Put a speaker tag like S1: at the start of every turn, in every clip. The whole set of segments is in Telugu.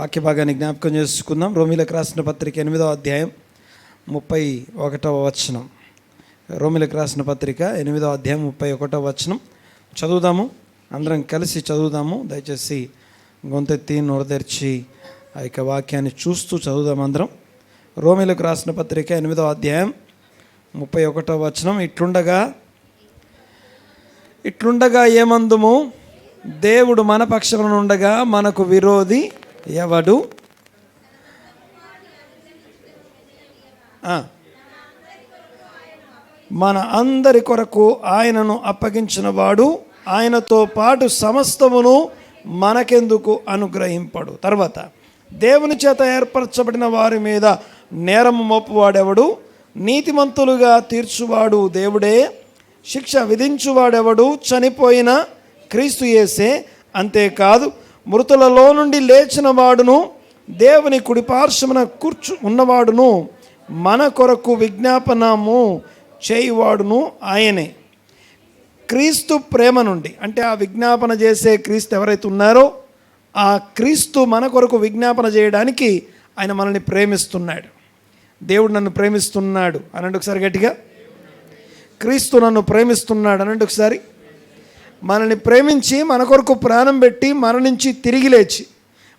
S1: వాక్య భాగాన్ని జ్ఞాపకం చేసుకుందాం. రోమీలకు రాసిన పత్రిక 8వ అధ్యాయం 31వ వచనం. రోమీలకు రాసిన పత్రిక 8వ అధ్యాయం 31వ వచనం చదువుదాము. అందరం కలిసి చదువుదాము. దయచేసి గొంతెత్తి నోరదెర్చి ఆ యొక్క వాక్యాన్ని చూస్తూ చదువుదాం అందరం. రోమీలకు రాసిన పత్రిక 8వ అధ్యాయం 31వ వచనం. ఇట్లుండగా ఏమందుము, దేవుడు మన పక్షమున ఉండగా మనకు విరోధి ఎవడు? మన అందరి కొరకు ఆయనను అప్పగించిన వాడు ఆయనతో పాటు సమస్తమును మనకెందుకు అనుగ్రహింపడు? తర్వాత, దేవుని చేత ఏర్పరచబడిన వారి మీద నేరము మోపువాడెవడు? నీతిమంతులుగా తీర్చువాడు దేవుడే. శిక్ష విధించువాడెవడు? చనిపోయిన క్రీస్తు యేసే. అంతేకాదు, మృతులలో నుండి లేచిన వాడును దేవుని కుడిపార్శ్వమున ఉన్నవాడును మన కొరకు విజ్ఞాపనము చేయువాడును ఆయనే. క్రీస్తు ప్రేమ నుండి, అంటే ఆ విజ్ఞాపన చేసే క్రీస్తు ఎవరైతే ఉన్నారో ఆ క్రీస్తు మన కొరకు విజ్ఞాపన చేయడానికి ఆయన మనల్ని ప్రేమిస్తున్నాడు. దేవుడు నన్ను ప్రేమిస్తున్నాడు అనండి ఒకసారి గట్టిగా. క్రీస్తు నన్ను ప్రేమిస్తున్నాడు అనండి ఒకసారి. మనల్ని ప్రేమించి మన కొరకు ప్రాణం పెట్టి మరణించి తిరిగి లేచి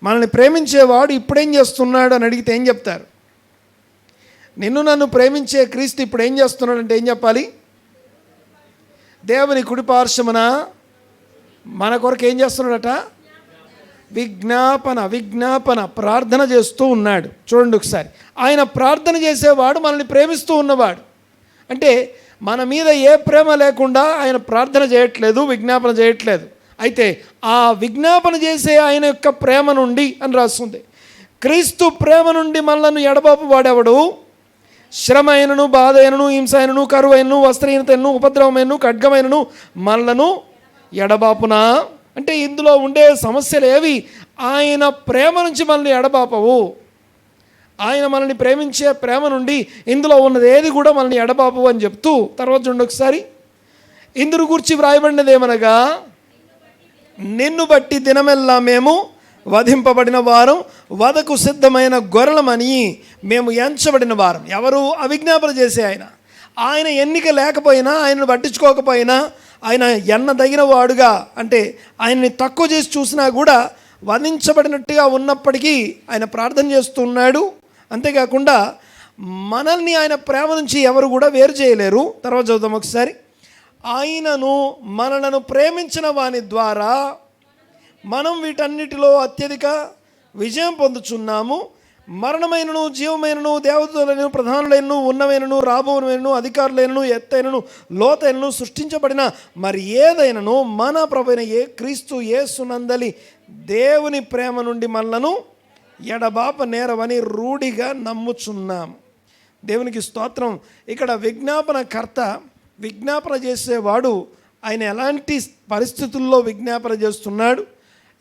S1: మనల్ని ప్రేమించేవాడు ఇప్పుడేం చేస్తున్నాడు అని అడిగితే ఏం చెప్తారు? నిన్ను నన్ను ప్రేమించే క్రీస్తు ఇప్పుడు ఏం చేస్తున్నాడు అంటే ఏం చెప్పాలి? దేవుని కుడిపార్శ్వమున మన కొరకు ఏం చేస్తున్నాడట? విజ్ఞాపన ప్రార్థన చేస్తూ ఉన్నాడు. చూడండి ఒకసారి. ఆయన ప్రార్థన చేసేవాడు మనల్ని ప్రేమిస్తూ ఉన్నవాడు. అంటే మన మీద ఏ ప్రేమ లేకుండా ఆయన ప్రార్థన చేయట్లేదు, విజ్ఞాపన చేయట్లేదు. అయితే ఆ విజ్ఞాపన చేసే ఆయన యొక్క ప్రేమ నుండి అని రాస్తుంది. క్రీస్తు ప్రేమ నుండి మనలను ఎడబాపు వాడేవాడు? శ్రమ అయినను, బాధ అయినను, హింస అయినను, కరువు అయినను, వస్త్రహీనతను, ఉపద్రవమైనను, ఖడ్గమైనను మనలను ఎడబాపునా? అంటే ఇందులో ఉండే సమస్యలు ఏవి ఆయన ప్రేమ నుంచి మనల్ని ఎడబాపవు. ఆయన మనల్ని ప్రేమించే ప్రేమ నుండి ఇందులో ఉన్నది ఏది కూడా మనల్ని ఎడబాపు అని చెప్తూ తర్వాత చూడండి ఒకసారి. ఇందును గూర్చి వ్రాయబడినది ఏమనగా, నిన్ను బట్టి దినమెల్లా మేము వధింపబడిన వారం, వధకు సిద్ధమైన గొర్రెలమని మేము ఎంచబడిన వారం. ఎవరు? అవిజ్ఞాపన చేసే ఆయన ఎన్నిక లేకపోయినా, ఆయనను పట్టించుకోకపోయినా, ఆయన ఎన్నదగిన వాడుగా, అంటే ఆయన్ని తక్కువ చేసి చూసినా కూడా వధించబడినట్టుగా ఉన్నప్పటికీ ఆయన ప్రార్థన చేస్తున్నాడు. అంతేకాకుండా మనల్ని ఆయన ప్రేమ నుంచి ఎవరు కూడా వేరు చేయలేరు. తర్వాత చదువుదాం ఒకసారి. ఆయనను మనలను ప్రేమించిన వాని ద్వారా మనం వీటన్నిటిలో అత్యధిక విజయం పొందుచున్నాము. మరణమైనను, జీవమైనను, దేవతలైనను, ప్రధానులైనను, ఉన్నవైనను, రాబోనైనను, అధికారులైనను, ఎత్తైనను, లోతైనను, సృష్టించబడిన మరి ఏదైనను మన ప్రభువైన క్రీస్తు యేసునందలి దేవుని ప్రేమ నుండి మనలను ఎడబాప నేరవని రూఢిగా నమ్ముచున్నాం. దేవునికి స్తోత్రం. ఇక్కడ విజ్ఞాపనకర్త, విజ్ఞాపన చేసేవాడు ఆయన ఎలాంటి పరిస్థితుల్లో విజ్ఞాపన చేస్తున్నాడు,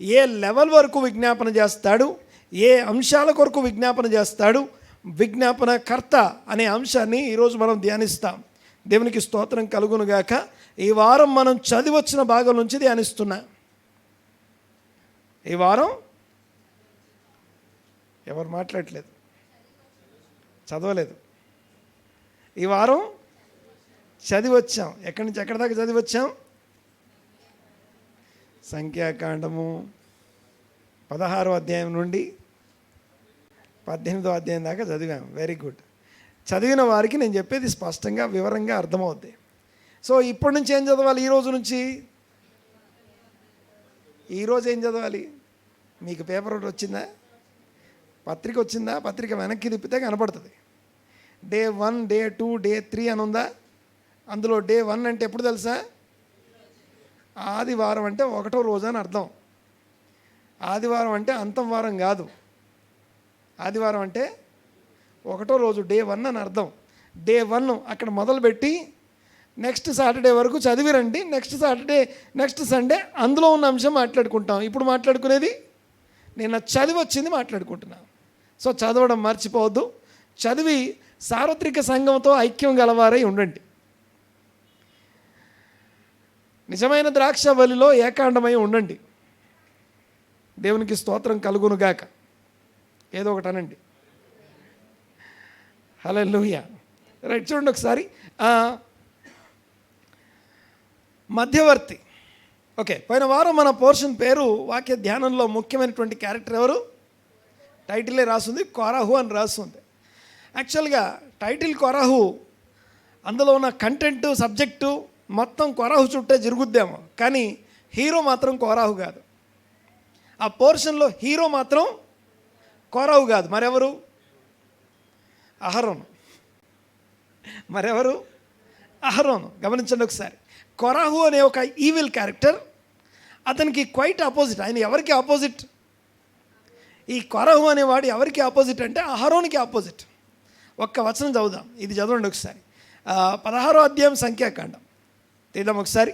S1: ఏ లెవెల్ వరకు విజ్ఞాపన చేస్తాడు, ఏ అంశాల కొరకు విజ్ఞాపన చేస్తాడు, విజ్ఞాపనకర్త అనే అంశాన్ని ఈరోజు మనం ధ్యానిస్తాం. దేవునికి స్తోత్రం కలుగునుగాక. ఈ వారం మనం చదివచ్చిన భాగం నుంచి ధ్యానిస్తున్నా. ఈ వారం ఎవరు మాట్లాడలేదు, చదవలేదు. ఈ వారం చదివచ్చాం. ఎక్కడి నుంచి ఎక్కడి దాకా చదివచ్చాం? సంఖ్యాకాండము 16వ అధ్యాయం నుండి 18వ అధ్యాయం దాకా చదివాం. Very good. చదివిన వారికి నేను చెప్పేది స్పష్టంగా వివరంగా అర్థమవుద్ది. సో ఇప్పటి నుంచి ఏం చదవాలి? ఈరోజు నుంచి ఈరోజు ఏం చదవాలి? మీకు పేపర్ ఒకటి వచ్చిందా? పత్రిక వచ్చిందా? పత్రిక వెనక్కి తిప్పితే కనపడుతుంది. డే 1, డే 2, డే 3 అని ఉందా? అందులో డే 1 అంటే ఎప్పుడు తెలుసా? ఆదివారం అంటే 1వ రోజు అని అర్థం. ఆదివారం అంటే అంతం వారం కాదు. ఆదివారం అంటే 1వ రోజు, డే 1 అని అర్థం. డే 1 అక్కడ మొదలుపెట్టి నెక్స్ట్ సాటర్డే వరకు చదివిరండి. నెక్స్ట్ సాటర్డే, నెక్స్ట్ సండే అందులో ఉన్న అంశం మాట్లాడుకుంటాం. ఇప్పుడు మాట్లాడుకునేది నేను చదివి వచ్చింది మాట్లాడుకుంటున్నాను. సో చదవడం మర్చిపోవద్దు. చదివి సార్వత్రిక సంఘంతో ఐక్యం గలవారై ఉండండి. నిజమైన ద్రాక్ష వల్లిలో ఏకాండమై ఉండండి. దేవునికి స్తోత్రం కలుగునుగాక. ఏదో ఒకటి అనండి. హల్లెలూయా. రైట్, చూడండి ఒకసారి. మధ్యవర్తి. ఓకే, పోయిన వారం మన పోర్షన్ పేరు వాక్య ధ్యానంలో ముఖ్యమైనటువంటి క్యారెక్టర్ ఎవరు? టైటిలే రాస్తుంది, కోరాహు అని రాస్తుంది. యాక్చువల్గా టైటిల్ కోరాహు, అందులో ఉన్న కంటెంట్ సబ్జెక్టు మొత్తం కోరాహు చుట్టే జరుగుద్దేమో, కానీ హీరో మాత్రం కోరాహు కాదు. ఆ పోర్షన్లో హీరో మాత్రం కోరాహు కాదు, మరెవరు? అహరోను. మరెవరు? అహరోను. గమనించండి ఒకసారి. కోరాహు అనే ఒక ఈవిల్ క్యారెక్టర్, అతనికి క్వైట్ ఆపోజిట్. ఆయన ఎవరికి ఆపోజిట్? ఈ కోరాహు అనేవాడు ఎవరికి ఆపోజిట్ అంటే అహరోనికి ఆపోజిట్. ఒక్క వచనం చదువుదాం, ఇది చదవండి ఒకసారి. 16వ అధ్యాయం సంఖ్యాకాండం తీద్దాం ఒకసారి.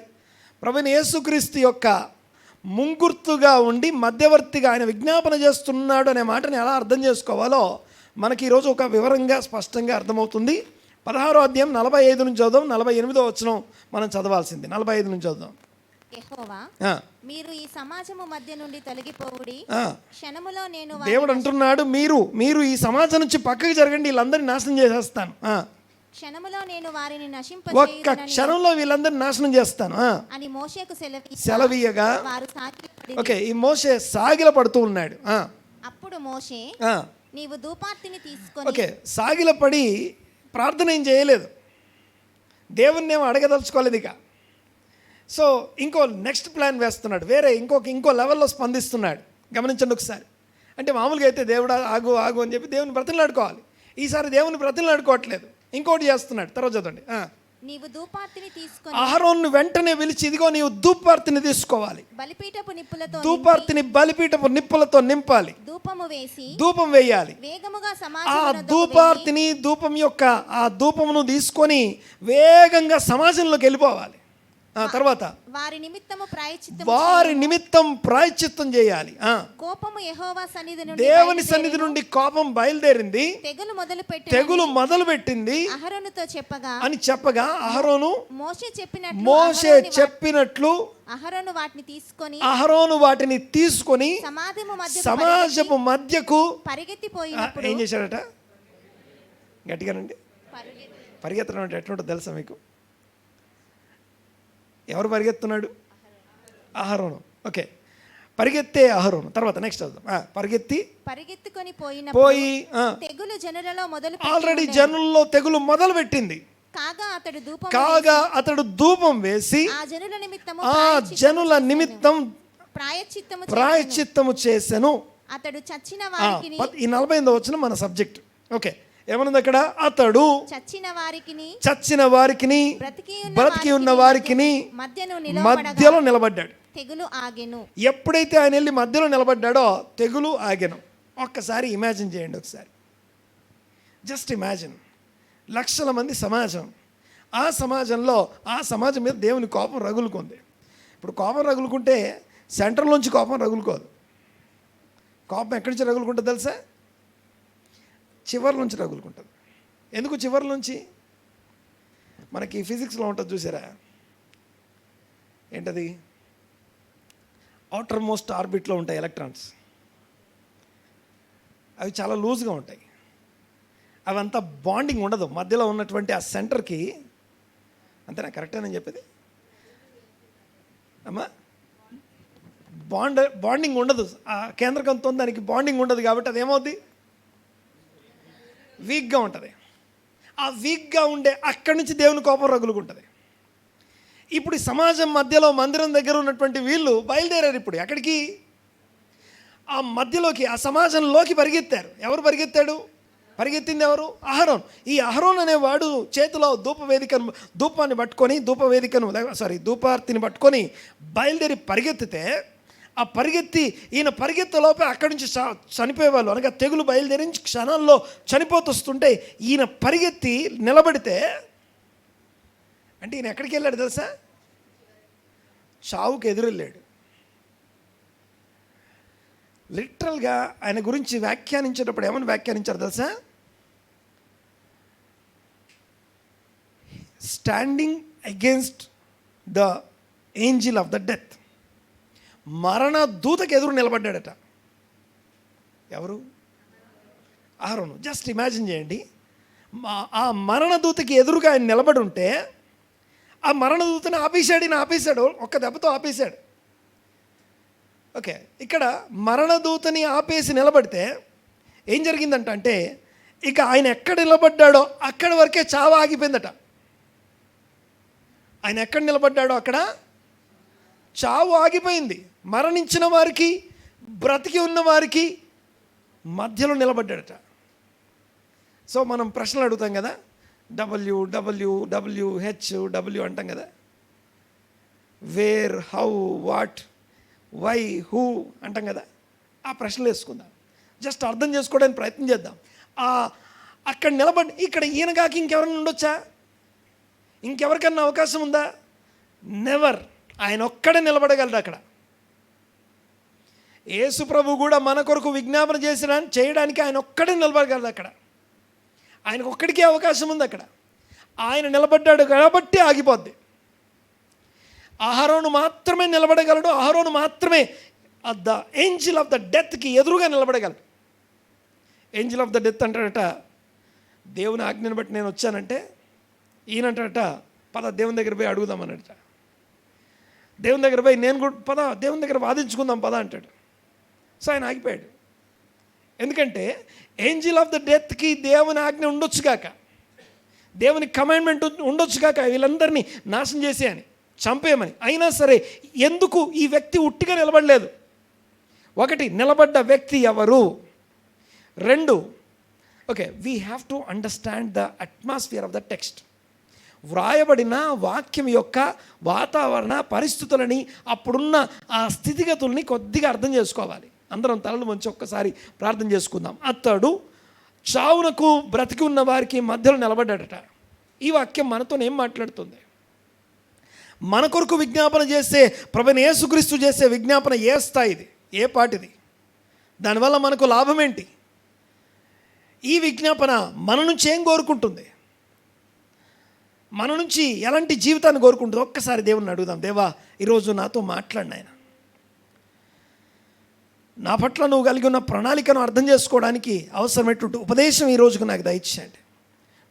S1: ప్రభువైన యేసుక్రీస్తు యొక్క ముంగుర్తుగా ఉండి మధ్యవర్తిగా ఆయన విజ్ఞాపన చేస్తున్నాడు అనే మాటని ఎలా అర్థం చేసుకోవాలో మనకి ఈరోజు ఒక వివరంగా స్పష్టంగా అర్థమవుతుంది. 16వ అధ్యాయం 45 నుంచి చదువుదాం. 48వ వచనం మనం చదవాల్సింది. 45 నుంచి చదువుదాం.
S2: యెహోవా, మీరు ఈ సమాజము మధ్య నుండి తొలగిపోవుడి, క్షణములో నేను
S1: దేవుడు అంటున్నాడు, మీరు ఈ సమాజం నుంచి పక్కకి జరగండి, వీళ్ళందరినీ నాశనం చేసేస్తాను.
S2: క్షణములో నేను వారిని
S1: ఒక్క క్షణంలో వీళ్ళందరినీ నాశనం చేస్తాను
S2: అని మోషేకు
S1: సెలవీయగా.
S2: వారు
S1: ఓకే, ఈ మోషే సాగిల పడుతూ ఉన్నాడు.
S2: అప్పుడు మోషే, నీవు ధూపార్తిని తీసుకొని. ఓకే,
S1: సాగిల పడి ప్రార్థన ఏం చేయలేదు, దేవుణ్ణి ఏమో అడగదలుచుకోలేదు ఇక. సో ఇంకో నెక్స్ట్ ప్లాన్ వేస్తున్నాడు, వేరే ఇంకో లెవెల్లో స్పందిస్తున్నాడు. గమనించండి ఒకసారి. అంటే మామూలుగా అయితే దేవుడా ఆగు ఆగు అని చెప్పి దేవుని బ్రతిమలాడుకోవాలి. ఈసారి దేవుని బ్రతిమలాడుకోవట్లేదు, ఇంకోటి చేస్తున్నాడు. తర్వాత చదవండి.
S2: నీవు ధూపార్తిని తీసుకొని
S1: అహరోను వెంటనే పిలిచి, ఇదిగో నీవు ధూపార్తిని తీసుకోవాలి,
S2: బలిపీఠపు నిప్పులతో
S1: ధూపార్తిని బలిపీఠపు నిప్పులతో నింపాలి, ధూపం వేయాలి.
S2: వేగముగా
S1: ఆ ధూపార్తిని, ధూపం యొక్క ఆ ధూపమును తీసుకొని వేగంగా సమాజంలోకి వెళ్ళిపోవాలి. తర్వాత
S2: వారి
S1: నిమిత్తం ప్రాయశ్చిత్తం చేయాలి.
S2: కోపము యెహోవా సన్నిధి నుండి,
S1: దేవుని సన్నిధి నుండి కోపం బయలుదేరింది, తెగులు మొదలుపెట్టింది అని చెప్పగా అహరోను మోషే చెప్పినట్లు అహరోను వాటిని తీసుకొని సమాజపు మధ్యకు
S2: పరిగెత్తిపోయినప్పుడు
S1: ఏం చేశాడట? గట్టిగానండి. పరిగెత్తడం అంటే ఎట్లుంటుందో తెలుసా మీకు? ఎవరు పరిగెత్తున్నాడు? అహరోను. ఓకే, పరిగెత్తే అహరోను. తర్వాత నెక్స్ట్ చదువుదాం. పరిగెత్తుకొని పోయి ఆల్రెడీ జనుల్లో తెగులు మొదలు పెట్టింది. కాగా అతడు ధూపం వేసి ఆ జనుల నిమిత్తం ప్రాయశ్చిత్తము చేసెను.
S2: అతడు చచ్చిన వారికి.
S1: ఈ 45వ వచనం మన సబ్జెక్ట్. ఓకే, ఏమన్నది అక్కడ? అతడు చచ్చిన వారికి బ్రతికి ఉన్న వారికి మధ్యలో నిలబడ్డాడు.
S2: తెగులు ఆగెను.
S1: ఎప్పుడైతే ఆయన వెళ్ళి మధ్యలో నిలబడ్డాడో తెగులు ఆగెను. ఒక్కసారి ఇమాజిన్ చేయండి ఒకసారి. జస్ట్ ఇమాజిన్, లక్షల మంది సమాజం. ఆ సమాజం మీద దేవుని కోపం రగులుకుంది. ఇప్పుడు కోపం రగులుకుంటే సెంటర్లోంచి కోపం రగులుకోదు. కోపం ఎక్కడి నుంచి రగులుకుంటుంది తెలుసా? చివరి నుంచి రగులుకుంటుంది. ఎందుకు చివరి నుంచి? మనకి ఫిజిక్స్లో ఉంటుంది చూసారా, ఏంటది? అవుటర్ మోస్ట్ ఆర్బిట్లో ఉంటాయి ఎలక్ట్రాన్స్. అవి చాలా లూజ్గా ఉంటాయి. అవంతా బాండింగ్ ఉండదు మధ్యలో ఉన్నటువంటి ఆ సెంటర్కి. అంతేనా? కరెక్టే నేను చెప్పేది అమ్మా? బాండింగ్ ఉండదు. ఆ కేంద్రకంతో దానికి బాండింగ్ ఉండదు కాబట్టి అదేమవుద్ది? వీక్గా ఉంటుంది. ఆ వీక్గా ఉండే అక్కడి నుంచి దేవుని కోపం రగులుకుంటుంది. ఇప్పుడు సమాజం మధ్యలో మందిరం దగ్గర ఉన్నటువంటి వీళ్ళు బయలుదేరారు. ఇప్పుడు ఎక్కడికి? ఆ మధ్యలోకి, ఆ సమాజంలోకి పరిగెత్తారు. ఎవరు పరిగెత్తింది ఎవరు? అహరోన్. ఈ అహరోన్ అనేవాడు చేతిలో ధూపార్తిని పట్టుకొని బయలుదేరి పరిగెత్తితే, ఆ ఈయన పరిగెత్తలోపే అక్కడి నుంచి చనిపోయేవాళ్ళు, అనగా తెగులు బయలుదేరించి క్షణాల్లో చనిపోతుంటే ఈయన పరిగెత్తి నిలబడితే, అంటే ఈయన ఎక్కడికి వెళ్ళాడు తెలుసా? చావుకు ఎదురెళ్ళాడు. లిటరల్గా ఆయన గురించి వ్యాఖ్యానించేటప్పుడు ఏమని వ్యాఖ్యానించారు తెలుసా? Standing against the angel of the death. మరణ దూతకు ఎదురు నిలబడ్డాడట. ఎవరు? అహరోను. జస్ట్ ఇమాజిన్ చేయండి, ఆ మరణదూతకి ఎదురుగా ఆయన నిలబడి ఉంటే ఆ మరణదూతని ఆపేశాడు, ఒక్క దెబ్బతో ఆపేశాడు. ఓకే, ఇక్కడ మరణదూతని ఆపేసి నిలబడితే ఏం జరిగిందంటే ఇక ఆయన ఎక్కడ నిలబడ్డాడో అక్కడి వరకే చావు ఆగిపోయిందట. ఆయన ఎక్కడ నిలబడ్డాడో అక్కడ చావు ఆగిపోయింది. మరణించిన వారికి బ్రతికి ఉన్న వారికి మధ్యలో నిలబడ్డాడట. సో మనం ప్రశ్నలు అడుగుతాం కదా, WWWHW అంటాం కదా, where, how, what, why, who అంటాం కదా. ఆ ప్రశ్నలు వేసుకుందాం, జస్ట్ అర్థం చేసుకోవడానికి ప్రయత్నం చేద్దాం. అక్కడ నిలబడి ఇక్కడ ఈయన కాకి ఇంకెవరైనా ఉండొచ్చా? ఇంకెవరికన్నా అవకాశం ఉందా? నెవర్. ఆయన ఒక్కడే నిలబడగలడు అక్కడ. యేసు ప్రభు కూడా మన కొరకు విజ్ఞాపన చేయడానికి ఆయన ఒక్కడే నిలబడగలడు అక్కడ. ఆయనకు ఒక్కడికే అవకాశం ఉంది అక్కడ. ఆయన నిలబడ్డాడు కాబట్టి ఆగిపోద్ది. అహరోను మాత్రమే నిలబడగలడు. అహరోను మాత్రమే ద ఏంజిల్ ఆఫ్ ద డెత్కి ఎదురుగా నిలబడగలడు. ఏంజిల్ ఆఫ్ ద డెత్ అంటాడట, దేవుని ఆజ్ఞను బట్టి నేను వచ్చానంటే ఈయనంటాడట, పద దేవుని దగ్గర పోయి అడుగుదామన్నట. దేవుని దగ్గర పోయి నేను కూడా పద దేవుని దగ్గర వాదించుకుందాం పద అంటాడు. సో ఆయన ఆగిపోయాడు. ఎందుకంటే ఏంజిల్ ఆఫ్ ద డెత్కి దేవుని ఆజ్ఞ ఉండొచ్చు కాక, దేవుని కమాండ్మెంట్ ఉండొచ్చు కాక, వీళ్ళందరినీ నాశనం చేసేయని, చంపేయమని. అయినా సరే ఎందుకు ఈ వ్యక్తి ఉట్టిగా నిలబడలేదు? ఒకటి, నిలబడ్డ వ్యక్తి ఎవరు? రెండు, okay, we have to understand the atmosphere of the text. వ్రాయబడిన వాక్యం యొక్క వాతావరణ పరిస్థితులని, అప్పుడున్న ఆ స్థితిగతుల్ని కొద్దిగా అర్థం చేసుకోవాలి. అందరం తలలు మంచి ఒక్కసారి ప్రార్థన చేసుకుందాం. అతడు చావునకు బ్రతికి ఉన్న వారికి మధ్యలో నిలబడ్డాడట. ఈ వాక్యం మనతో ఏం మాట్లాడుతుంది? మన కొరకు విజ్ఞాపన చేసే ప్రభువైన యేసుక్రీస్తు చేసే విజ్ఞాపన ఏ స్థాయిది, ఏ పాటిది? దానివల్ల మనకు లాభం ఏంటి? ఈ విజ్ఞాపన మన నుంచి ఏం కోరుకుంటుంది? మన నుంచి ఎలాంటి జీవితాన్ని కోరుకుంటుంది? ఒక్కసారి దేవుని అడుగుదాం. దేవా, ఈరోజు నాతో మాట్లాడిన ఆయన, నా పట్ల నువ్వు కలిగి ఉన్న ప్రణాళికను అర్థం చేసుకోవడానికి అవసరమైనటువంటి ఉపదేశం ఈ రోజుకు నాకు దయచేయండి.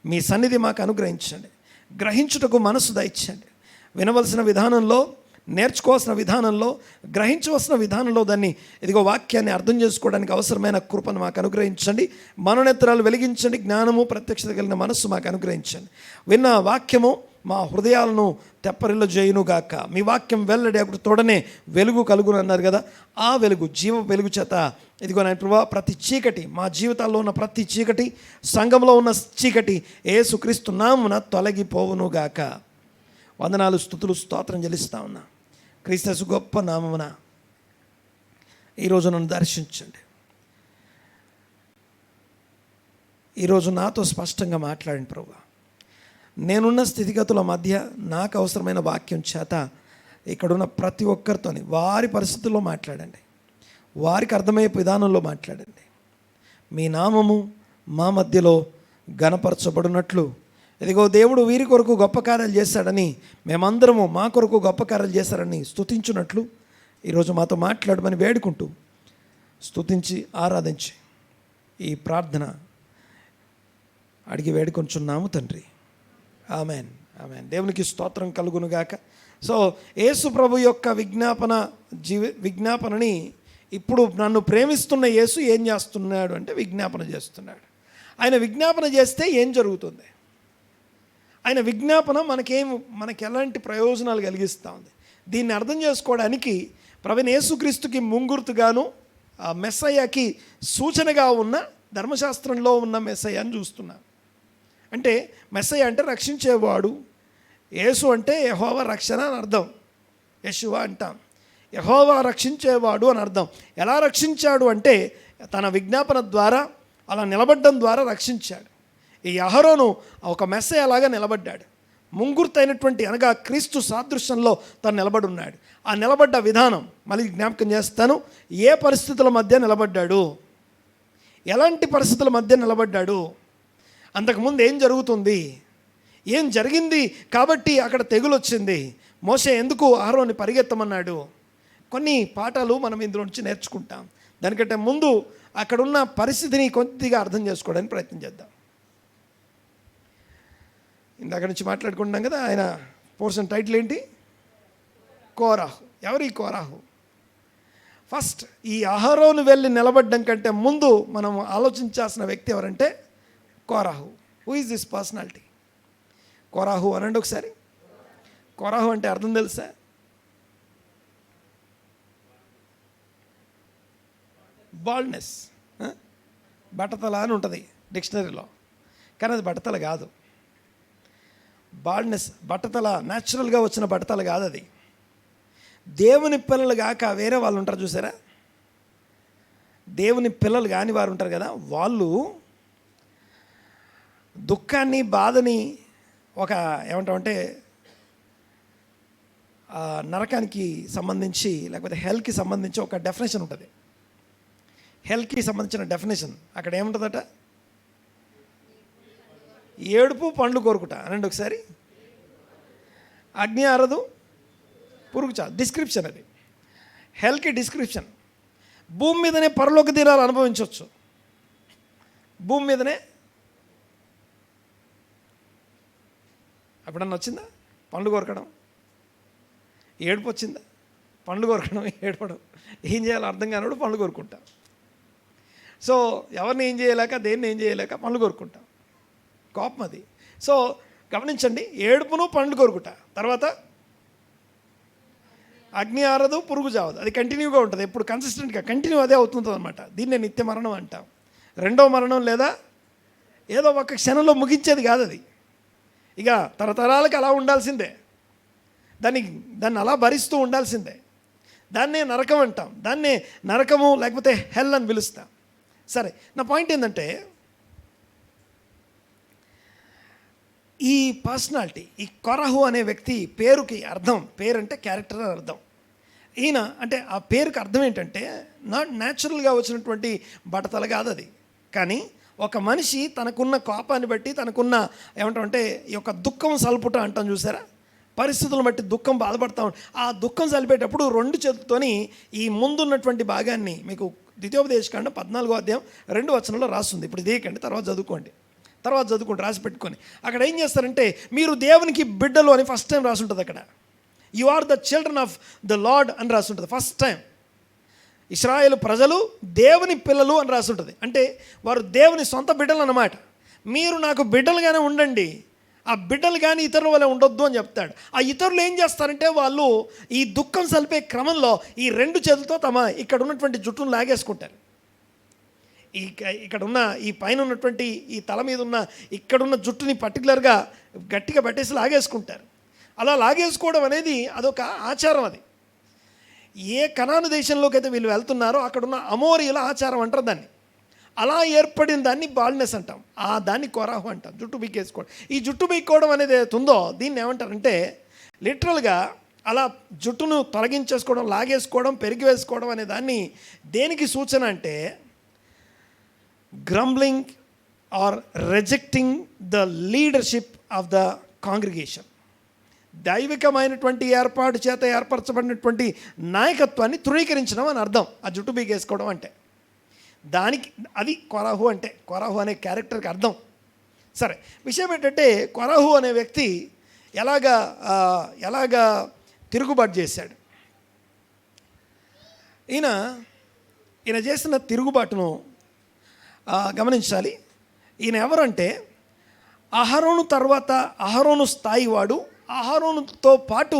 S1: మీ సన్నిధి మాకు అనుగ్రహించండి. గ్రహించుటకు మనసు దయచేయండి. వినవలసిన విధానంలో, నేర్చుకోవాల్సిన విధానంలో, గ్రహించవలసిన విధానంలో దాన్ని ఇదిగో వాక్యాన్ని అర్థం చేసుకోవడానికి అవసరమైన కృపను మాకు అనుగ్రహించండి. మనోనేత్రాలు వెలిగించండి. జ్ఞానము, ప్రత్యక్షత కలిగిన మనస్సు మాకు అనుగ్రహించండి. విన్న వాక్యము మా హృదయాలను తెప్పరిల్ల చేయునుగాక. మీ వాక్యం వెల్లడి అప్పుడు తోడనే వెలుగు కలుగును అన్నారు కదా. ఆ వెలుగు, జీవ వెలుగు చేత ఇదిగో నా ప్రభా, ప్రతి చీకటి, మా జీవితాల్లో ఉన్న ప్రతి చీకటి, సంఘంలో ఉన్న చీకటి యేసుక్రీస్తు నామమున తొలగిపోవునుగాక. వందనాలు, స్తుతులు, స్తోత్రం చెల్లిస్తా ఉన్నా. క్రీస్తు గొప్ప నామమున ఈరోజు నన్ను దర్శించండి. ఈరోజు నాతో స్పష్టంగా మాట్లాడండి ప్రభువా. నేనున్న స్థితిగతుల మధ్య నాకు అవసరమైన వాక్యం చేత ఇక్కడున్న ప్రతి ఒక్కరితోని వారి పరిస్థితుల్లో మాట్లాడండి. వారికి అర్థమయ్యే విధానంలో మాట్లాడండి. మీ నామము మా మధ్యలో ఘనపరచబడినట్లు, ఇదిగో దేవుడు వీరి కొరకు గొప్ప కార్యాలు చేశాడని, మేమందరము మా కొరకు గొప్ప కార్యాలు చేశారని స్తుతించున్నట్లు ఈరోజు మాతో మాట్లాడమని వేడుకుంటూ, స్తుతించి ఆరాధించి ఈ ప్రార్థన అడిగి వేడుకొంచున్నాము తండ్రి. Amen, amen. దేవునికి స్తోత్రం కలుగునుగాక. సో యేసు ప్రభు యొక్క విజ్ఞాపనని ఇప్పుడు నన్ను ప్రేమిస్తున్న యేసు ఏం చేస్తున్నాడు అంటే విజ్ఞాపన చేస్తున్నాడు. ఆయన విజ్ఞాపన చేస్తే ఏం జరుగుతుంది? ఆయన విజ్ఞాపన మనకి ఎలాంటి ప్రయోజనాలు కలిగిస్తూ ఉంది? దీన్ని అర్థం చేసుకోవడానికి ప్రభువైన యేసుక్రీస్తుకి ముంగుర్తుగాను, ఆ మెస్సయ్యకి సూచనగా ఉన్న ధర్మశాస్త్రంలో ఉన్న మెస్సయ్యని చూస్తున్నాం. అంటే మెస్సయ్య అంటే రక్షించేవాడు, యేసు అంటే యెహోవా రక్షణ అని అర్థం. యెషువా అంటాం, యెహోవా రక్షించేవాడు అని అర్థం. ఎలా రక్షించాడు అంటే తన విజ్ఞాపన ద్వారా, అలా నిలబడడం ద్వారా రక్షించాడు. ఈ అహరోను ఒక మెస్సయ్య లాగా నిలబడ్డాడు. ముంగుర్తైనటువంటి అనగా క్రీస్తు సాదృశ్యంలో తను నిలబడి ఉన్నాడు. ఆ నిలబడ్డ విధానం మళ్ళీ జ్ఞాపకం చేస్తాను. ఏ పరిస్థితుల మధ్య నిలబడ్డాడు, ఎలాంటి పరిస్థితుల మధ్య నిలబడ్డాడు, అంతకుముందు ఏం జరుగుతుంది, ఏం జరిగింది కాబట్టి అక్కడ తెగులు వచ్చింది, మోషే ఎందుకు అహరోన్ని పరిగెత్తమన్నాడు, కొన్ని పాఠాలు మనం ఇందులో నుంచి నేర్చుకుంటాం. దానికంటే ముందు అక్కడున్న పరిస్థితిని కొద్దిగా అర్థం చేసుకోవడానికి ప్రయత్నం చేద్దాం. ఇందాక నుంచి మాట్లాడుకుంటున్నాం కదా, ఆయన పోర్షన్ టైటిల్ ఏంటి? కోరాహు. ఎవరు ఈ కోరాహు? ఫస్ట్ ఈ అహరోను వెళ్ళి నిలబడ్డం కంటే ముందు మనం ఆలోచించాల్సిన వ్యక్తి ఎవరంటే కోరాహు. Who is this personality? కోరాహు అనండి ఒకసారి. కోరాహు అంటే అర్థం తెలుసా? బాల్డ్నెస్, బట్టతల అని ఉంటుంది డిక్షనరీలో, కానీ అది బట్టతల కాదు. బాల్డ్నెస్, బట్టతల న్యాచురల్గా వచ్చిన బట్టతల కాదు అది. దేవుని పిల్లలు కాక వేరే వాళ్ళు ఉంటారు చూసారా, దేవుని పిల్లలు కాని వారు ఉంటారు కదా, వాళ్ళు దుఃఖాన్ని బాధని ఒక ఏమంటామంటే నరకానికి సంబంధించి లేకపోతే హెల్కి సంబంధించి ఒక డెఫినేషన్ ఉంటుంది. హెల్కి సంబంధించిన డెఫినేషన్ అక్కడ ఏముంటుందట? ఏడుపు పండ్లు కోరుకుట అనండి ఒకసారి. అగ్ని ఆరదు పురుగు చాలు. డిస్క్రిప్షన్ అది, హెల్కి డిస్క్రిప్షన్. భూమి మీదనే పరలోక తీరాలు అనుభవించవచ్చు. భూమి మీదనే ఎప్పుడన్నా వచ్చిందా పండ్లు కోరకడం? ఏడుపు వచ్చిందా? పండ్లు కోరకడం, ఏడపడం. ఏం చేయాలో అర్థం కానివాడు పండ్లు కోరుకుంటా. సో ఎవరిని ఏం చేయలేక, దేన్ని ఏం చేయలేక పండ్లు కోరుకుంటాం. కోపం అది. సో గమనించండి, ఏడుపును పండ్లు కోరుకుంటా. తర్వాత అగ్ని ఆరదు పురుగు చావదు. అది కంటిన్యూగా ఉంటుంది, ఎప్పుడు కన్సిస్టెంట్గా కంటిన్యూ అదే అవుతుంది అనమాట. దీన్నే నిత్య మరణం అంటాం. రెండో మరణం లేదా ఏదో ఒక క్షణంలో ముగించేది కాదు అది. ఇక తరతరాలకు అలా ఉండాల్సిందే, దాన్ని అలా భరిస్తూ ఉండాల్సిందే. దాన్నే నరకం అంటాం, దాన్నే నరకము లేకపోతే హెల్ అని పిలుస్తాం. సరే, నా పాయింట్ ఏంటంటే ఈ పర్సనాలిటీ, ఈ కొరహు అనే వ్యక్తి పేరుకి అర్థం, పేరు అంటే క్యారెక్టర్ అని అర్థం. ఈయన అంటే ఆ పేరుకి అర్థం ఏంటంటే నాట్ న్యాచురల్గా వచ్చినటువంటి బట్టతల కాదు అది. కానీ ఒక మనిషి తనకున్న కోపాన్ని బట్టి, తనకున్న ఏమంటామంటే ఈ యొక్క దుఃఖం సల్పుట అంటాం చూసారా, పరిస్థితులను బట్టి దుఃఖం బాధపడతాం. ఆ దుఃఖం సలిపేటప్పుడు రెండు చేతులతోని ఈ ముందున్నటువంటి భాగాన్ని, మీకు ద్వితీయోపదేశకాండం 14వ అధ్యాయం 2వ వచనంలో రాస్తుంది. ఇప్పుడు ఇదేకండి, తర్వాత చదువుకోండి రాసి పెట్టుకొని. అక్కడ ఏం చేస్తారంటే మీరు దేవునికి బిడ్డలు అని ఫస్ట్ టైం రాసి ఉంటుంది. అక్కడ you are the children of the Lord అని రాసి ఉంటుంది ఫస్ట్ టైం. ఇశ్రాయేలు ప్రజలు దేవుని పిల్లలు అని రాసి ఉంటుంది. అంటే వారు దేవుని సొంత బిడ్డలు అన్నమాట. మీరు నాకు బిడ్డలుగానే ఉండండి, ఆ బిడ్డలు కానీ ఇతరుల వల్ల ఉండొద్దు అని చెప్తాడు. ఆ ఇతరులు ఏం చేస్తారంటే వాళ్ళు ఈ దుఃఖం సలిపే క్రమంలో ఈ రెండు చేతులతో తమ ఇక్కడ ఉన్నటువంటి జుట్టును లాగేసుకుంటారు. ఇక్కడ ఉన్న ఈ పైన ఉన్నటువంటి ఈ తల మీద ఉన్న ఇక్కడున్న జుట్టుని పర్టికులర్గా గట్టిగా పట్టేసి లాగేసుకుంటారు. అలా లాగేసుకోవడం అనేది అదొక ఆచారం. అది ఏ కనాను దేశంలోకి అయితే వీళ్ళు వెళ్తున్నారో అక్కడున్న అమోరీల ఆచారం అంటారు దాన్ని. అలా ఏర్పడిన దాన్ని బాల్డ్నెస్ అంటాం, దాన్ని కొరాహు అంటాం, జుట్టు బీకేసుకోవడం. ఈ జుట్టు బీక్కోవడం అనేది ఉందో దీన్ని ఏమంటారంటే లిటరల్గా అలా జుట్టును తొలగించేసుకోవడం, లాగేసుకోవడం, పెరిగి వేసుకోవడం అనే దాన్ని దేనికి సూచన అంటే grumbling or rejecting the leadership of the congregation. దైవికమైనటువంటి ఏర్పాటు చేత ఏర్పరచబడినటువంటి నాయకత్వాన్ని తృణీకరించడం అని అర్థం ఆ జుట్టు బీకేసుకోవడం అంటే. దానికి అది కొరాహు అంటే, కొరాహు అనే క్యారెక్టర్కి అర్థం. సరే, విషయం ఏంటంటే కొరాహు అనే వ్యక్తి ఎలాగా తిరుగుబాటు చేశాడు. ఈయన చేసిన తిరుగుబాటును గమనించాలి. ఈయన ఎవరంటే అహరోను తర్వాత అహరోను స్థాయి వాడు. అహరోనుతో పాటు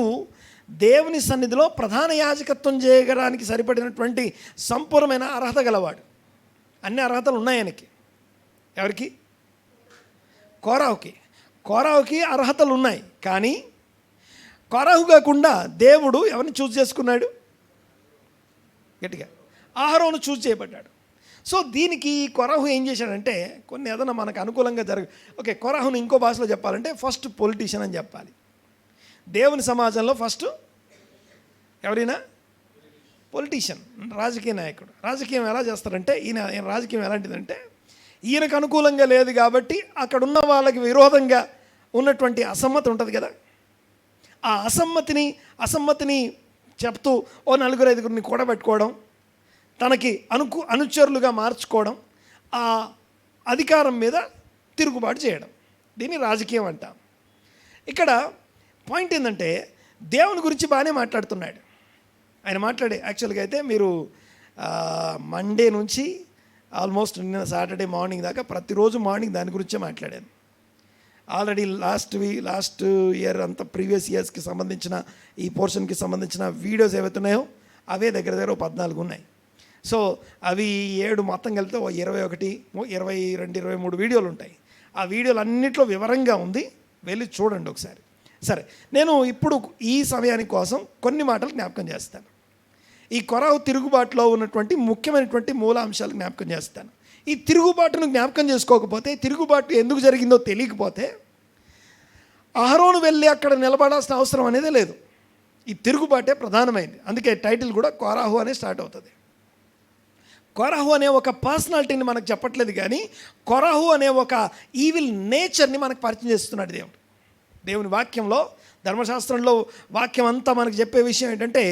S1: దేవుని సన్నిధిలో ప్రధాన యాజకత్వం చేయడానికి సరిపడినటువంటి సంపూర్ణమైన అర్హత గలవాడు. అన్ని అర్హతలు ఉన్నాయి ఆయనకి. ఎవరికి? కోరాహుకి అర్హతలు ఉన్నాయి. కానీ కోరాహు కాకుండా దేవుడు ఎవరిని చూస్ చేసుకున్నాడు? గట్టిగా అహరోను చూస్ చేయబడ్డాడు. సో దీనికి కొరాహు ఏం చేశాడంటే కొన్ని ఏదైనా మనకు అనుకూలంగా ఓకే, కొరాహుని ఇంకో భాషలో చెప్పాలంటే ఫస్ట్ పొలిటీషియన్ అని చెప్పాలి. దేవుని సమాజంలో ఫస్ట్ ఎవరైనా పొలిటీషియన్, రాజకీయ నాయకుడు. రాజకీయం ఎలా చేస్తారంటే ఈయన రాజకీయం ఎలాంటిదంటే ఈయనకు అనుకూలంగా లేదు కాబట్టి అక్కడ ఉన్న వాళ్ళకి విరోధంగా ఉన్నటువంటి అసమ్మతి ఉంటుంది కదా, ఆ అసమ్మతిని చెప్తూ ఓ 4-5 కూడబెట్టుకోవడం, తనకి అనుచరులుగా మార్చుకోవడం, ఆ అధికారం మీద తిరుగుబాటు చేయడం, దీన్ని రాజకీయం అంటాం. ఇక్కడ పాయింట్ ఏంటంటే దేవుని గురించి బాగానే మాట్లాడుతున్నాడు ఆయన. యాక్చువల్గా అయితే మీరు మండే నుంచి ఆల్మోస్ట్ నిన్న సాటర్డే మార్నింగ్ దాకా ప్రతిరోజు మార్నింగ్ దాని గురించే మాట్లాడాను. ఆల్రెడీ లాస్ట్ ఇయర్ అంతా ప్రీవియస్ ఇయర్స్కి సంబంధించిన ఈ పోర్షన్కి సంబంధించిన వీడియోస్ ఏవైతే ఉన్నాయో అవే దగ్గర 14 ఉన్నాయి. సో అవి 7 మొత్తం కలిపితే 21, 22, 23 వీడియోలు ఉంటాయి. ఆ వీడియోలు అన్నింటిలో వివరంగా ఉంది, వెళ్ళి చూడండి ఒకసారి. సరే, నేను ఇప్పుడు ఈ సమయానికి కోసం కొన్ని మాటలు జ్ఞాపకం చేస్తాను. ఈ కొరాహు తిరుగుబాటులో ఉన్నటువంటి ముఖ్యమైనటువంటి మూలాంశాలు జ్ఞాపకం చేస్తాను. ఈ తిరుగుబాటును జ్ఞాపకం చేసుకోకపోతే, తిరుగుబాటు ఎందుకు జరిగిందో తెలియకపోతే అహరోను వెళ్ళి అక్కడ నిలబడాల్సిన అవసరం అనేది లేదు. ఈ తిరుగుబాటే ప్రధానమైంది. అందుకే టైటిల్ కూడా కొరాహు అనే స్టార్ట్ అవుతుంది. కొరాహు అనే ఒక పర్సనాలిటీని మనకు చెప్పట్లేదు, కానీ కొరాహు అనే ఒక ఈవిల్ నేచర్ని మనకు పరిచయం చేస్తున్నాడు దేవుడు. దేవుని వాక్యంలో, ధర్మశాస్త్రంలో వాక్యం అంతా మనకు చెప్పే విషయం ఏంటంటే,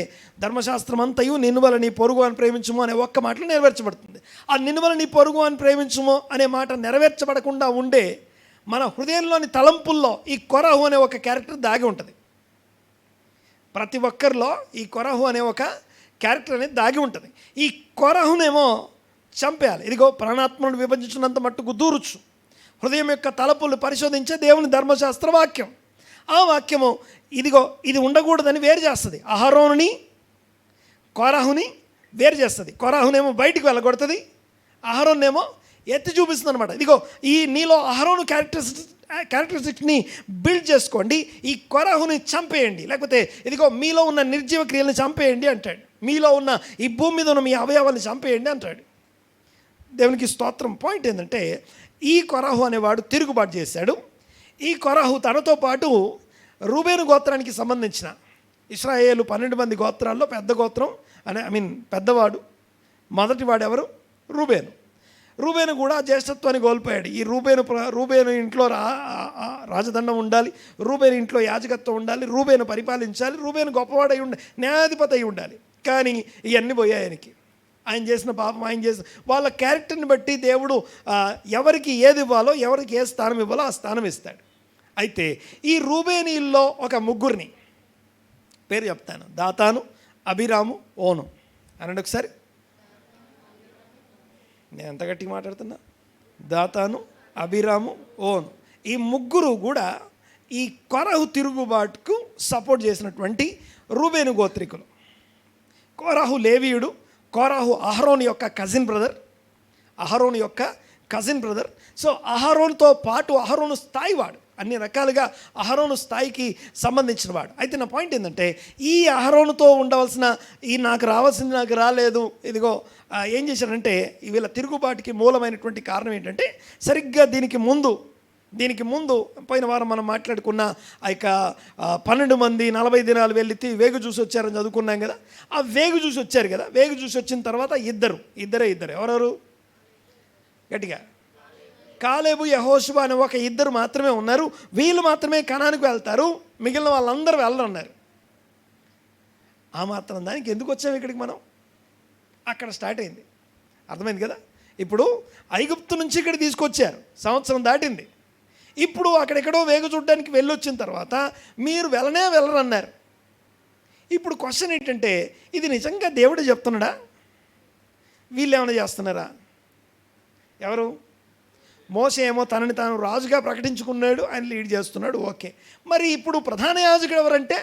S1: ధర్మశాస్త్రం అంతయు నిన్ను వల్ల నీ పొరుగు అని ప్రేమించుము అనే ఒక్క మాటలు నెరవేర్చబడుతుంది. ఆ నిన్ను వల్ల నీ పొరుగు అని ప్రేమించుము అనే మాట నెరవేర్చబడకుండా ఉండే మన హృదయంలోని తలంపుల్లో ఈ కొరాహు అనే ఒక క్యారెక్టర్ దాగి ఉంటుంది. ప్రతి ఒక్కరిలో ఈ కొరాహు అనే ఒక క్యారెక్టర్ అనేది దాగి ఉంటుంది. ఈ కొరాహునేమో చంపేయాలి. ఇదిగో ప్రాణాత్మను విభజించినంత మట్టుకు దూరుచు, హృదయం యొక్క తలపులు పరిశోధించే దేవుని ధర్మశాస్త్ర వాక్యం. ఆ వాక్యము ఇదిగో ఇది ఉండకూడదని వేరు చేస్తుంది. అహరోనుని కొరాహుని వేరు చేస్తుంది. కొరాహునేమో బయటికి వెళ్ళగొడుతుంది, అహరోనేమో ఎత్తి చూపిస్తుంది అనమాట. ఇదిగో ఈ నీలో అహరోను క్యారెక్టరిస్టిక్ని బిల్డ్ చేసుకోండి, ఈ కొరాహుని చంపేయండి, లేకపోతే ఇదిగో మీలో ఉన్న నిర్జీవ క్రియలను చంపేయండి అంటాడు. మీలో ఉన్న ఈ భూమి మీద ఉన్న మీ అవయవాన్ని చంపేయండి అంటాడు. దేవునికి స్తోత్రం. పాయింట్ ఏంటంటే, ఈ కొరాహు అనేవాడు తిరుగుబాటు చేశాడు. ఈ కొరాహు తనతో పాటు రూబేను గోత్రానికి సంబంధించిన ఇశ్రాయేలు 12 మంది గోత్రాల్లో పెద్ద గోత్రం పెద్దవాడు, మొదటివాడు ఎవరు? రూబేను కూడా జ్యేష్ఠత్వాన్ని కోల్పోయాడు. ఈ రూబేను ఇంట్లో రాజదండం ఉండాలి, రూబేను ఇంట్లో యాజకత్వం ఉండాలి, రూబేను పరిపాలించాలి, రూబేను గొప్పవాడై ఉండాలి, న్యాయాధిపతి అయి ఉండాలి. కానీ ఇవన్నీ పోయాయి ఆయనకి. ఆయన చేసిన పాపం, ఆయన చేసిన వాళ్ళ క్యారెక్టర్ని బట్టి దేవుడు ఎవరికి ఏది ఇవ్వాలో, ఎవరికి ఏ స్థానం ఇవ్వాలో ఆ స్థానం ఇస్తాడు. అయితే ఈ రూబేనీల్లో ఒక ముగ్గురిని పేరు చెప్తాను. దాతాను, అబీరాము, ఓను అనండి ఒకసారి. నేను ఎంత గట్టిగా మాట్లాడుతున్నా? దాతాను, అబీరాము, ఓను, ఈ ముగ్గురు కూడా ఈ కొరాహు తిరుగుబాటుకు సపోర్ట్ చేసినటువంటి రూబేను గోత్రికులు. కొరాహు లేవీయుడు, కొరాహు అహరోను యొక్క కజిన్ బ్రదర్. సో అహరోనుతో పాటు అహరోను స్థాయి వాడు, అన్ని రకాలుగా అహరోను స్థాయికి సంబంధించిన వాడు. అయితే నా పాయింట్ ఏంటంటే, ఈ అహరోనుతో ఉండవలసిన నాకు రావాల్సింది నాకు రాలేదు, ఇదిగో ఏం చేశారంటే, వీళ్ళ తిరుగుబాటుకి మూలమైనటువంటి కారణం ఏంటంటే, సరిగ్గా దీనికి ముందు పోయిన వారం మనం మాట్లాడుకున్న ఆ యొక్క 12 మంది 40 దినాలు వెళ్ళి వేగు చూసి వచ్చారని చదువుకున్నాం కదా. ఆ వేగు చూసి వచ్చారు కదా. వేగు చూసి వచ్చిన తర్వాత ఇద్దరే ఎవరెవరు? గట్టిగా, కాలేబు, యెహోషువ అనే ఒక ఇద్దరు మాత్రమే ఉన్నారు. వీళ్ళు మాత్రమే కనానికి వెళ్తారు, మిగిలిన వాళ్ళందరూ వెళ్ళరన్నారు. ఆ మాత్రం దానికి ఎందుకు వచ్చాము ఇక్కడికి మనం? అక్కడ స్టార్ట్ అయింది. అర్థమైంది కదా. ఇప్పుడు ఐగుప్తు నుంచి ఇక్కడ తీసుకొచ్చారు, సంవత్సరం దాటింది. ఇప్పుడు అక్కడెక్కడో వేగు చూడడానికి వెళ్ళొచ్చిన తర్వాత మీరు వెళ్ళరన్నారు. ఇప్పుడు క్వశ్చన్ ఏంటంటే, ఇది నిజంగా దేవుడే చెప్తున్నాడా, వీళ్ళు ఏమైనా చేస్తున్నారా? ఎవరు? మోషే ఏమో తనని తాను రాజుగా ప్రకటించుకున్నాడు, ఆయన లీడ్ చేస్తున్నాడు, ఓకే. మరి ఇప్పుడు ప్రధాన యాజకుడు ఎవరంటే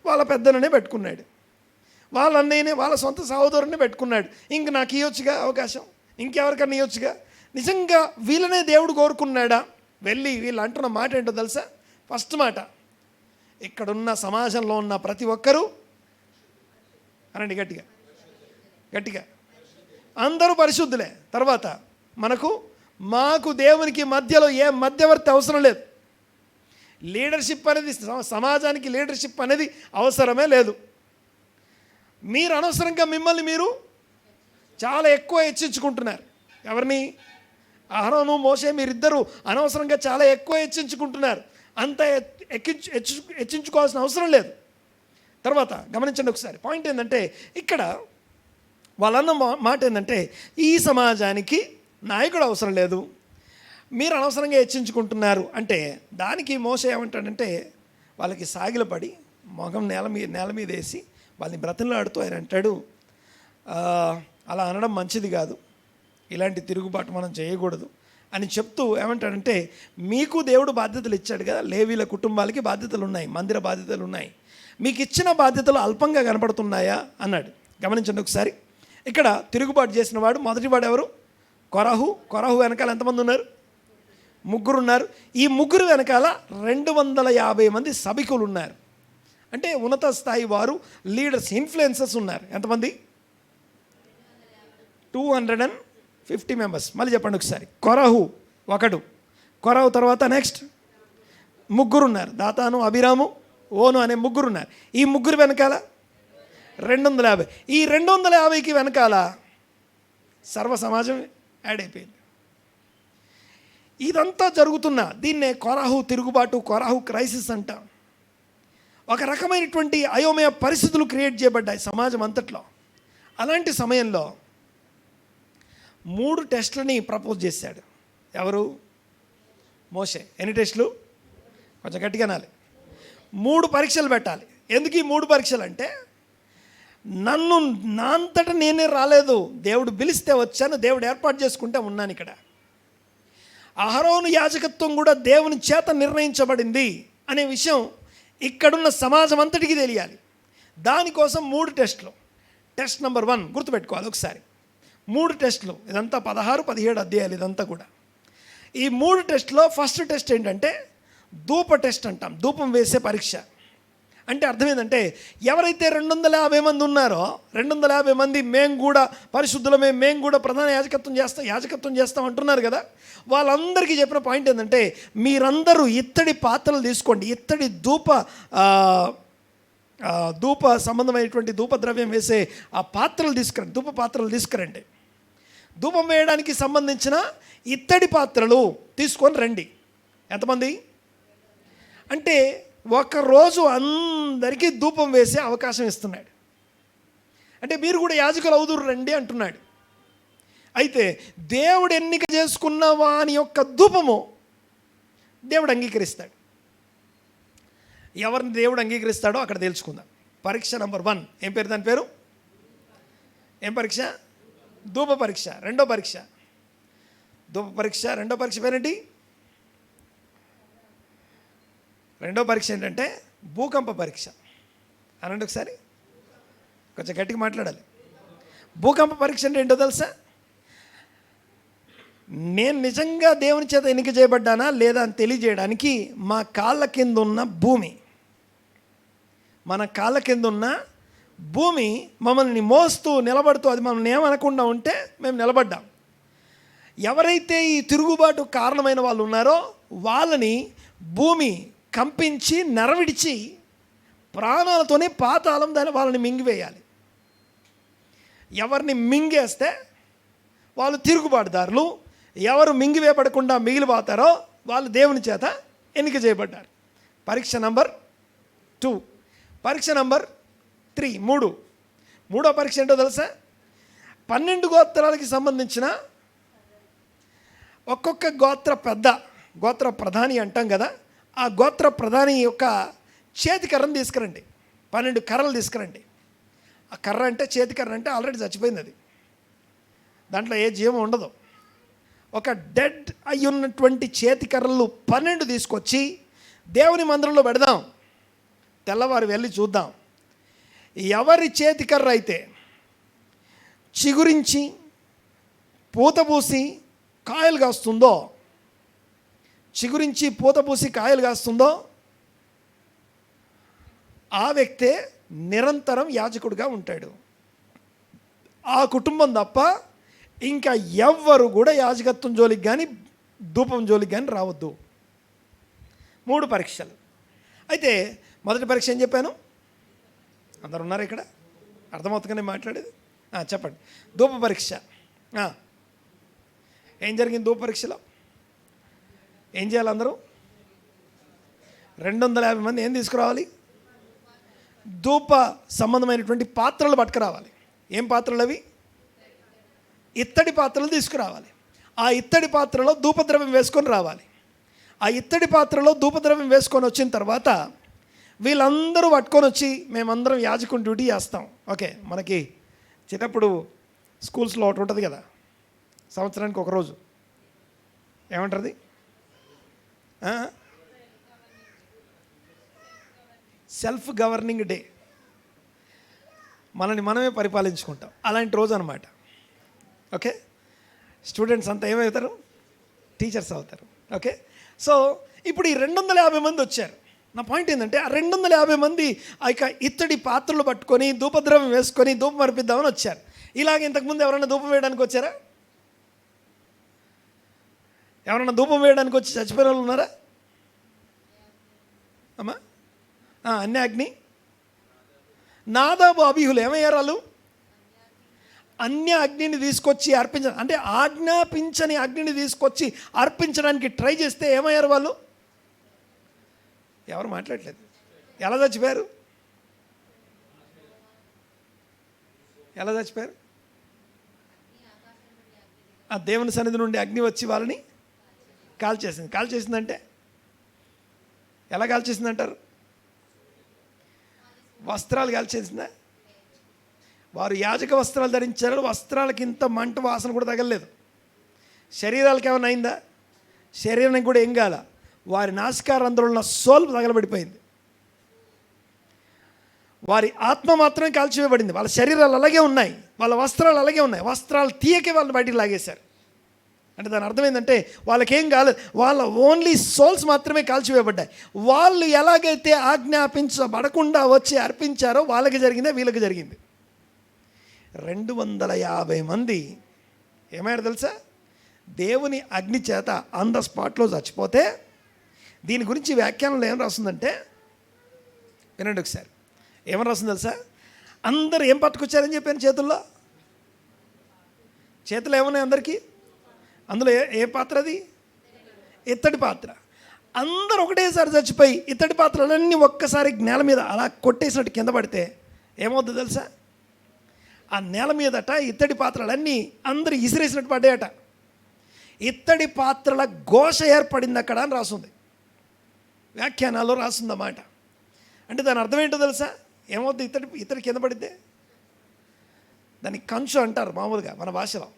S1: వాళ్ళ పెద్దలనే పెట్టుకున్నాడు, వాళ్ళ అన్నయ్యనే, వాళ్ళ సొంత సహోదరుని పెట్టుకున్నాడు. ఇంక నాకు ఇవ్వచ్చుగా అవకాశం, ఇంకెవరికన్నా ఇవ్వచ్చుగా. నిజంగా వీళ్ళనే దేవుడు కోరుకున్నాడా? వెళ్ళి వీళ్ళు అంటున్న మాట ఏంటో తెలుసా? ఫస్ట్ మాట, ఇక్కడున్న సమాజంలో ఉన్న ప్రతి ఒక్కరూ అనండి గట్టిగా అందరూ పరిశుద్ధులే. తర్వాత మాకు దేవునికి మధ్యలో ఏ మధ్యవర్తి అవసరం లేదు. లీడర్షిప్ అనేది, సమాజానికి లీడర్షిప్ అనేది అవసరమే లేదు. మీరు అనవసరంగా మిమ్మల్ని మీరు చాలా ఎక్కువ హెచ్చించుకుంటున్నారు. ఎవరిని? అహరోను, మోషే, మీరిద్దరూ అనవసరంగా చాలా ఎక్కువ హెచ్చించుకుంటున్నారు. అంత హెచ్చించుకోవాల్సిన అవసరం లేదు. తర్వాత గమనించండి ఒకసారి. పాయింట్ ఏంటంటే, ఇక్కడ వాళ్ళన్న మాట ఏంటంటే, ఈ సమాజానికి నాయకుడు అవసరం లేదు, మీరు అనవసరంగా హెచ్చించుకుంటున్నారు అంటే, దానికి మోసే ఏమంటాడంటే, వాళ్ళకి సాగిలపడి మొగం నేల మీద వేసి వాళ్ళని బ్రతిమలాడుతూ ఆయన అంటాడు, అలా అనడం మంచిది కాదు, ఇలాంటి తిరుగుబాటు మనం చేయకూడదు అని చెప్తూ ఏమంటాడంటే, మీకు దేవుడు బాధ్యతలు ఇచ్చాడు కదా, లేవీల కుటుంబాలకి బాధ్యతలు ఉన్నాయి, మందిర బాధ్యతలు ఉన్నాయి, మీకు ఇచ్చిన బాధ్యతలు అల్పంగా కనపడుతున్నాయా అన్నాడు. గమనించండి ఒకసారి. ఇక్కడ తిరుగుబాటు చేసిన వాడు మొదటివాడు ఎవరు? కొరహు వెనకాల ఎంతమంది ఉన్నారు? 3 ఉన్నారు. ఈ 3 వెనకాల 250 మంది సభికులు ఉన్నారు. అంటే ఉన్నత స్థాయి వారు, లీడర్స్, ఇన్ఫ్లుయెన్సర్స్ ఉన్నారు. ఎంతమంది? 250 మెంబర్స్. మళ్ళీ చెప్పండి ఒకసారి. కొరహు తర్వాత నెక్స్ట్ 3 ఉన్నారు. దాతాను, అభిరాము, ఓను అనే 3 ఉన్నారు. ఈ 3 వెనకాల 250. ఈ 250కి వెనకాల సర్వ సమాజం యాడ్ అయిపోయింది. ఇదంతా జరుగుతున్న దీన్నే కొరహు తిరుగుబాటు, కొరహు క్రైసిస్ అంటాం. ఒక రకమైనటువంటి అయోమయ పరిస్థితులు క్రియేట్ చేయబడ్డాయి సమాజం అంతట్లో. అలాంటి సమయంలో 3 టెస్టులని ప్రపోజ్ చేశాడు. ఎవరు? మోషే. ఎన్ని టెస్టులు? కొంచెం గట్టిగా అనాలి. 3 పరీక్షలు పెట్టాలి. ఎందుకు ఈ 3 పరీక్షలు అంటే, నన్ను నా అంతటా నేనే రాలేదు, దేవుడు పిలిస్తే వచ్చాను, దేవుడు ఏర్పాటు చేసుకుంటే ఉన్నాను ఇక్కడ. అహరోను యాజకత్వం కూడా దేవుని చేత నిర్ణయించబడింది అనే విషయం ఇక్కడున్న సమాజం అంతటికి తెలియాలి. దానికోసం 3 టెస్టులు. టెస్ట్ నెంబర్ 1 గుర్తుపెట్టుకోవాలి ఒకసారి. 3 టెస్టులు. ఇదంతా 16-17 అధ్యాయాలు ఇదంతా కూడా. ఈ 3 టెస్టులో ఫస్ట్ టెస్ట్ ఏంటంటే ధూప టెస్ట్ అంటాం. ధూపం వేసే పరీక్ష. అంటే అర్థం ఏంటంటే, ఎవరైతే 250 మంది ఉన్నారో, 250 మంది మేము కూడా పరిశుద్ధులమే, మేము కూడా ప్రధాన యాజకత్వం చేస్తాం అంటున్నారు కదా, వాళ్ళందరికీ చెప్పిన పాయింట్ ఏంటంటే, మీరందరూ ఇత్తడి పాత్రలు తీసుకోండి, ఇత్తడి ధూప సంబంధమైనటువంటి ధూప ద్రవ్యం వేసే ఆ పాత్రలు తీసుకురండి, ధూప పాత్రలు తీసుకురండి. ధూపం వేయడానికి సంబంధించిన ఇత్తడి పాత్రలు తీసుకొని రండి. ఎంతమంది అంటే, ఒకరోజు అందరికీ ధూపం వేసే అవకాశం ఇస్తున్నాడు. అంటే మీరు కూడా యాజకులు అవుదురు రండి అంటున్నాడు. అయితే దేవుడు ఎన్నిక చేసుకున్న వాని యొక్క ధూపము దేవుడు అంగీకరిస్తాడు. ఎవరిని దేవుడు అంగీకరిస్తాడో అక్కడ తెలుసుకుందాం. పరీక్ష నెంబర్ 1. ఏం పేరు దాని పేరు? ఏం పరీక్ష? ధూప పరీక్ష. రెండో పరీక్ష పేరేంటి? రెండో పరీక్ష ఏంటంటే భూకంప పరీక్ష. అనండి ఒకసారి, కొంచెం గట్టిగా మాట్లాడాలి. భూకంప పరీక్ష అంటే ఏంటో తెలుసా? నేను నిజంగా దేవుని చేత ఎన్నిక చేయబడ్డానా లేదా అని తెలియజేయడానికి మా కాళ్ళ కింద ఉన్న భూమి, మన కాళ్ళ కింద ఉన్న భూమి మమ్మల్ని మోస్తూ నిలబడుతూ అది మమ్మల్ని ఏమనకుండా ఉంటే మేము నిలబడ్డాం. ఎవరైతే ఈ తిరుగుబాటు కారణమైన వాళ్ళు ఉన్నారో వాళ్ళని భూమి కంపించి నెరవిడిచి ప్రాణాలతోనే పాతాళం దాన్ని వాళ్ళని మింగివేయాలి. ఎవరిని మింగేస్తే వాళ్ళు తిరుగుబాటుదారులు, ఎవరు మింగివేయబడకుండా మిగిలిపోతారో వాళ్ళు దేవుని చేత ఎన్నిక చేయబడ్డారు. పరీక్ష నెంబర్ 2. పరీక్ష నెంబర్ 3. మూడో పరీక్ష ఏంటో తెలుసా? 12 గోత్రాలకి సంబంధించిన ఒక్కొక్క గోత్ర ప్రధాని అంటాం కదా, ఆ గోత్ర ప్రధాని యొక్క చేతి కర్రను తీసుకురండి. 12 కర్రలు తీసుకురండి. ఆ కర్ర అంటే చేతి కర్ర అంటే ఆల్రెడీ చచ్చిపోయింది, అది దాంట్లో ఏ జీవం ఉండదు. ఒక డెడ్ అయి ఉన్నటువంటి చేతి కర్రలు 12 తీసుకొచ్చి దేవుని మందిరంలో పెడదాం. తెల్లవారు వెళ్ళి చూద్దాం. ఎవరి చేతి కర్ర అయితే చిగురించి పూత పూసి కాయలు కాస్తుందో, చిగురించి పూత పూసి కాయలు కాస్తుందో ఆ వ్యక్తే నిరంతరం యాజకుడిగా ఉంటాడు. ఆ కుటుంబం తప్ప ఇంకా ఎవ్వరు కూడా యాజకత్వం జోలికి కానీ ధూపం జోలికి కానీ రావద్దు. 3 పరీక్షలు. అయితే మొదటి పరీక్ష ఏం చెప్పాను? అందరు ఉన్నారు ఇక్కడ? అర్థమవుతుందని మాట్లాడేది? చెప్పండి. ధూప పరీక్ష. ఏం జరిగింది ధూప పరీక్షలో? ఏం చేయాలి? అందరూ 250 మంది ఏం తీసుకురావాలి? ధూప సంబంధమైనటువంటి పాత్రలు పట్టుకురావాలి. ఏం పాత్రలు అవి? ఇత్తడి పాత్రలు తీసుకురావాలి. ఆ ఇత్తడి పాత్రలో ధూపద్రవ్యం వేసుకొని రావాలి. ఆ ఇత్తడి పాత్రలో ధూపద్రవ్యం వేసుకొని వచ్చిన తర్వాత వీళ్ళందరూ పట్టుకొని వచ్చి మేమందరం యాజకుని డ్యూటీ చేస్తాం. ఓకే, మనకి చిన్నప్పుడు స్కూల్స్లో ఒకటి ఉంటుంది కదా, సంవత్సరానికి ఒకరోజు ఏమంటారు, సెల్ఫ్ గవర్నింగ్ డే. మనల్ని మనమే పరిపాలించుకుంటాం, అలాంటి రోజు అనమాట. ఓకే, స్టూడెంట్స్ అంతా ఏమవుతారు, టీచర్స్ అవుతారు. ఓకే, సో ఇప్పుడు ఈ 250 మంది వచ్చారు. నా పాయింట్ ఏంటంటే ఆ 250 మంది ఆ యొక్క ఇత్తడి పాత్రలు పట్టుకొని ధూపద్రవ్యం వేసుకొని ధూపం అర్పిద్దామని వచ్చారు. ఇలాగ ఇంతకుముందు ఎవరైనా ధూపం వేయడానికి వచ్చారా? ఎవరైనా ధూపం వేయడానికి వచ్చి చచ్చిపోయిన వాళ్ళు ఉన్నారా అమ్మా? అన్య అగ్ని, నాదాబు అబీహులు ఏమయ్యారు? వాళ్ళు అన్య అగ్నిని తీసుకొచ్చి అర్పించ, అంటే ఆజ్ఞాపించని అగ్నిని తీసుకొచ్చి అర్పించడానికి ట్రై చేస్తే ఏమయ్యారు వాళ్ళు? ఎవరు మాట్లాడలేదు. ఎలా చచ్చిపోయారు? ఎలా చచ్చిపోయారు? ఆ దేవుని సన్నిధి నుండి అగ్ని వచ్చి వాళ్ళని కాల్చేసింది. కాల్చేసిందంటే ఎలా కాల్చేసిందంటారు? వస్త్రాలు కాల్చేసిందా? వారు యాజక వస్త్రాలు ధరించారు. వస్త్రాలకి ఇంత మంట వాసన కూడా తగలలేదు. శరీరాలకు ఏమైనా అయిందా? శరీరానికి కూడా ఏం కాల. వారి నాసికారంధ్రంలో ఉన్న సోల్ తగలబడిపోయింది. వారి ఆత్మ మాత్రమే కాల్చివేయబడింది. వాళ్ళ శరీరాలు అలాగే ఉన్నాయి, వాళ్ళ వస్త్రాలు అలాగే ఉన్నాయి. వస్త్రాలు తీయకే వాళ్ళని బయటికి లాగేశారు. అంటే దాని అర్థం ఏంటంటే వాళ్ళకేం కాలేదు, వాళ్ళ ఓన్లీ సోల్స్ మాత్రమే కాల్చివేయబడ్డాయి. వాళ్ళు ఎలాగైతే ఆజ్ఞాపించబడకుండా వచ్చి అర్పించారో వాళ్ళకి జరిగిందే వీళ్ళకి జరిగింది. 250 మంది ఏమయ్యారు తెలుసా? దేవుని అగ్ని చేత ఆన్ ద స్పాట్లో చచ్చిపోతే దీని గురించి వ్యాఖ్యానంలో ఏం రాస్తుందంటే, వినండి ఒకసారి, ఏమని రాస్తుంది తెలుసా? అందరూ ఏం పట్టుకొచ్చారని చెప్పాను, చేతుల్లో ఏమున్నాయి అందరికీ? అందులో ఏ పాత్ర అది? ఇత్తడి పాత్ర. అందరూ ఒకటేసారి చచ్చిపోయి ఇత్తడి పాత్రలన్నీ ఒక్కసారి నేల మీద అలా కొట్టేసినట్టు కింద పడితే ఏమవుతుందో తెలుసా? ఆ నేల మీదట ఇత్తడి పాత్రలన్నీ అందరూ ఇసిరేసినట్టు పడ్డాయట. ఇత్తడి పాత్రల ఘోష ఏర్పడింది అక్కడ అని రాస్తుంది, వ్యాఖ్యానాల్లో రాస్తుందన్నమాట. అంటే దాని అర్థం ఏంటో తెలుసా? ఏమవుతుంది? ఇత్తడి కింద పడితే దాన్ని కంచు అంటారు మామూలుగా మన భాషలో.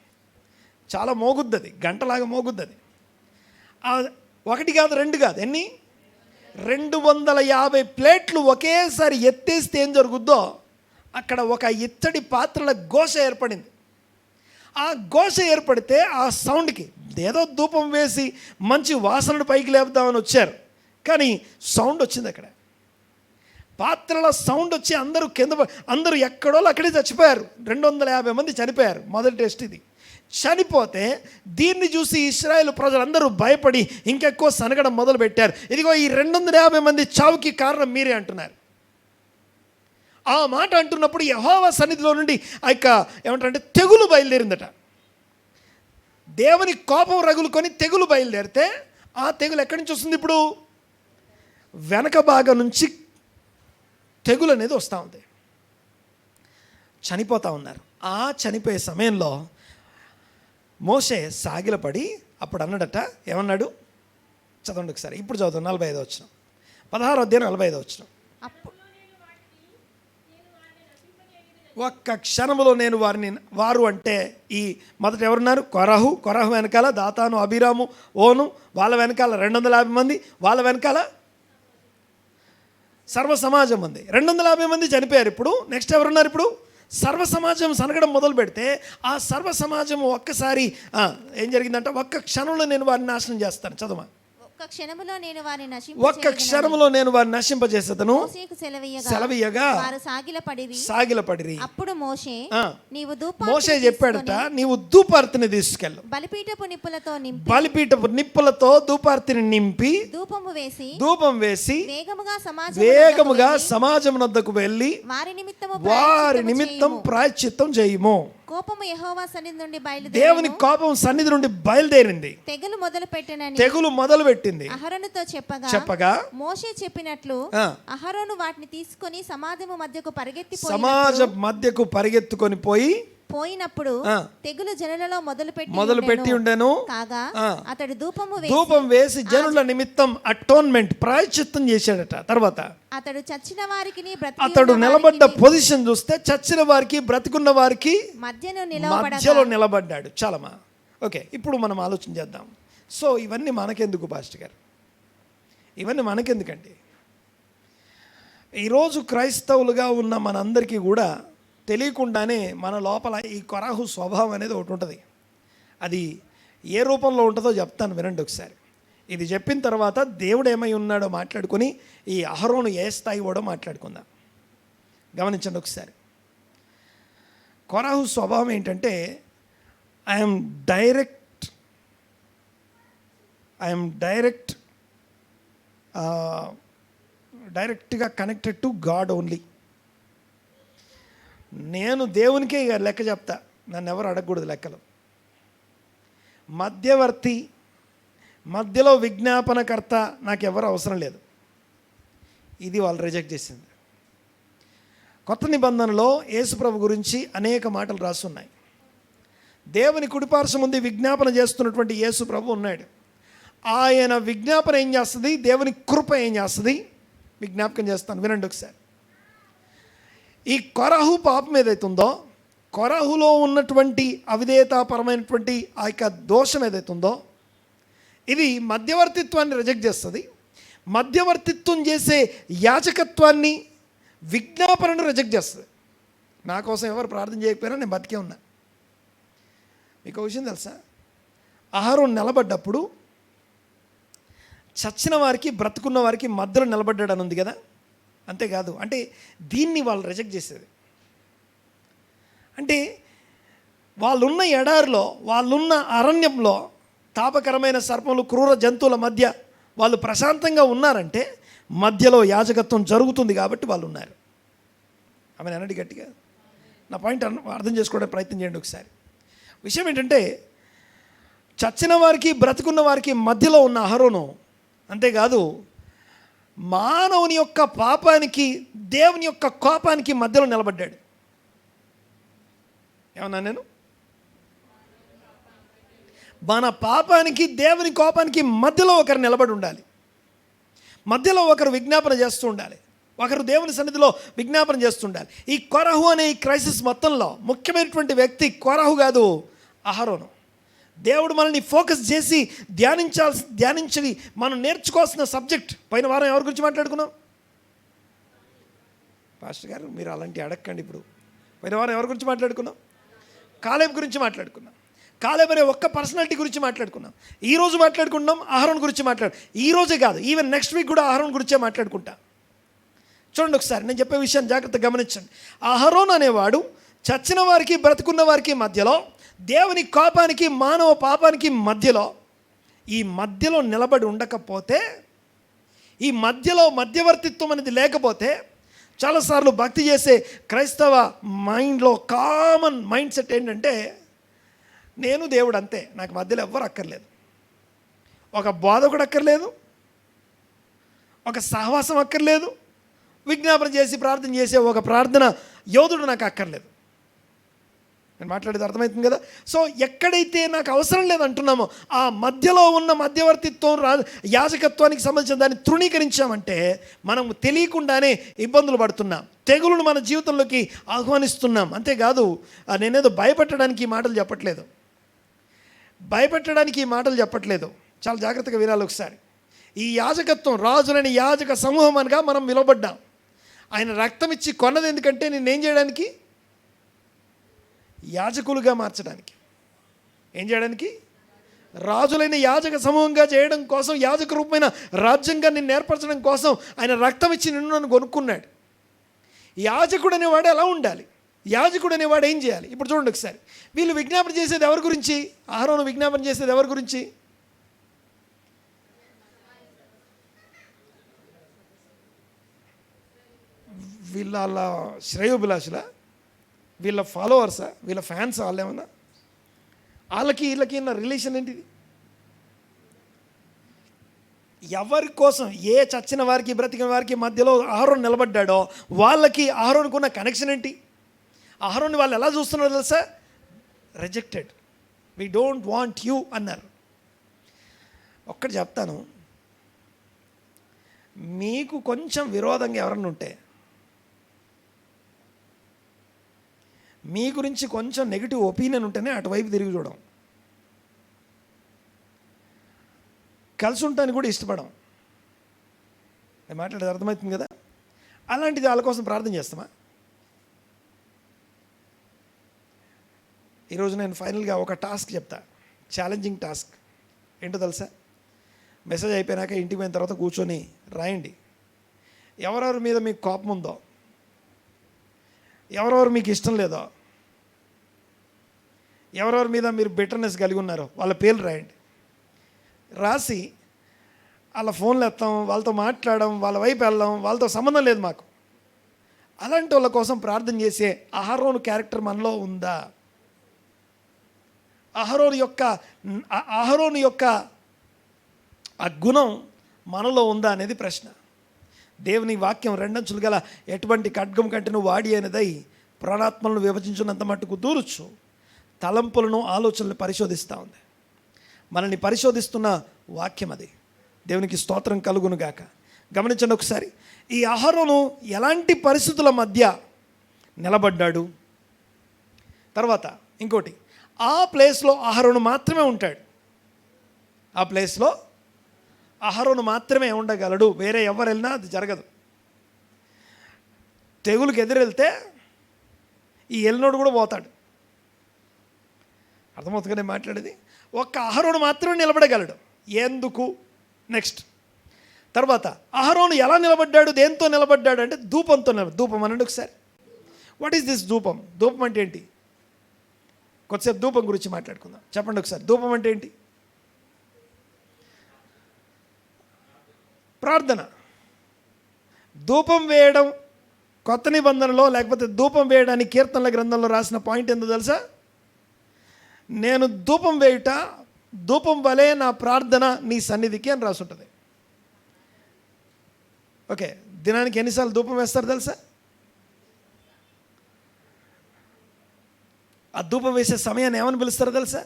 S1: చాలా మోగుద్ది అది, గంటలాగా మోగుద్ది అది. ఒకటి కాదు, రెండు కాదు, ఎన్ని 250 ప్లేట్లు ఒకేసారి ఎత్తేస్తే ఏం జరుగుద్దో అక్కడ ఒక ఇత్తడి పాత్రల ఘోష ఏర్పడింది. ఆ ఘోష ఏర్పడితే ఆ సౌండ్కి ఏదో ధూపం వేసి మంచి వాసనను పైకి లేపుదామని వచ్చారు, కానీ సౌండ్ వచ్చింది అక్కడ. పాత్రల సౌండ్ వచ్చి అందరూ ఎక్కడో అక్కడే చచ్చిపోయారు. 250 మంది చనిపోయారు. మొదటి టెస్ట్ ఇది. చనిపోతే దీన్ని చూసి ఇశ్రాయేలు ప్రజలందరూ భయపడి ఇంకెక్కువ సనగడం మొదలుపెట్టారు. ఇదిగో ఈ 250 మంది చావుకి కారణం మీరే అంటున్నారు. ఆ మాట అంటున్నప్పుడు యెహోవా సన్నిధిలో నుండి ఆ యొక్క ఏమంటారంటే తెగులు బయలుదేరిందట. దేవుని కోపం రగులుకొని తెగులు బయలుదేరితే ఆ తెగులు ఎక్కడి నుంచి వస్తుంది? ఇప్పుడు వెనక భాగం నుంచి తెగులు అనేది వస్తూ ఉంది. చనిపోతూ ఉన్నారు. ఆ చనిపోయే సమయంలో మోషే సాగిలపడి అప్పుడు అన్నాడట, ఏమన్నాడు? చదవండి ఒకసారి. ఇప్పుడు చదువుతాం 45 వచనం, 16వ అధ్యాయం 45వ వచనం. ఒక్క క్షణములో నేను వారు అంటే ఈ మొదట ఎవరున్నారు? కొరాహు వెనకాల దాతాను, అబీరాము, ఓను, వాళ్ళ వెనకాల 250 మంది, వాళ్ళ వెనకాల సర్వ సమాజం ఉంది. 250 మంది చనిపోయారు. ఇప్పుడు నెక్స్ట్ ఎవరున్నారు? ఇప్పుడు సర్వ సమాజం సనగడం మొదలు పెడితే ఆ సర్వ సమాజం ఒక్కసారి ఏం జరిగిందంటే, ఒక్క క్షణంలో నేను వారిని నాశనం చేస్తాను. చదవమా. ఒక్క క్షణములో నేను వారిని నశింపజేసేదను సెలవీయగా సాగిలపడిరి.
S2: అప్పుడు
S1: మోషే చెప్పాడట, నీవు ధూపార్తిని తీసుకెళ్ళు, బలిపీఠపు నిప్పులతో ధూపార్తిని నింపి ధూపం వేసి వేగముగా సమాజం వద్దకు వెళ్ళి వారి నిమిత్తం ప్రాయశ్చిత్తం చేయము. దేవుని కోపం సన్నిధి నుండి బయలుదేరింది. తెగులు మొదలుపెట్టింది.
S2: అహరోనుతో చెప్పగా మోషే చెప్పినట్లు అహరోను వాటిని తీసుకొని సమాజం మధ్యకు పరిగెత్తుకొని పోయి పోయినప్పుడు తెగులు జనులలో
S1: మొదలుపెట్టి ఉండెను.
S2: కాగా అతడు
S1: ధూపం వేసి జనుల నిమిత్తం అటోన్మెంట్ ప్రాయశ్చిత్తం చేశాడట. తర్వాత
S2: అతడు చచ్చిన వారికి
S1: అతడు నిలబడ్డ పొజిషన్ చూస్తే చచ్చిన వారికి బ్రతికున్న వారికి మధ్యలో నిలబడ్డాడు. చాలమా, ఓకే. ఇప్పుడు మనం ఆలోచన చేద్దాం. సో ఇవన్నీ మనకెందుకు పాస్టర్ గారు? ఇవన్నీ మనకెందుకండి? ఈరోజు క్రైస్తవులుగా ఉన్న మనందరికీ కూడా తెలియకుండానే మన లోపల ఈ కొరాహు స్వభావం అనేది ఒకటి ఉంటుంది. అది ఏ రూపంలో ఉంటుందో చెప్తాను, వినండి ఒకసారి. ఇది చెప్పిన తర్వాత దేవుడు ఏమై ఉన్నాడో మాట్లాడుకొని ఈ అహరోను ఏ స్థాయి వాడో మాట్లాడుకుందాం. గమనించండి ఒకసారి. కొరాహు స్వభావం ఏంటంటే ఐఎమ్ డైరెక్ట్గా కనెక్టెడ్ టు గాడ్ ఓన్లీ. నేను దేవునికే లెక్క చెప్తా, నన్ను ఎవరు అడగకూడదు లెక్కలు. మధ్యవర్తి, మధ్యలో విజ్ఞాపనకర్త నాకు ఎవరు అవసరం లేదు. ఇది వాళ్ళు రిజెక్ట్ చేసింది. కొత్త నిబంధనలో యేసుప్రభు గురించి అనేక మాటలు రాస్తున్నాయి. దేవుని కుడిపార్శ్వం ముందు విజ్ఞాపన చేస్తున్నటువంటి యేసుప్రభు ఉన్నాడు. ఆయన విజ్ఞాపన ఏం చేస్తుంది, దేవుని కృప ఏం చేస్తుంది, విజ్ఞాపకం చేస్తాను, వినండి ఒకసారి. ఈ కొరాహు పాపం ఏదైతుందో, కొరాహులో ఉన్నటువంటి అవిధేయతాపరమైనటువంటి ఆ యొక్క దోషం ఏదైతుందో, ఇది మధ్యవర్తిత్వాన్ని రిజెక్ట్ చేస్తుంది. మధ్యవర్తిత్వం చేసే యాజకత్వాన్ని, విజ్ఞాపనను రిజెక్ట్ చేస్తుంది. నా కోసం ఎవరు ప్రార్థన చేయకపోయినా నేను బతికే ఉన్నా. మీకు విషయం తెలుసా? అహరోను నిలబడ్డప్పుడు చచ్చిన వారికి బ్రతుకున్న వారికి మధ్యలో నిలబడ్డాడు అని ఉంది కదా. అంతేకాదు, అంటే దీన్ని వాళ్ళు రిజెక్ట్ చేసేది. అంటే వాళ్ళున్న ఎడారిలో, వాళ్ళున్న అరణ్యంలో తాపకరమైన సర్పములు, క్రూర జంతువుల మధ్య వాళ్ళు ప్రశాంతంగా ఉన్నారంటే మధ్యలో యాజకత్వం జరుగుతుంది కాబట్టి వాళ్ళు ఉన్నారు. ఆమె అన్నది గట్టిగా నా పాయింట్ అర్థం చేసుకోవడానికి ప్రయత్నం చేయండి ఒకసారి. విషయం ఏంటంటే చచ్చిన వారికి బ్రతుకున్న వారికి మధ్యలో ఉన్న అహరోను, అంతేకాదు మానవుని యొక్క పాపానికి, దేవుని యొక్క కోపానికి మధ్యలో నిలబడ్డాడు. ఏమన్నా నేను? మన పాపానికి, దేవుని కోపానికి మధ్యలో ఒకరు నిలబడి ఉండాలి. మధ్యలో ఒకరు విజ్ఞాపన చేస్తూ ఉండాలి, ఒకరు దేవుని సన్నిధిలో విజ్ఞాపన చేస్తుండాలి. ఈ కొరాహు అనే ఈ క్రైసిస్ మొత్తంలో ముఖ్యమైనటువంటి వ్యక్తి కొరాహు కాదు, అహరోను. దేవుడు మనల్ని ఫోకస్ చేసి ధ్యానించి మనం నేర్చుకోవాల్సిన సబ్జెక్ట్. పోయిన వారం ఎవరి గురించి మాట్లాడుకున్నాం? పాస్టర్ గారు మీరు అలాంటి అడగండి. ఇప్పుడు పోయిన వారం ఎవరి గురించి మాట్లాడుకున్నాం? కాలేబ్ గురించి మాట్లాడుకున్నాం. కాలేబ్ అనే ఒక్క పర్సనాలిటీ గురించి మాట్లాడుకున్నాం. ఈరోజు మాట్లాడుకుంటున్నాం అహరోన్ గురించి ఈరోజే కాదు, ఈవెన్ నెక్స్ట్ వీక్ కూడా అహరోన్ గురించే మాట్లాడుకుంటా. చూడండి ఒకసారి, నేను చెప్పే విషయాన్ని జాగ్రత్తగా గమనించండి. అహరోన్ అనేవాడు చచ్చిన వారికి బ్రతుకున్న వారికి మధ్యలో, దేవుని కోపానికి మానవ పాపానికి మధ్యలో, ఈ మధ్యలో నిలబడి ఉండకపోతే, ఈ మధ్యలో మధ్యవర్తిత్వం అనేది లేకపోతే, చాలాసార్లు భక్తి చేసే క్రైస్తవ మైండ్లో కామన్ మైండ్ సెట్ ఏంటంటే నేను దేవుడు అంతే, నాకు మధ్యలో ఎవ్వరు అక్కర్లేదు, ఒక బోధకుడు అక్కర్లేదు, ఒక సహవాసం అక్కర్లేదు, విజ్ఞాపన చేసి ప్రార్థన చేసే ఒక ప్రార్థన యోధుడు నాకు అక్కర్లేదు. నేను మాట్లాడేది అర్థమవుతుంది కదా. సో ఎక్కడైతే నాకు అవసరం లేదంటున్నామో ఆ మధ్యలో ఉన్న మధ్యవర్తిత్వం, యాజకత్వానికి సంబంధించిన దాన్ని తృణీకరించామంటే మనం తెలియకుండానే ఇబ్బందులు పడుతున్నాం, తెగులును మన జీవితంలోకి ఆహ్వానిస్తున్నాం. అంతేకాదు, నేనేదో భయపెట్టడానికి ఈ మాటలు చెప్పట్లేదు, చాలా జాగ్రత్తగా వినాలి ఒకసారి. ఈ యాజకత్వం, రాజులని యాజక సమూహం అనగా మనం నిలబడ్డాం. ఆయన రక్తం ఇచ్చి కొన్నది ఎందుకంటే నేనేం చేయడానికి? యాజకులుగా మార్చడానికి. ఏం చేయడానికి? రాజులైన యాజక సమూహంగా చేయడం కోసం, యాజక రూపమైన రాజ్యంగాన్ని ఏర్పరచడం కోసం ఆయన రక్తం ఇచ్చి నిన్ను నన్ను కొనుక్కున్నాడు. యాజకుడు అనేవాడు ఎలా ఉండాలి? యాజకుడు అనేవాడు ఏం చేయాలి? ఇప్పుడు చూడండి ఒకసారి. వీళ్ళు విజ్ఞాపన చేసేది ఎవరి గురించి? అహరోను విజ్ఞాపన చేసేది ఎవరి గురించి? వీళ్ళ శ్రేయోభిలాషుల, వీళ్ళ ఫాలోవర్సా, వీళ్ళ ఫ్యాన్స్, వాళ్ళేమన్నా? వాళ్ళకి వీళ్ళకి ఉన్న రిలేషన్ ఏంటిది? ఎవరి కోసం? ఏ చచ్చిన వారికి బ్రతికిన వారికి మధ్యలో అహరోను నిలబడ్డాడో వాళ్ళకి అహరోనుకున్న కనెక్షన్ ఏంటి? అహరోన్ని వాళ్ళు ఎలా చూస్తున్నారు తెలుసా? Rejected, we don't want you అన్నారు. ఒక్కటి చెప్తాను, మీకు కొంచెం విరోధంగా ఎవరన్నా ఉంటే, మీ గురించి కొంచెం నెగిటివ్ ఒపీనియన్ ఉంటేనే అటువైపు తిరిగి చూడం, కలిసి ఉంటానికి కూడా ఇష్టపడం. నేను మాట్లాడేది అర్థమవుతుంది కదా? అలాంటిది వాళ్ళ కోసం ప్రార్థన చేస్తామా? ఈరోజు నేను ఫైనల్గా ఒక టాస్క్ చెప్తా, ఛాలెంజింగ్ టాస్క్. ఏంటో తెలుసా? మెసేజ్ అయిపోయినాక ఇంటికి పోయిన తర్వాత కూర్చొని రాయండి, ఎవరెవరి మీద మీకు కోపం ఉందో, ఎవరెవరు మీకు ఇష్టం లేదో, ఎవరెవరి మీద మీరు బిటర్నెస్ కలిగి ఉన్నారో వాళ్ళ పేర్లు రాయండి. రాసి వాళ్ళ ఫోన్లు ఎత్తాం, వాళ్ళతో మాట్లాడడం, వాళ్ళ వైపు వెళ్ళడం, వాళ్ళతో సంబంధం లేదు మాకు. అలాంటి వాళ్ళ కోసం ప్రార్థన చేసే అహరోను క్యారెక్టర్ మనలో ఉందా? అహరోను యొక్క ఆ గుణం మనలో ఉందా అనేది ప్రశ్న. దేవుని వాక్యం రెండంచులు గల ఎటువంటి ఖడ్గం కంటేను వాడి అయినదై ప్రాణాత్మలను విభజించినంత మట్టుకు దూరుచు తలంపులను ఆలోచనలు పరిశోధిస్తూ ఉంది. మనల్ని పరిశోధిస్తున్న వాక్యం అది. దేవునికి స్తోత్రం కలుగును గాక. గమనించండి ఒకసారి, ఈ అహరోను ఎలాంటి పరిస్థితుల మధ్య నిలబడ్డాడు. తర్వాత ఇంకోటి, ఆ ప్లేస్లో అహరోను మాత్రమే ఉంటాడు. ఆ ప్లేస్లో అహరోను మాత్రమే ఉండగలడు, వేరే ఎవరు వెళ్ళినా అది జరగదు. తెగులుకి ఎదురెళ్తే ఈ ఎల్లినోడు కూడా పోతాడు. అర్థమవుతుందిగా నేను మాట్లాడేది? ఒక్క అహరోను మాత్రమే నిలబడగలడు. ఎందుకు? నెక్స్ట్ తర్వాత అహరోను ఎలా నిలబడ్డాడు, దేంతో నిలబడ్డాడు అంటే ధూపంతో నిలబడ్డాడు. ధూపం అనండి ఒకసారి. వాట్ ఈస్ దిస్ ధూపం? ధూపం అంటే ఏంటి? కొద్దిసేపు ధూపం గురించి మాట్లాడుకుందాం. చెప్పండి ఒకసారి, ధూపం అంటే ఏంటి? ప్రార్థన. ధూపం వేయడం కొత్త నిబంధనలో, లేకపోతే ధూపం వేయడానికి కీర్తనల గ్రంథంలో రాసిన పాయింట్ ఏందో తెలుసా? నేను ధూపం వేయుట, ధూపం వలె నా ప్రార్థన నీ సన్నిధికి అని రాసి ఉంటుంది. ఓకే, దినానికి ఎన్నిసార్లు ధూపం వేస్తారు తెలుసా? ఆ ధూపం వేసే సమయాన్ని ఏమని పిలుస్తారో తెలుసా?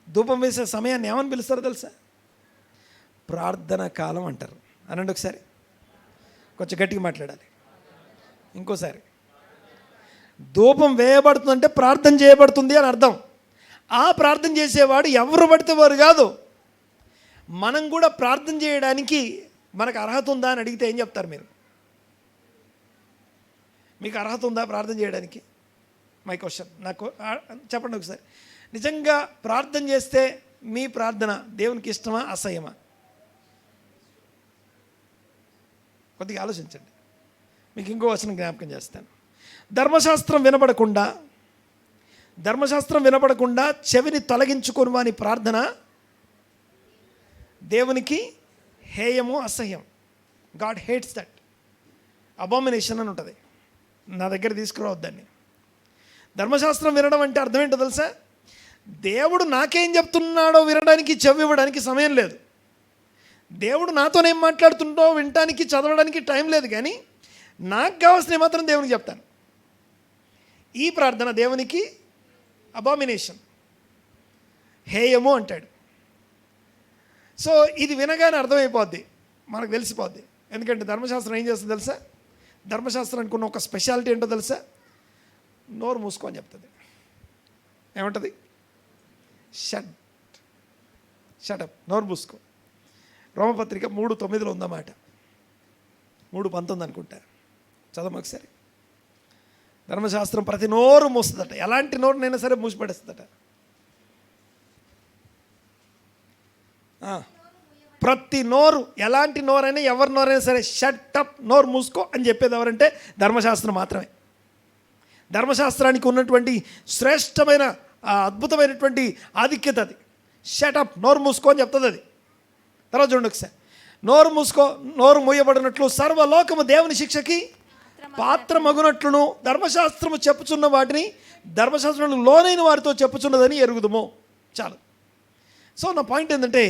S1: ధూపం వేసే సమయాన్ని ఏమని పిలుస్తారో తెలుసా? ప్రార్థన కాలం అంటారు. అనండి ఒకసారి, కొంచెం గట్టిగా మాట్లాడాలి. ఇంకోసారి, ధూపం వేయబడుతుందంటే ప్రార్థన చేయబడుతుంది అని అర్థం. ఆ ప్రార్థన చేసేవాడు ఎవరు పడితే వారు కాదు. మనం కూడా ప్రార్థన చేయడానికి మనకు అర్హత ఉందా అని అడిగితే ఏం చెప్తారు మీరు? మీకు అర్హత ఉందా ప్రార్థన చేయడానికి? My question. నాకు చెప్పండి ఒకసారి, నిజంగా ప్రార్థన చేస్తే మీ ప్రార్థన దేవునికి ఇష్టమా అసహ్యమా? కొద్దిగా ఆలోచించండి. మీకు ఇంకో వచనం జ్ఞాపకం చేస్తాను. ధర్మశాస్త్రం వినపడకుండా చెవిని తొలగించుకొని వాని ప్రార్థన దేవునికి హేయము, అసహ్యం. God hates that. అబామినేషన్ అని ఉంటుంది. నా దగ్గర తీసుకురావద్దాన్ని. ధర్మశాస్త్రం వినడం అంటే అర్థం ఏంటో తెలుసా? దేవుడు నాకేం చెప్తున్నాడో వినడానికి చెవి ఇవ్వడానికి సమయం లేదు. దేవుడు నాతోనేం మాట్లాడుతుండో వినటానికి, చదవడానికి టైం లేదు. కానీ నాకు కావాల్సినవి మాత్రం దేవునికి చెప్తాను. ఈ ప్రార్థన దేవునికి అబామినేషన్, హేయము అంటాడు. సో ఇది వినగానే అర్థమైపోద్ది, మనకు తెలిసిపోద్ది. ఎందుకంటే ధర్మశాస్త్రం ఏం చేస్తుంది తెలుసా? ధర్మశాస్త్రానికి ఉన్న ఒక స్పెషాలిటీ ఏంటో తెలుసా? నోరు మూసుకో అని చెప్తుంది. ఏమంటుంది? షటప్, నోరు మూసుకో. రోమపత్రిక 3:9 ఉందన్నమాట. 3:19 అనుకుంటా. చదవం ఒకసారి. ధర్మశాస్త్రం ప్రతి నోరు మూస్తుందట. ఎలాంటి నోరునైనా సరే మూసిపడేస్తుందట. ప్రతి నోరు, ఎలాంటి నోరైనా, ఎవరి నోరైనా సరే షటప్, నోరు మూసుకో అని చెప్పేది ఎవరంటే ధర్మశాస్త్రం మాత్రమే. ధర్మశాస్త్రానికి ఉన్నటువంటి శ్రేష్టమైన, అద్భుతమైనటువంటి ఆధిక్యత అది. షటప్, నోరు మూసుకో అని చెప్తుంది అది. తర్వాత చూడండి ఒకసారి, నోరు మూసుకో, నోరు మూయబడినట్లు సర్వలోకము దేవుని శిక్షకి పాత్రమగునట్లును ధర్మశాస్త్రము చెప్పుచున్న వాటిని ధర్మశాస్త్రంలో లోనైన వారితో చెప్పుచున్నదని ఎరుగుదుము. చాలు. సో నా పాయింట్ ఏంటంటే,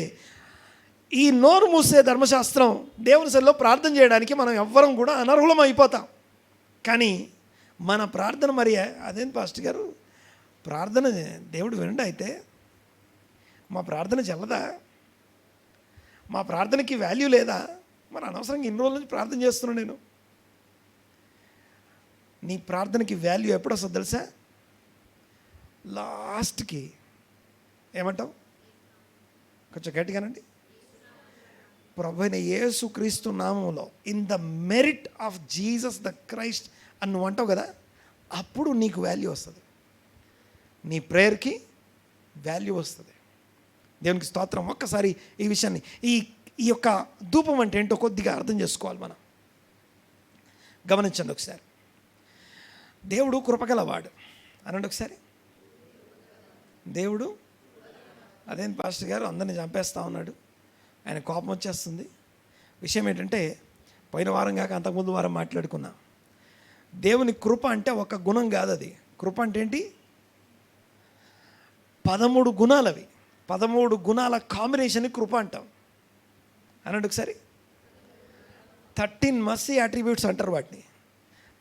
S1: ఈ నోరు మూసే ధర్మశాస్త్రం దేవుని సన్నిధిలో ప్రార్థన చేయడానికి మనం ఎవ్వరం కూడా అనర్హులం అయిపోతాం. కానీ మన ప్రార్థన మరి అదేం పాస్టర్ గారు ప్రార్థన దేవుడు వినండి, అయితే మా ప్రార్థన చెల్లదా, మా ప్రార్థనకి వాల్యూ లేదా, మరి అనవసరంగా ఇన్ని రోజుల నుంచి ప్రార్థన చేస్తున్నాను నేను. నీ ప్రార్థనకి వాల్యూ ఎప్పుడు వస్తుంది తెలుసా? లాస్ట్కి ఏమంటావు? కొంచెం గట్టిగానండి. ప్రభువైన యేసు క్రీస్తు నామములో in the merit of Jesus the Christ అని నువ్వు అంటావు కదా, అప్పుడు నీకు వాల్యూ వస్తుంది, నీ ప్రేయర్కి వాల్యూ వస్తుంది. దేవునికి స్తోత్రం. ఒక్కసారి ఈ విషయాన్ని ఈ యొక్క ధూపం అంటే ఏంటో కొద్దిగా అర్థం చేసుకోవాలి మనం. గమనించండి ఒకసారి. దేవుడు కృపగలవాడు అనండి ఒకసారి. దేవుడు అదేం పాస్టర్ గారు అందరినీ చంపేస్తూ ఉన్నాడు, ఆయన కోపం వచ్చేస్తుంది. విషయం ఏంటంటే పోయిన వారం కాక అంతకుముందు వారం మాట్లాడుకున్నా. దేవుని కృప అంటే ఒక గుణం కాదు, అది కృప అంటే ఏంటి? 13 గుణాలు అవి. 13 గుణాల కాంబినేషన్ కృప అంటాం అనండి ఒకసారి. 13 మస్సీ అట్రిబ్యూట్స్ అంటారు వాటిని.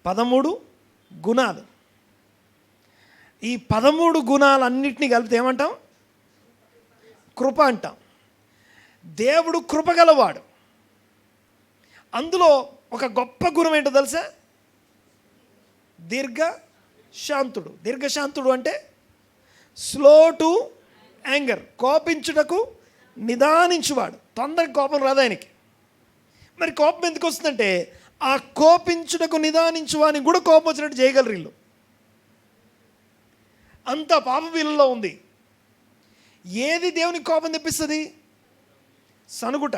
S1: 13 గుణాలు. ఈ 13 గుణాలన్నింటినీ కలిపితే ఏమంటాం? కృప అంటాం. దేవుడు కృపగలవాడు. అందులో ఒక గొప్ప గుణం ఏంటో తెలుసా? దీర్ఘశాంతుడు. దీర్ఘశాంతుడు అంటే స్లో టు యాంగర్, కోపించుటకు నిదానించువాడు. తొందరగా కోపం రాదు ఆయనకి. మరి కోపం ఎందుకు వస్తుందంటే ఆ కోపించుటకు నిదానించువాని కూడా కోపం వచ్చినట్టు చేయగలరు వీళ్ళు. అంత పాప వీళ్ళలో ఉంది. ఏది దేవునికి కోపం తెప్పిస్తుంది? సనుగుట,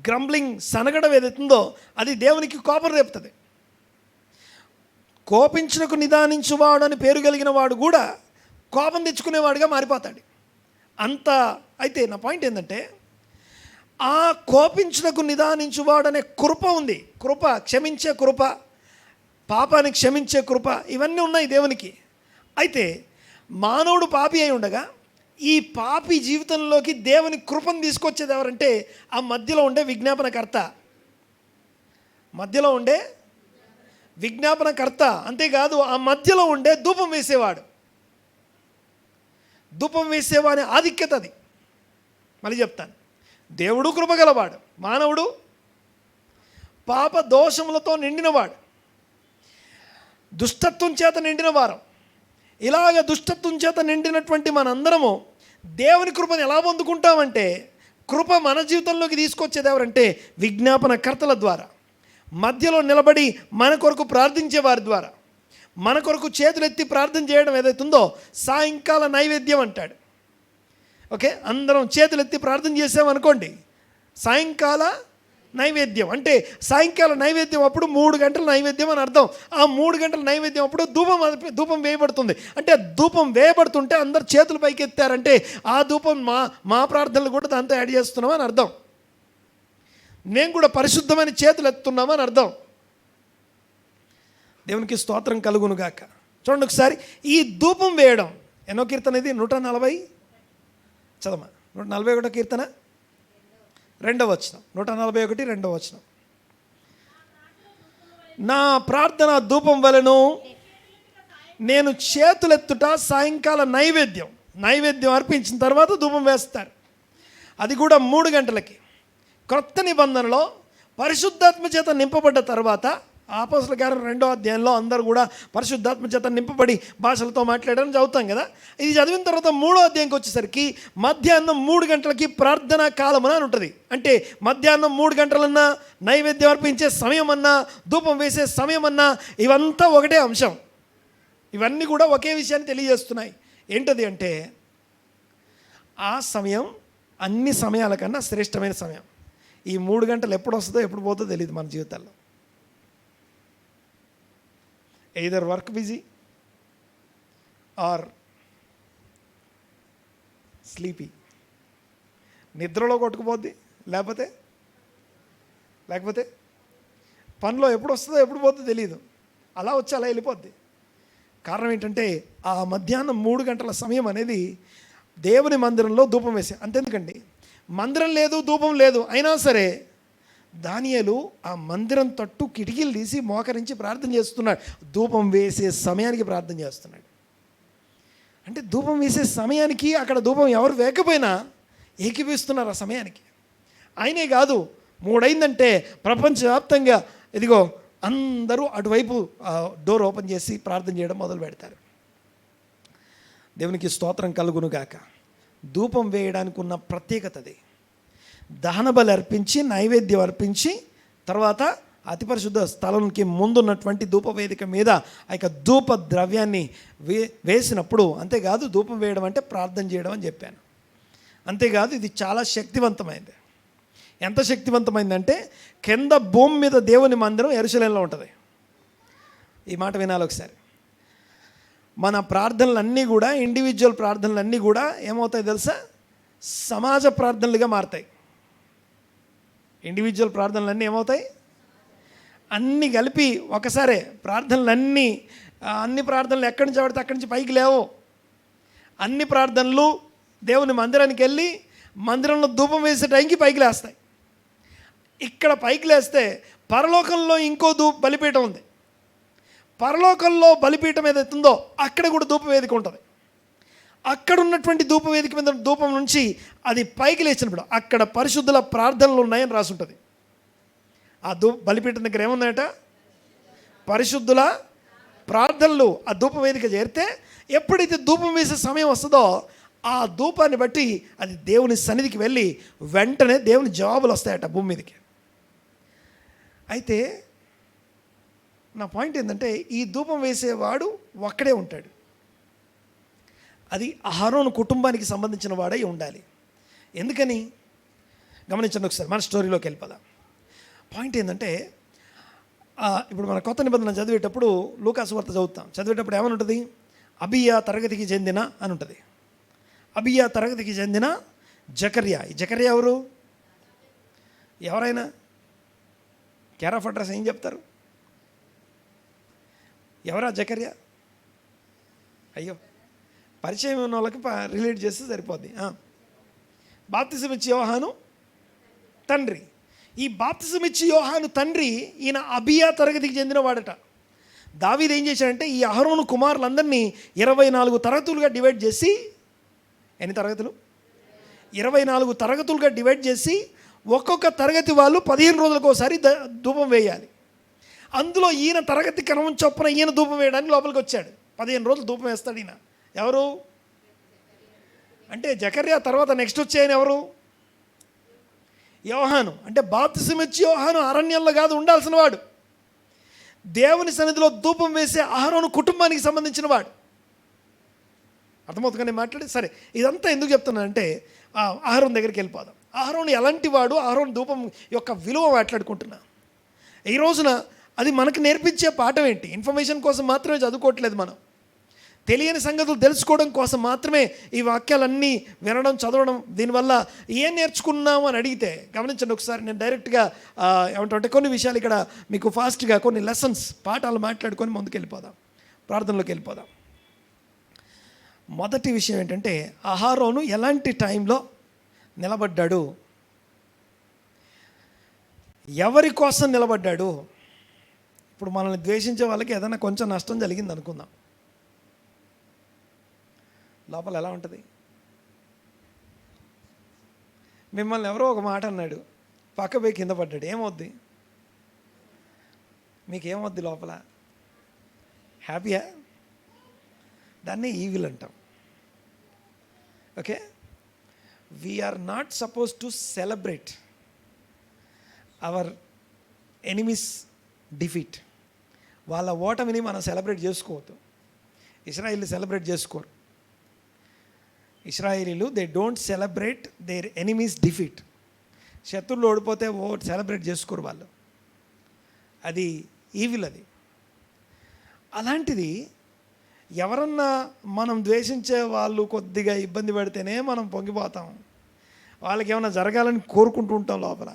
S1: గ్రంబ్లింగ్, సనగడం ఏదైతుందో అది దేవునికి కోపం రేపుతుంది. కోపించుటకు నిదానించువాడు అని పేరు కలిగిన వాడు కూడా కోపం తెచ్చుకునేవాడుగా మారిపోతాడు. అంత అయితే నా పాయింట్ ఏంటంటే ఆ కోపించుటకు నిదానించువాడు అనే కృప ఉంది. కృప, క్షమించే కృప, పాపాన్ని క్షమించే కృప, ఇవన్నీ ఉన్నాయి దేవునికి. అయితే మానవుడు పాపి అయి ఉండగా ఈ పాపి జీవితంలోకి దేవుని కృపను తీసుకొచ్చేది ఎవరంటే ఆ మధ్యలో ఉండే విజ్ఞాపనకర్త. మధ్యలో ఉండే విజ్ఞాపనకర్త. అంతేకాదు ఆ మధ్యలో ఉండే ధూపం వేసేవాడు. ధూపం వేసేవాని ఆధిక్యత అది. మళ్ళీ చెప్తాను. దేవుడు కృపగలవాడు, మానవుడు పాప దోషములతో నిండినవాడు, దుష్టత్వం చేత నిండిన వారం. ఇలాగ దుష్టత్వం చేత నిండినటువంటి మనందరము దేవుని కృపను ఎలా పొందుకుంటామంటే కృప మన జీవితంలోకి తీసుకొచ్చేది ఎవరంటే విజ్ఞాపనకర్తల ద్వారా, మధ్యలో నిలబడి మన కొరకు ప్రార్థించే వారి ద్వారా. మన కొరకు చేతులెత్తి ప్రార్థన చేయడం ఏదైతుందో సాయంకాల నైవేద్యం అంటాడు. ఓకే, అందరం చేతులెత్తి ప్రార్థన చేసామనుకోండి, సాయంకాల నైవేద్యం అంటే సాయంకాల నైవేద్యం అప్పుడు 3 గంటల నైవేద్యం అని అర్థం. ఆ 3 గంటల నైవేద్యం అప్పుడు ధూపం వేయబడుతుంది. అంటే ధూపం వేయబడుతుంటే అందరు చేతులు పైకి ఎత్తారంటే ఆ ధూపం మా ప్రార్థనలు కూడా దాంతో యాడ్ చేస్తున్నామని అర్థం. మేము కూడా పరిశుద్ధమైన చేతులు ఎత్తున్నామని అర్థం. దేవునికి స్తోత్రం కలుగును గాక. చూడండి ఒకసారి ఈ ధూపం వేయడం. ఎన్నో కీర్తన ఇది? 140 చదవమా. 141 కీర్తన 2వ వచనం. 141 2వ వచనం. నా ప్రార్థన ధూపం వలెను, నేను చేతులెత్తుట సాయంకాల నైవేద్యం అర్పించిన తర్వాత ధూపం వేస్తారు. అది కూడా 3 గంటలకి. క్రొత్త నిబంధనలో పరిశుద్ధాత్మ చేత నింపబడ్డ తర్వాత అపోస్తలుల కార్యం 2వ అధ్యాయంలో అందరూ కూడా పరిశుద్ధాత్మ చేత నింపబడి భాషలతో మాట్లాడడం చదువుతాం కదా. ఇది చదివిన తర్వాత 3వ అధ్యాయంకి వచ్చేసరికి మధ్యాహ్నం 3 గంటలకి ప్రార్థనా కాలమున అని ఉంటుంది. అంటే మధ్యాహ్నం 3 గంటలన్నా, నైవేద్యం అర్పించే సమయం అన్నా, ధూపం వేసే సమయం అన్నా, ఇవంతా ఒకటే అంశం. ఇవన్నీ కూడా ఒకే విషయాన్ని తెలియజేస్తున్నాయి. ఏంటది అంటే ఆ సమయం అన్ని సమయాల కన్నా శ్రేష్టమైన సమయం. ఈ 3 గంటలు ఎప్పుడు వస్తుందో ఎప్పుడు పోతుందో తెలియదు మన జీవితాల్లో. Either work busy or sleepy. నిద్రలో కొట్టుకుపోద్ది, లేకపోతే పనిలో ఎప్పుడు వస్తుందో ఎప్పుడు పోతుందో తెలియదు. అలా వచ్చి అలా వెళ్ళిపోద్ది. కారణం ఏంటంటే ఆ మధ్యాహ్నం 3 గంటల సమయం అనేది దేవుని మందిరంలో ధూపం వేసే. అంతెందుకండి, మందిరం లేదు, ధూపం లేదు, అయినా సరే దానియేలు ఆ మందిరం తట్టు కిటికీలు తీసి మోకరించి ప్రార్థన చేస్తున్నాడు. ధూపం వేసే సమయానికి ప్రార్థన చేస్తున్నాడు. అంటే ధూపం వేసే సమయానికి అక్కడ ధూపం ఎవరు వేయకపోయినా ఏకీపిస్తున్నారు ఆ సమయానికి. ఆయనే కాదు, 3 అయిందంటే ప్రపంచవ్యాప్తంగా ఇదిగో అందరూ అటువైపు డోర్ ఓపెన్ చేసి ప్రార్థన చేయడం మొదలు పెడతారు. దేవునికి స్తోత్రం కలుగును గాక. ధూపం వేయడానికి ఉన్న ప్రత్యేకత అది. దహన బలి అర్పించి, నైవేద్యం అర్పించి, తర్వాత అతి పరిశుద్ధ స్థలంకి ముందున్నటువంటి ధూపవేదిక మీద ఆ యొక్క ధూప ద్రవ్యాన్ని వేసినప్పుడు, అంతేకాదు ధూపం వేయడం అంటే ప్రార్థన చేయడం అని చెప్పాను. అంతేకాదు ఇది చాలా శక్తివంతమైంది. ఎంత శక్తివంతమైందంటే కింద భూమి మీద దేవుని మందిరం యెరూషలేములో ఉంటుంది. ఈ మాట వినాలి ఒకసారి. మన ప్రార్థనలన్నీ కూడా, ఇండివిజువల్ ప్రార్థనలన్నీ కూడా ఏమవుతాయి తెలుసా? సమాజ ప్రార్థనలుగా మారుతాయి. ఇండివిజువల్ ప్రార్థనలన్నీ ఏమవుతాయి? అన్నీ కలిపి ఒకసారే అన్ని ప్రార్థనలు ఎక్కడి నుంచి పడితే అక్కడి నుంచి పైకి లేవు. అన్ని ప్రార్థనలు దేవుని మందిరానికి వెళ్ళి మందిరంలో ధూపం వేసే టైంకి పైకి లేస్తాయి. ఇక్కడ పైకి లేస్తే పరలోకంలో ఇంకో బలిపీఠం ఉంది. పరలోకంలో బలిపీఠం ఏదైతుందో అక్కడ కూడా ధూపవేదిక ఉంటుంది. అక్కడ ఉన్నటువంటి ధూపవేదిక మీద ధూపం నుంచి అది పైకి లేచినప్పుడు అక్కడ పరిశుద్ధుల ప్రార్థనలు ఉన్నాయని రాసి ఉంటుంది. ఆ బలిపీఠం దగ్గర ఏమున్నాయట? పరిశుద్ధుల ప్రార్థనలు. ఆ ధూపవేదిక చేరితే ఎప్పుడైతే ధూపం వేసే సమయం వస్తుందో ఆ ధూపాన్ని బట్టి అది దేవుని సన్నిధికి వెళ్ళి వెంటనే దేవుని జవాబులు వస్తాయట భూమి మీదకి. అయితే నా పాయింట్ ఏంటంటే ఈ ధూపం వేసేవాడు ఒక్కడే ఉంటాడు. అది అహరోను కుటుంబానికి సంబంధించిన వాడై ఉండాలి. ఎందుకని గమనించండి ఒకసారి. మన స్టోరీలోకి వెళ్ళిపోదాం. పాయింట్ ఏంటంటే ఇప్పుడు మన కొత్త నిబంధన చదివేటప్పుడు లూకాసు వార్త చదివేటప్పుడు ఏమని ఉంటుంది? అబియా తరగతికి చెందిన అని ఉంటుంది. అబియా తరగతికి చెందిన జకర్యా. ఈ జకర్యా ఎవరైనా కేర్ ఆఫ్ అడ్రస్ ఏం చెప్తారు? ఎవరా జకర్యా? అయ్యో, పరిచయం ఉన్న వాళ్ళకి రిలేట్ చేస్తే సరిపోద్ది. బాప్తిసం ఇచ్చి యోహాను తండ్రి. ఈ బాప్తిసం ఇచ్చి యోహాను తండ్రి ఈయన అబియా తరగతికి చెందిన వాడట. దావీదు ఏం చేశాడంటే ఈ అహరోను కుమారులందరినీ 24 తరగతులుగా డివైడ్ చేసి, ఎన్ని తరగతులు? 24 తరగతులుగా డివైడ్ చేసి ఒక్కొక్క తరగతి వాళ్ళు 15 రోజులకు ఒకసారి ధూపం వేయాలి. అందులో ఈయన తరగతి క్రమం చొప్పున ఈయన ధూపం వేయడానికి లోపలికి వచ్చాడు. 15 రోజులు ధూపం వేస్తాడు ఈయన. ఎవరు అంటే జకర్యా తర్వాత నెక్స్ట్ వచ్చేయని ఎవరు? యోహాను. అంటే బాప్తిసం ఇచ్చి యోహాను అరణ్యంలో కాదు ఉండాల్సిన వాడు, దేవుని సన్నిధిలో ధూపం వేసే అహరోను కుటుంబానికి సంబంధించిన వాడు. అర్థమవుతుందని మాట్లాడి సరే. ఇదంతా ఎందుకు చెప్తున్నానంటే అహరోను దగ్గరికి వెళ్ళిపోదాం. అహరోను ఎలాంటి వాడు, అహరోను ధూపం యొక్క విలువ మాట్లాడుకుంటున్నా. ఈ రోజున అది మనకు నేర్పించే పాఠం ఏంటి? ఇన్ఫర్మేషన్ కోసం మాత్రమే చదువుకోవట్లేదు మనం. తెలియని సంగతులు తెలుసుకోవడం కోసం మాత్రమే ఈ వాక్యాలన్నీ వినడం, చదవడం. దీనివల్ల ఏం నేర్చుకున్నాము అని అడిగితే గమనించండి ఒకసారి. నేను డైరెక్ట్గా ఏమంటే కొన్ని విషయాలు ఇక్కడ మీకు ఫాస్ట్గా కొన్ని లెసన్స్, పాఠాలు మాట్లాడుకొని ముందుకు వెళ్ళిపోదాం, ప్రార్థనలోకి వెళ్ళిపోదాం. మొదటి విషయం ఏంటంటే అహరోను ఎలాంటి టైంలో నిలబడ్డాడు, ఎవరి కోసం నిలబడ్డాడు. ఇప్పుడు మనల్ని ద్వేషించే వాళ్ళకి ఏదైనా కొంచెం నష్టం జరిగింది అనుకుందాం, లోపల ఎలా ఉంటుంది? మిమ్మల్ని ఎవరో ఒక మాట అన్నాడు, పక్క పోయి కింద పడ్డాడు, ఏమవుద్ది? మీకేమవుద్ది లోపల? హ్యాపీయా? దాన్ని ఈవిల్ అంటాం. Okay, we're not suppose to celebrate our enemies defeat. వాళ్ళ ఓటమిని మనం సెలబ్రేట్ చేసుకోవద్దు. ఇశ్రాయేలీలు సెలబ్రేట్ చేసుకోరు. ఇశ్రాయేలీలు they don't celebrate their enemies defeat. శత్రువులు ఓడిపోతే సెలబ్రేట్ చేసుకోరు వాళ్ళు. అది ఈవిల్. అది అలాంటిది ఎవరన్నా మనం ద్వేషించే వాళ్ళు కొద్దిగా ఇబ్బంది పెడితేనే మనం పొంగిపోతాం. వాళ్ళకి ఏమైనా జరగాలని కోరుకుంటూ ఉంటాం లోపల.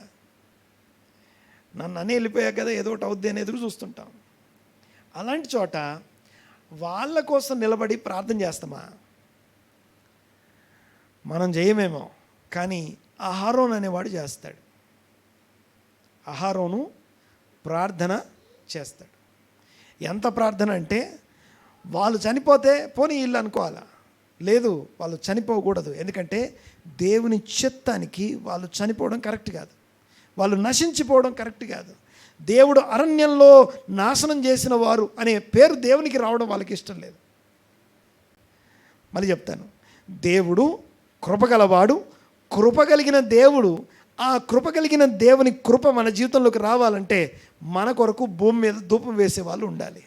S1: నన్ను అని వెళ్ళిపోయాక కదా ఏదో ఒకటి అవుద్ది అని ఎదురు చూస్తుంటాం. అలాంటి చోట వాళ్ళ కోసం నిలబడి ప్రార్థన చేస్తామా? మనం చేయమేమో, కానీ అహరోను అనేవాడు చేస్తాడు. అహరోను ప్రార్థన చేస్తాడు. ఎంత ప్రార్థన అంటే, వాళ్ళు చనిపోతే పోనీ ఇల్లు అనుకోవాలా, లేదు వాళ్ళు చనిపోకూడదు. ఎందుకంటే దేవుని చిత్తానికి వాళ్ళు చనిపోవడం కరెక్ట్ కాదు, వాళ్ళు నశించిపోవడం కరెక్ట్ కాదు. దేవుడు అరణ్యంలో నాశనం చేసిన వారు అనే పేరు దేవునికి రావడం వాళ్ళకి ఇష్టం లేదు. మళ్ళీ చెప్తాను, దేవుడు కృపగలవాడు. కృప కలిగిన దేవుడు, ఆ కృప కలిగిన దేవుని కృప మన జీవితంలోకి రావాలంటే మన కొరకు భూమి మీద ధూపం వేసే వాళ్ళు ఉండాలి,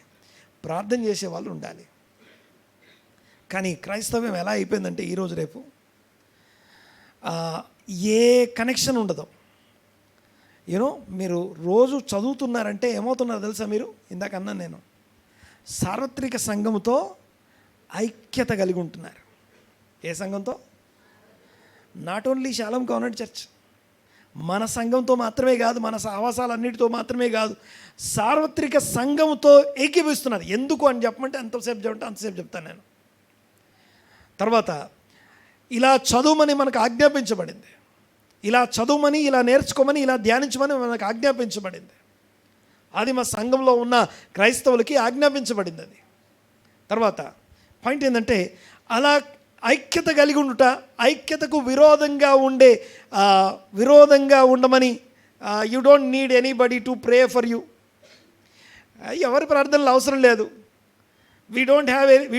S1: ప్రార్థన చేసే వాళ్ళు ఉండాలి. కానీ క్రైస్తవ్యం ఎలా అయిపోయిందంటే ఈరోజు రేపు ఏ కనెక్షన్ ఉండదు. యూనో, మీరు రోజు చదువుతున్నారంటే ఏమవుతున్నారో తెలుసా? మీరు ఇందాక అన్నాను నేను, సార్వత్రిక సంఘముతో ఐక్యత కలిగి ఉంటున్నారు. ఏ సంఘంతో? నాట్ ఓన్లీ శాలం కాన్వెంట్ చర్చ్, మన సంఘంతో మాత్రమే కాదు, మన సహవాసాలన్నిటితో మాత్రమే కాదు, సార్వత్రిక సంఘముతో ఏకీభవిస్తున్నారు. ఎందుకు అని చెప్పమంటే ఎంతసేపు చెప్పంటే అంతసేపు చెప్తాను నేను. తర్వాత ఇలా చదువుమని మనకు ఆజ్ఞాపించబడింది, ఇలా చదువుమని, ఇలా నేర్చుకోమని, ఇలా ధ్యానించమని మనకు ఆజ్ఞాపించబడింది. అది మా సంఘంలో ఉన్న క్రైస్తవులకి ఆజ్ఞాపించబడింది అది. తర్వాత పాయింట్ ఏంటంటే, అలా ఐక్యత కలిగి ఉండుట, ఐక్యతకు విరోధంగా ఉండమని, you don't need anybody to pray for you. ఎవరి ప్రార్థనలు అవసరం లేదు. We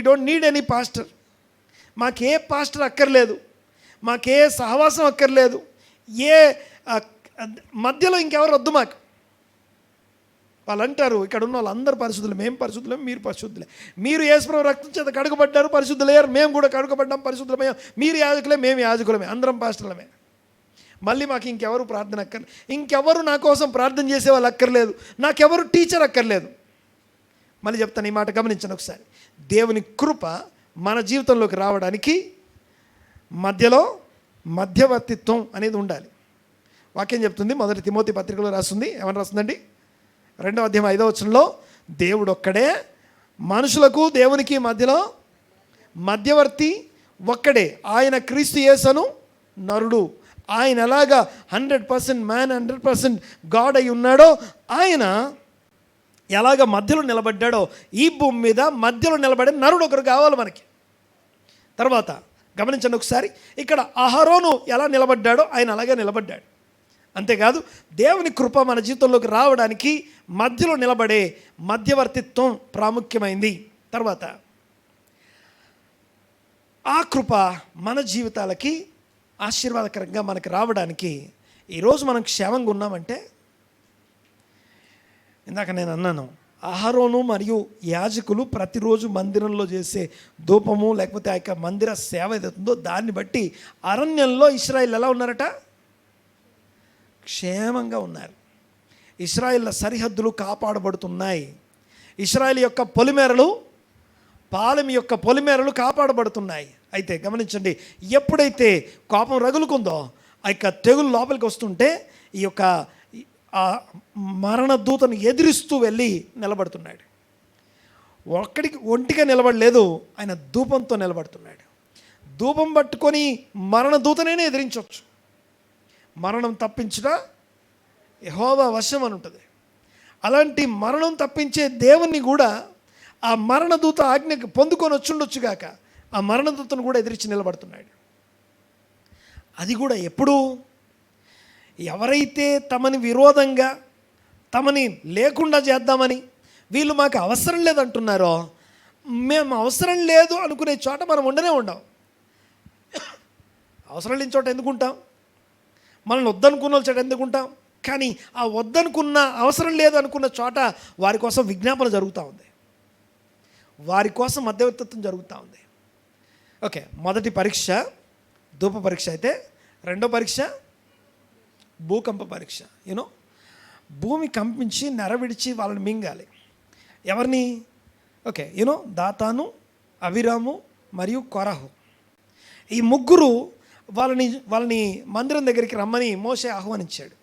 S1: don't need any pastor. మాకే పాస్టర్ అక్కర్లేదు, మాకే సహవాసం అక్కర్లేదు, ఏ మధ్యలో ఇంకెవరు వద్దు మాకు. వాళ్ళు అంటారు, ఇక్కడ ఉన్న వాళ్ళందరూ పరిశుద్ధులు, మేము పరిశుద్ధులే, మీరు పరిశుద్ధులే, మీరు యేసుప్రభు రక్తం చేత కడుగబడ్డారు, పరిశుద్ధులయ్యారు, మేము కూడా కడుగబడ్డాం, పరిశుద్ధులమయ్యాం, మీరు యాజకులే, మేము యాజకులమే, అందరం పాస్టర్లమే. మళ్ళీ మాకు ఇంకెవరు ప్రార్థన అక్కర్లేదు, ఇంకెవరు నా కోసం ప్రార్థన చేసే వాళ్ళు అక్కర్లేదు, నాకెవరు టీచర్ అక్కర్లేదు. మళ్ళీ చెప్తాను, ఈ మాట గమనించండి ఒకసారి. దేవుని కృప మన జీవితంలోకి రావడానికి మధ్యలో మధ్యవర్తిత్వం అనేది ఉండాలి. వాక్యం చెప్తుంది, 1 తిమోతి పత్రికలో రాస్తుంది. ఏమని రాస్తుందండి? 2వ అధ్యాయం 5వ వచనంలో, దేవుడు ఒక్కడే, మనుషులకు దేవునికి మధ్యలో మధ్యవర్తి ఒక్కడే, ఆయన క్రీస్తు యేసును నరుడు. ఆయన ఎలాగా 100% మ్యాన్ 100% గాడ్ అయి ఉన్నాడో, ఆయన ఎలాగ మధ్యలో నిలబడ్డాడో, ఈ భూమి మీద మధ్యలో నిలబడే నరుడు ఒకరు కావాలి మనకి. తర్వాత గమనించండి ఒకసారి, ఇక్కడ అహరోను ఎలా నిలబడ్డాడో ఆయన అలాగే నిలబడ్డాడు. అంతేకాదు, దేవుని కృప మన జీవితంలోకి రావడానికి మధ్యలో నిలబడే మధ్యవర్తిత్వం ప్రాముఖ్యమైంది. తర్వాత ఆ కృప మన జీవితాలకి ఆశీర్వాదకరంగా మనకు రావడానికి, ఈరోజు మనం క్షేమంగా ఉన్నామంటే, ఇందాక నేను అన్నాను, అహరోను మరియు యాజకులు ప్రతిరోజు మందిరంలో చేసే ధూపము, లేకపోతే ఆ యొక్క మందిర సేవ ఏదవుతుందో దాన్ని బట్టి అరణ్యంలో ఇశ్రాయేల్ ఎలా ఉన్నారట? క్షేమంగా ఉన్నారు. ఇశ్రాయేళ్ల సరిహద్దులు కాపాడబడుతున్నాయి. ఇశ్రాయేల్ యొక్క పొలిమేరలు, పాలెం యొక్క పొలిమేరలు కాపాడబడుతున్నాయి. అయితే గమనించండి, ఎప్పుడైతే కోపం రగులుకుందో, ఆ యొక్క తెగులు లోపలికి వస్తుంటే ఈ యొక్క మరణ దూతను ఎదిరిస్తూ వెళ్ళి నిలబడుతున్నాడు. ఒంటిగా నిలబడలేదు, ఆయన ధూపంతో నిలబడుతున్నాడు. ధూపం పట్టుకొని మరణ దూతనైనా ఎదిరించవచ్చు. మరణం తప్పించుట యెహోవా వశం అని ఉంటుంది. అలాంటి మరణం తప్పించే దేవుణ్ణి కూడా ఆ మరణదూత ఆజ్ఞకు పొందుకొని వచ్చుండొచ్చుగాక, ఆ మరణదూతను కూడా ఎదిరించి నిలబడుతున్నాడు. అది కూడా ఎప్పుడు? ఎవరైతే తమని విరోధంగా, తమని లేకుండా చేద్దామని, వీళ్ళు మాకు అవసరం లేదంటున్నారో, మేము అవసరం లేదు అనుకునే చోట మనం ఉండనే ఉండం. అవసరం లేని చోట ఎందుకుంటాం? మనల్ని వద్దనుకున్న చోట ఎందుకుంటాం? కానీ ఆ వద్దనుకున్న, అవసరం లేదు అనుకున్న చోట వారి కోసం విజ్ఞాపన జరుగుతూ ఉంది, వారి కోసం మధ్యవర్తిత్వం జరుగుతూ ఉంది. ఓకే, మొదటి పరీక్ష ధూప పరీక్ష అయితే, రెండో పరీక్ష భూకంప పరీక్ష. యూనో, భూమి కంపించి నెరవిడిచి వాళ్ళని మింగాలి. ఎవరిని? ఓకే, యూనో, దాతాను, అవిరాము మరియు కొరహు, ఈ ముగ్గురు వాళ్ళని మందిరం దగ్గరికి రమ్మని మోషే ఆహ్వానించాడు.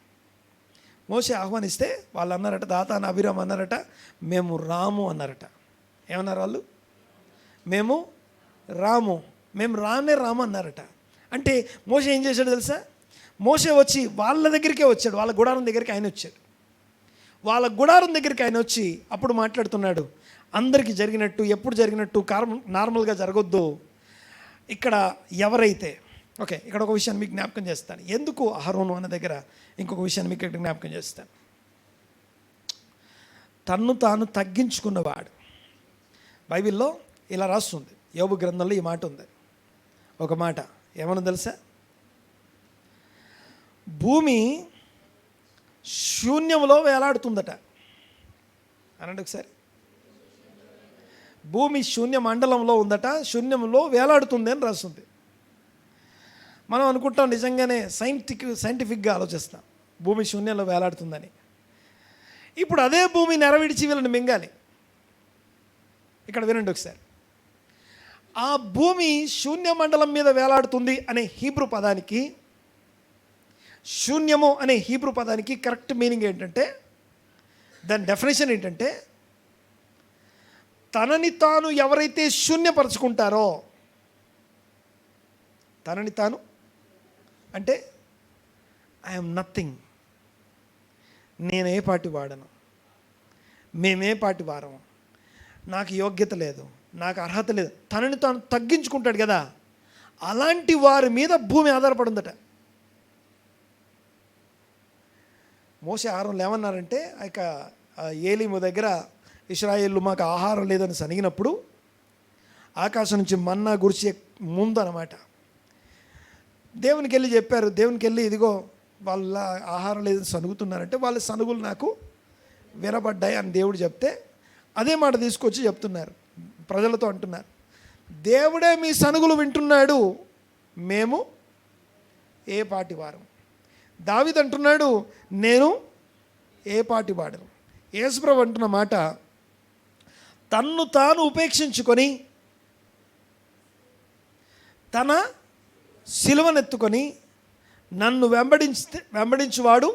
S1: మోషే ఆహ్వానిస్తే వాళ్ళు అన్నారట, దాతాను అవిరాము అన్నారట, మేము రాము అన్నారట. ఏమన్నారు వాళ్ళు? మేము రాము, మేము రాము అన్నారట. అంటే మోషే ఏం చేశాడు తెలుసా? మోషే వచ్చి వాళ్ళ దగ్గరికే వచ్చాడు, వాళ్ళ గుడారం దగ్గరికి ఆయన వచ్చాడు. వాళ్ళ గుడారం దగ్గరికి ఆయన వచ్చి అప్పుడు మాట్లాడుతున్నాడు, అందరికీ జరిగినట్టు, ఎప్పుడు జరిగినట్టు నార్మల్గా జరగొద్దు. ఇక్కడ ఎవరైతే ఇక్కడ ఒక విషయాన్ని మీకు జ్ఞాపకం చేస్తాను. ఎందుకు అహరోను అన్న దగ్గర ఇంకొక విషయాన్ని మీకు ఇక్కడ జ్ఞాపకం చేస్తాను. తన్ను తాను తగ్గించుకున్నవాడు. బైబిల్లో ఇలా రాస్తుంది, యోబు గ్రంథంలో ఈ మాట ఉంది. ఒక మాట ఏమన్నా తెలుసా? భూమి శూన్యంలో వేలాడుతుందట. అనండి ఒకసారి. భూమి శూన్య మండలంలో ఉందట, శూన్యంలో వేలాడుతుంది అని రాస్తుంది. మనం అనుకుంటాం నిజంగానే సైంటిఫిక్గా ఆలోచిస్తాం, భూమి శూన్యంలో వేలాడుతుందని. ఇప్పుడు అదే భూమి నెరవిడిచి వీళ్ళని మింగాలి. ఇక్కడ వినండి ఒకసారి. ఆ భూమి శూన్య మండలం మీద వేలాడుతుంది అనే హీబ్రూ పదానికి, శూన్యము అనే హీబ్రూ పదానికి కరెక్ట్ మీనింగ్ ఏంటంటే, దాని డెఫినేషన్ ఏంటంటే, తనని తాను ఎవరైతే శూన్యపరచుకుంటారో, తనని తాను అంటే ఐఎమ్ నథింగ్, నేనే పాటి వాడను, మేమే పాటి వారము, నాకు యోగ్యత లేదు, నాకు అర్హత లేదు, తనని తాను తగ్గించుకుంటాడు కదా, అలాంటి వారి మీద భూమి ఆధారపడిందట. మోషే ఆహారంలో ఏమన్నారంటే, ఏలీము దగ్గర ఇశ్రాయేలు మాకు ఆహారం లేదని సనిగినప్పుడు ఆకాశం నుంచి మన్నా గురిచే ముందు అనమాట, దేవునికి వెళ్ళి చెప్పారు. దేవునికి వెళ్ళి ఇదిగో వాళ్ళ ఆహారం లేదని సనుగుతున్నారంటే వాళ్ళ సనుగులు నాకు వినబడ్డాయి అని దేవుడు చెప్తే అదే మాట తీసుకొచ్చి చెప్తున్నారు, ప్రజలతో అంటున్నారు, దేవుడే మీ సనుగులు వింటున్నాడు, మేము ఏ పాటి వారం. దావీదు అంటున్నాడు, నేను ఏ పాటి వాడను. యేసుప్రభు అంటున్న మాట, తన్ను తాను ఉపేక్షించుకొని తన సిలువనెత్తుకొని నన్ను వెంబడించువాడు,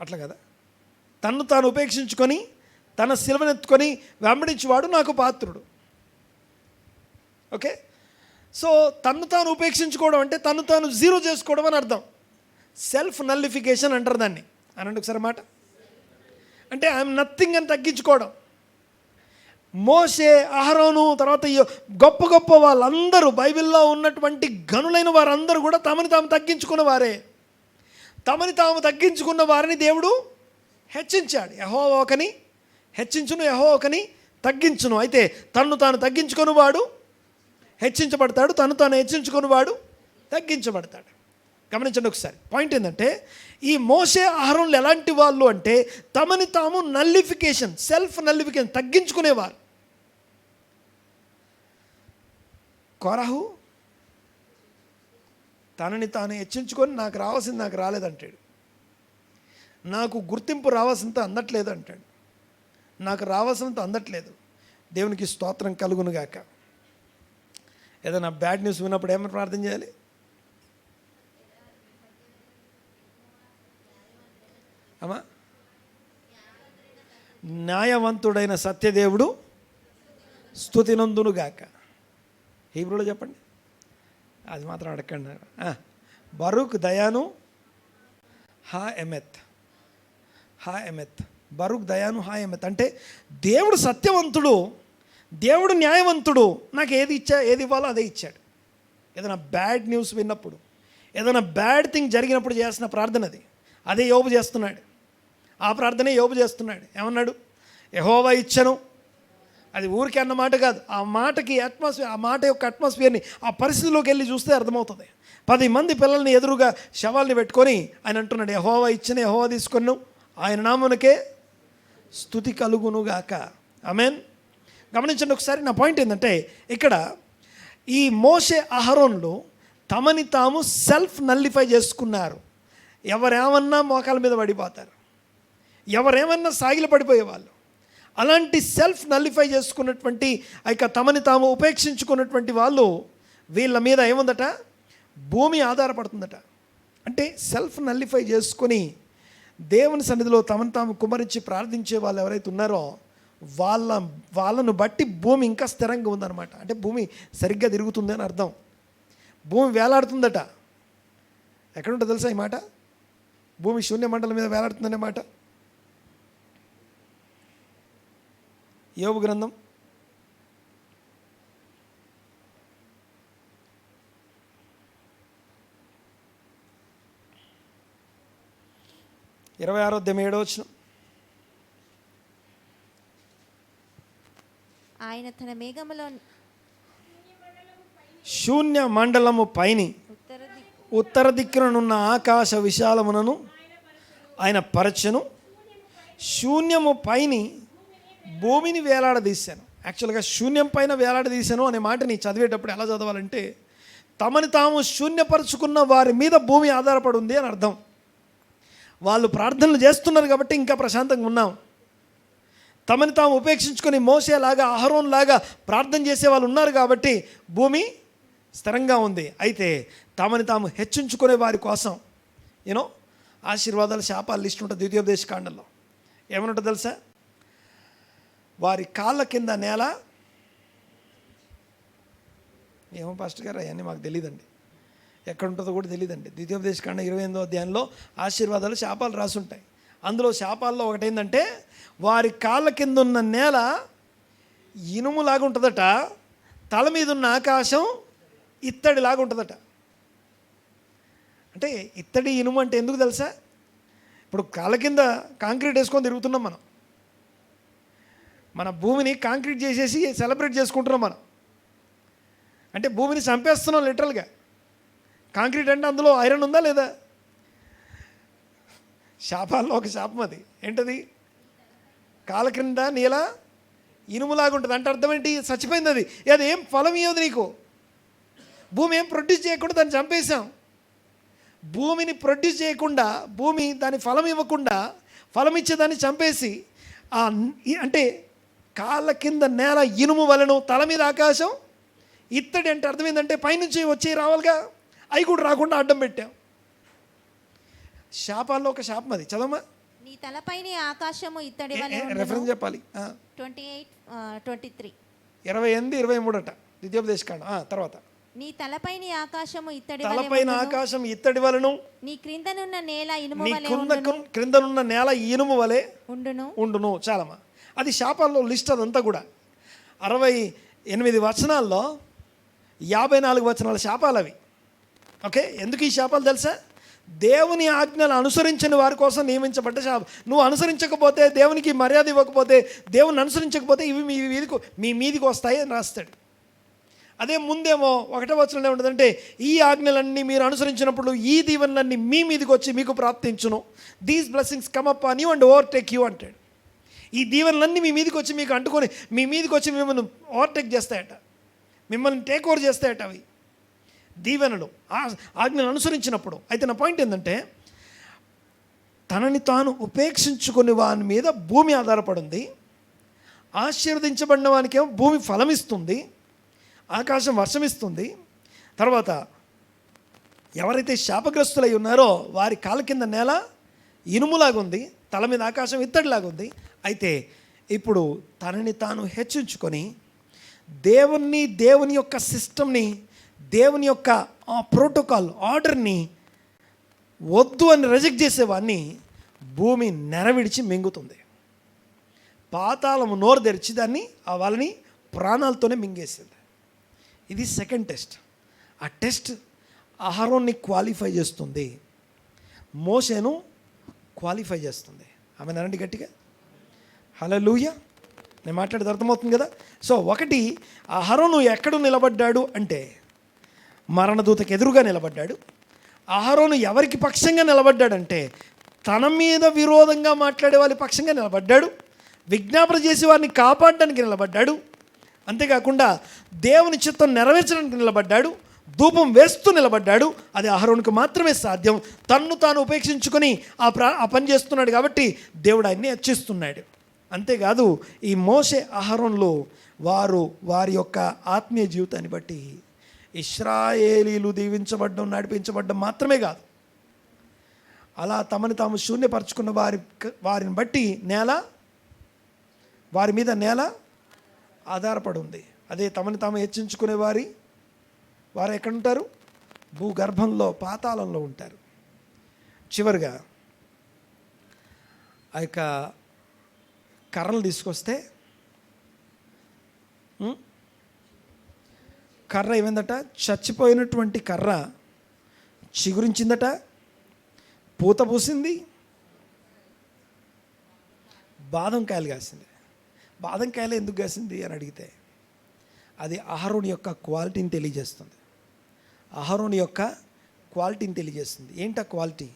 S1: అట్లా కదా, తన్ను తాను ఉపేక్షించుకొని తన సిలువనెత్తుకొని వెంబడించువాడు నాకు పాత్రుడు. ఓకే, సో తన్ను తాను ఉపేక్షించుకోవడం అంటే తన్ను తాను జీరో చేసుకోవడం అని అర్థం. సెల్ఫ్ నల్లిఫికేషన్ అంటారు దాన్ని. అనండి ఒకసారి మాట. అంటే ఐఎమ్ నథింగ్ అని తగ్గించుకోవడం. మోషే, అహరోను, తర్వాత గొప్ప గొప్ప వాళ్ళందరూ, బైబిల్లో ఉన్నటువంటి గనులైన వారందరూ కూడా తమని తాము తగ్గించుకున్న వారే. తమని తాము తగ్గించుకున్న వారిని దేవుడు హెచ్చించాడు. యెహోవా ఒకని హెచ్చించును, యెహోవా ఒకని తగ్గించును. అయితే తన్ను తాను తగ్గించుకొని వాడు హెచ్చించబడతాడు, తను తాను హెచ్చించుకొని వాడు తగ్గించబడతాడు. గమనించండి ఒకసారి. పాయింట్ ఏంటంటే, ఈ మోషే అహరోనులు ఎలాంటి వాళ్ళు అంటే తమని తాము నల్లిఫికేషన్, సెల్ఫ్ నల్లిఫికేషన్, తగ్గించుకునేవారు. కోరహు తనని తాను హెచ్చించుకొని నాకు రావాల్సింది నాకు రాలేదంటాడు, నాకు గుర్తింపు రావాల్సినంత అందట్లేదు అంటాడు, నాకు రావాల్సినంత అందట్లేదు. దేవునికి స్తోత్రం కలుగునుగాక. ఏదైనా బ్యాడ్ న్యూస్ విన్నప్పుడు ఏమైనా ప్రార్థన చేయాలి? అమ్మా, న్యాయవంతుడైన సత్యదేవుడు స్తుతినందునుగాక. హీబ్రూలో చెప్పండి, అది మాత్రం అడగండి. బరూక్ దయాను హా ఎమెత్, హా ఎమెత్, బరూక్ దయాను హా ఎమెత్ అంటే దేవుడు సత్యవంతుడు, దేవుడు న్యాయవంతుడు, నాకు ఏది ఇవ్వాలో అదే ఇచ్చాడు. ఏదైనా బ్యాడ్ న్యూస్ విన్నప్పుడు, ఏదైనా బ్యాడ్ థింగ్ జరిగినప్పుడు చేసిన ప్రార్థన అదే యోబు చేస్తున్నాడు. ఆ ప్రార్థనే యోబు చేస్తున్నాడు. ఏమన్నాడు? యెహోవా ఇచ్చను. అది ఊరికే అన్న మాట కాదు, ఆ మాటకి అట్మాస్ఫియర్, ఆ మాట యొక్క అట్మాస్ఫియర్ని, ఆ పరిస్థితిలోకి వెళ్ళి చూస్తే అర్థమవుతుంది. 10 మంది పిల్లల్ని ఎదురుగా శవాల్ని పెట్టుకొని ఆయన అంటున్నాడు, యెహోవా ఇచ్చిన, యెహోవా తీసుకొను, ఆయన నామునకే స్తుతి కలుగునుగాక. ఆమేన్. గమనించండి ఒకసారి. నా పాయింట్ ఏంటంటే, ఇక్కడ ఈ మోషే అహరోన్లు తమని తాము సెల్ఫ్ నల్లిఫై చేసుకున్నారు. ఎవరేమన్నా మోకాల మీద పడిపోతారు, ఎవరేమన్నా సాగిల పడిపోయేవాళ్ళు. అలాంటి సెల్ఫ్ నల్లిఫై చేసుకున్నటువంటి తమని తాము ఉపేక్షించుకున్నటువంటి వాళ్ళు, వీళ్ళ మీద ఏముందట? భూమి ఆధారపడుతుందట. అంటే సెల్ఫ్ నల్లిఫై చేసుకొని దేవుని సన్నిధిలో తమను తాము కుమరించి ప్రార్థించే వాళ్ళు ఎవరైతే ఉన్నారో వాళ్ళను బట్టి భూమి ఇంకా స్థిరంగా ఉందన్నమాట. అంటే భూమి సరిగ్గా తిరుగుతుంది అని అర్థం. భూమి వేలాడుతుందట. ఎక్కడుంటుందో తెలుసా ఈ మాట? భూమి శూన్య మండలం మీద వేలాడుతుందనే మాట. యోబు గ్రంథం 26:7.
S2: ఆయన తన మేఘములో
S1: శూన్య మండలము పైని ఉత్తర దిక్కుననున్న ఆకాశ విశాలమునను ఆయన పరచెను, శూన్యము పైని భూమిని వేలాడదీశాను. యాక్చువల్గా శూన్యం పైన వేలాడదీశాను అనే మాటని చదివేటప్పుడు ఎలా చదవాలంటే, తమని తాము శూన్యపరుచుకున్న వారి మీద భూమి ఆధారపడి ఉంది అని అర్థం. వాళ్ళు ప్రార్థనలు చేస్తున్నారు కాబట్టి ఇంకా ప్రశాంతంగా ఉన్నాం. తమని తాము ఉపేక్షించుకొని మోసేలాగా, అహరోన్లాగా ప్రార్థన చేసే వాళ్ళు ఉన్నారు కాబట్టి భూమి స్థిరంగా ఉంది. అయితే తమని తాము హెచ్చించుకునే వారి కోసం ఆశీర్వాదాలు శాపాలు లిస్ట్ ఉంటుంది ద్వితీయోపదేశ కాండంలో. ఏమనుంటుందో తెలుసా? వారి కాళ్ళ కింద నేల, ఏమో పాస్టర్ గారు అవన్నీ మాకు తెలియదండి, ఎక్కడ ఉంటుందో కూడా తెలియదండి. ద్వితీయోపదేశ కాండం 28వ అధ్యాయంలో ఆశీర్వాదాలు శాపాలు రాసుంటాయి. అందులో శాపాల్లో ఒకటేంటంటే, వారి కాళ్ళ కింద ఉన్న నేల ఇనుములాగా ఉంటుందట, తల మీద ఉన్న ఆకాశం ఇత్తడిలాగా ఉంటుందట. అంటే ఇత్తడి ఇనుము అంటే ఎందుకు తెలుసా? ఇప్పుడు కాళ్ళ కింద కాంక్రీట్ వేసుకొని తిరుగుతున్నాం మనం. మన భూమిని కాంక్రీట్ చేసేసి సెలబ్రేట్ చేసుకుంటున్నాం మనం. అంటే భూమిని చంపేస్తున్నాం లిటరల్గా. కాంక్రీట్ అంటే అందులో ఐరన్ ఉందా లేదా? శాపాల్లో ఒక శాపం అది. ఏంటది? కాళ్ళ కింద నీల ఇనుములాగా ఉంటుంది. అంటే అర్థం ఏంటి? చచ్చిపోయింది అది. అది ఏం ఫలం ఇవ్వదు నీకు. భూమి ఏం ప్రొడ్యూస్ చేయకుండా దాన్ని చంపేశాం. భూమిని ప్రొడ్యూస్ చేయకుండా, భూమి దాని ఫలం ఇవ్వకుండా, ఫలం ఇచ్చేదాన్ని చంపేసి, అంటే కాళ్ళ కింద నేల ఇనుము వలెను, తల మీద ఆకాశం ఇత్తడి. అంటే అర్థం ఏంటంటే పైనుంచి వచ్చి రావాలిగా, అవి కూడా రాకుండా అడ్డం పెట్టాం. శాపాల్లో ఒక శాపం అది. చదవమ్మా.
S2: నీ తలపైని ఆకాశము ఇత్తడి వలె ఉండును.
S1: రెఫరెన్స్ చెప్పాలి.
S2: 28:23
S1: 28:23 అట ద్వితీయోపదేశ కాండం. తర్వాత
S2: నీ తలపైని ఆకాశము ఇత్తడి
S1: తలపైన ఆకాశం ఇత్తడి వలెను,
S2: నీ క్రిందనున్న నేల ఇనుము
S1: నీ
S2: వలె ఉండును.
S1: క్రిందనున్న నేల ఇనుము వలె ఉండును. చాలమ్మా. అది శాపాల్లో లిస్ట్. అదంతా కూడా 68 వచనాల్లో 54 వచనాల శాపాలు అవి. ఓకే, ఎందుకు ఈ శాపాలు తెలుసా? దేవుని ఆజ్ఞలు అనుసరించని వారి కోసం నియమించబడ్డ శాపం. నువ్వు అనుసరించకపోతే, దేవునికి మర్యాద ఇవ్వకపోతే, దేవుని అనుసరించకపోతే ఇవి మీ మీదికి వస్తాయి అని రాస్తాడు. అదే ముందేమో 1వ వచనంలో ఏముంటుందంటే, ఈ ఆజ్ఞలన్నీ మీరు అనుసరించినప్పుడు ఈ దీవెనలన్నీ మీ మీదికి వచ్చి మీకు ప్రాప్తించును. These blessings come up on you and overtake you అంటాడు. ఈ దీవెనలన్నీ మీ మీదికి వచ్చి మీకు అంటుకొని మీ మీదికి వచ్చి మిమ్మల్ని ఓవర్టేక్ చేస్తాయట, మిమ్మల్ని టేక్ ఓవర్ చేస్తాయట అవి దీవెనలు, ఆజ్ఞలు అనుసరించినప్పుడు. అయితే నా పాయింట్ ఏంటంటే, తనని తాను ఉపేక్షించుకుని వాని మీద భూమి ఆధారపడింది. ఆశీర్వదించబడిన వానికేమో భూమి ఫలమిస్తుంది, ఆకాశం వర్షమిస్తుంది. తర్వాత ఎవరైతే శాపగ్రస్తులై ఉన్నారో వారి కాళ్ళ కింద నేల ఇనుములాగుంది, తల మీద ఆకాశం ఇత్తడిలాగుంది. అయితే ఇప్పుడు తనని తాను హెచ్చించుకొని దేవుని యొక్క సిస్టమ్ని, దేవుని యొక్క ప్రోటోకాల్, ఆర్డర్ని వద్దు అని రిజెక్ట్ చేసేవాడిని భూమి నెరవిడిచి మింగుతుంది. పాతాళము నోరు తెరిచి దాన్ని వాళ్ళని ప్రాణాలతోనే మింగేసింది. ఇది సెకండ్ టెస్ట్. ఆ టెస్ట్ అహరోన్ని క్వాలిఫై చేస్తుంది, మోషేను క్వాలిఫై చేస్తుంది. ఆమె అనండి గట్టిగా హల్లెలూయా. నేను మాట్లాడేది అర్థమవుతుంది కదా. సో ఒకటి, అహరోను ఎక్కడ నిలబడ్డాడు అంటే మరణదూతకు ఎదురుగా నిలబడ్డాడు. అహరోను ఎవరికి పక్షంగా నిలబడ్డాడంటే తన మీద విరోధంగా మాట్లాడే వాళ్ళ పక్షంగా నిలబడ్డాడు. విజ్ఞాపన చేసే వారిని కాపాడడానికి నిలబడ్డాడు. అంతేకాకుండా దేవుని చిత్తం నెరవేర్చడానికి నిలబడ్డాడు. ధూపం వేస్తూ నిలబడ్డాడు. అది అహరోనుకు మాత్రమే సాధ్యం. తన్ను తాను ఉపేక్షించుకొని ఆ పని చేస్తున్నాడు కాబట్టి దేవుడు ఆయన్ని హెచ్చిస్తున్నాడు. అంతేకాదు, ఈ మోషే అహరోన్లు వారి యొక్క ఆత్మీయ జీవితాన్ని బట్టి ఇశ్రాయేలీలు దీవించబడ్డం, నడిపించబడ్డం మాత్రమే కాదు, అలా తమని తాము శూన్యపరచుకున్న వారిని బట్టి వారి మీద నేల ఆధారపడి ఉంది. అదే తమని తాము హెచ్చించుకునే వారు ఎక్కడుంటారు? భూగర్భంలో పాతాళంలో ఉంటారు. చివరిగా ఆ యొక్క కర్రలు తీసుకొస్తే కర్ర ఏమైందట, చచ్చిపోయినటువంటి కర్ర చిగురించిందట, పూత పూసింది, బాదం కాయలు కాసింది. బాదం కాయలు ఎందుకు కాసింది అని అడిగితే అది అహరోను యొక్క క్వాలిటీని తెలియజేస్తుంది. అహరోను యొక్క క్వాలిటీని తెలియజేస్తుంది. ఏంటి ఆ క్వాలిటీ?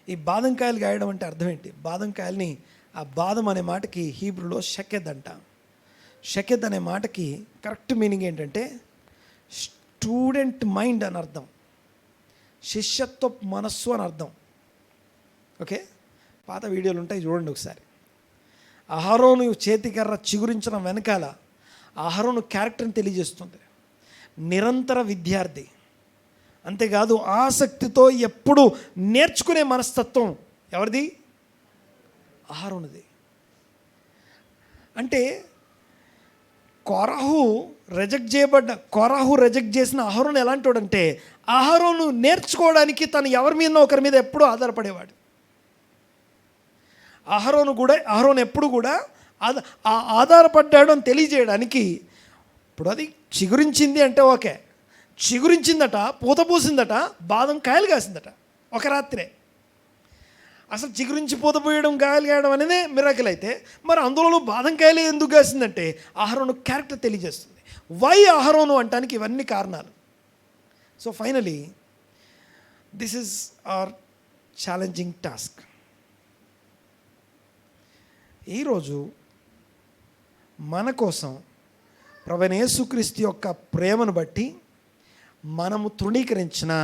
S1: ఈ బాదం కాయలు కాయడం అంటే అర్థం ఏంటి? బాదం కాయల్ని, ఆ బాదం అనే మాటకి హీబ్రూలో షకెద్ అంట. షకెద్ అనే మాటకి కరెక్ట్ మీనింగ్ ఏంటంటే స్టూడెంట్ మైండ్ అని అర్థం, శిష్యత్వ మనస్సు అని అర్థం. ఓకే, పాత వీడియోలు ఉంటాయి, చూడండి ఒకసారి. అహరోను చేతికర్ర చిగురించడం వెనకాల అహరోను క్యారెక్టర్ని తెలియజేస్తుంది. నిరంతర విద్యార్థి, అంతేకాదు ఆసక్తితో ఎప్పుడు నేర్చుకునే మనస్తత్వం ఎవరిది? అహరోనుది. అంటే కోరహు రిజెక్ట్ చేసిన అహరోను ఎలాంటి వాడంటే, అహరోను నేర్చుకోవడానికి తను ఎవరి మీద ఒకరి మీద ఎప్పుడూ ఆధారపడేవాడు. అహరోను ఎప్పుడు కూడా ఆధారపడ్డాడు అని తెలియజేయడానికి, ఇప్పుడు అది చిగురించింది అంటే ఓకే, చిగురించిందట, పూత పూసిందట, బాదం కాయలు కాసిందట ఒక రాత్రే. అసలు చిగురించి పూత పోయడం, కాయలు కాయడం అనేది మిరాకిల్ అయితే, మరి అందులో బాదం కాయలే ఎందుకు కాసిందంటే అహరోను క్యారెక్టర్ తెలియజేస్తుంది. వై అహరోను అంటానికి ఇవన్నీ కారణాలు. So finally this is our challenging task. ఈరోజు మన కోసం ప్రభువైన యేసుక్రీస్తు యొక్క ప్రేమను బట్టి మనము తృణీకరించినా,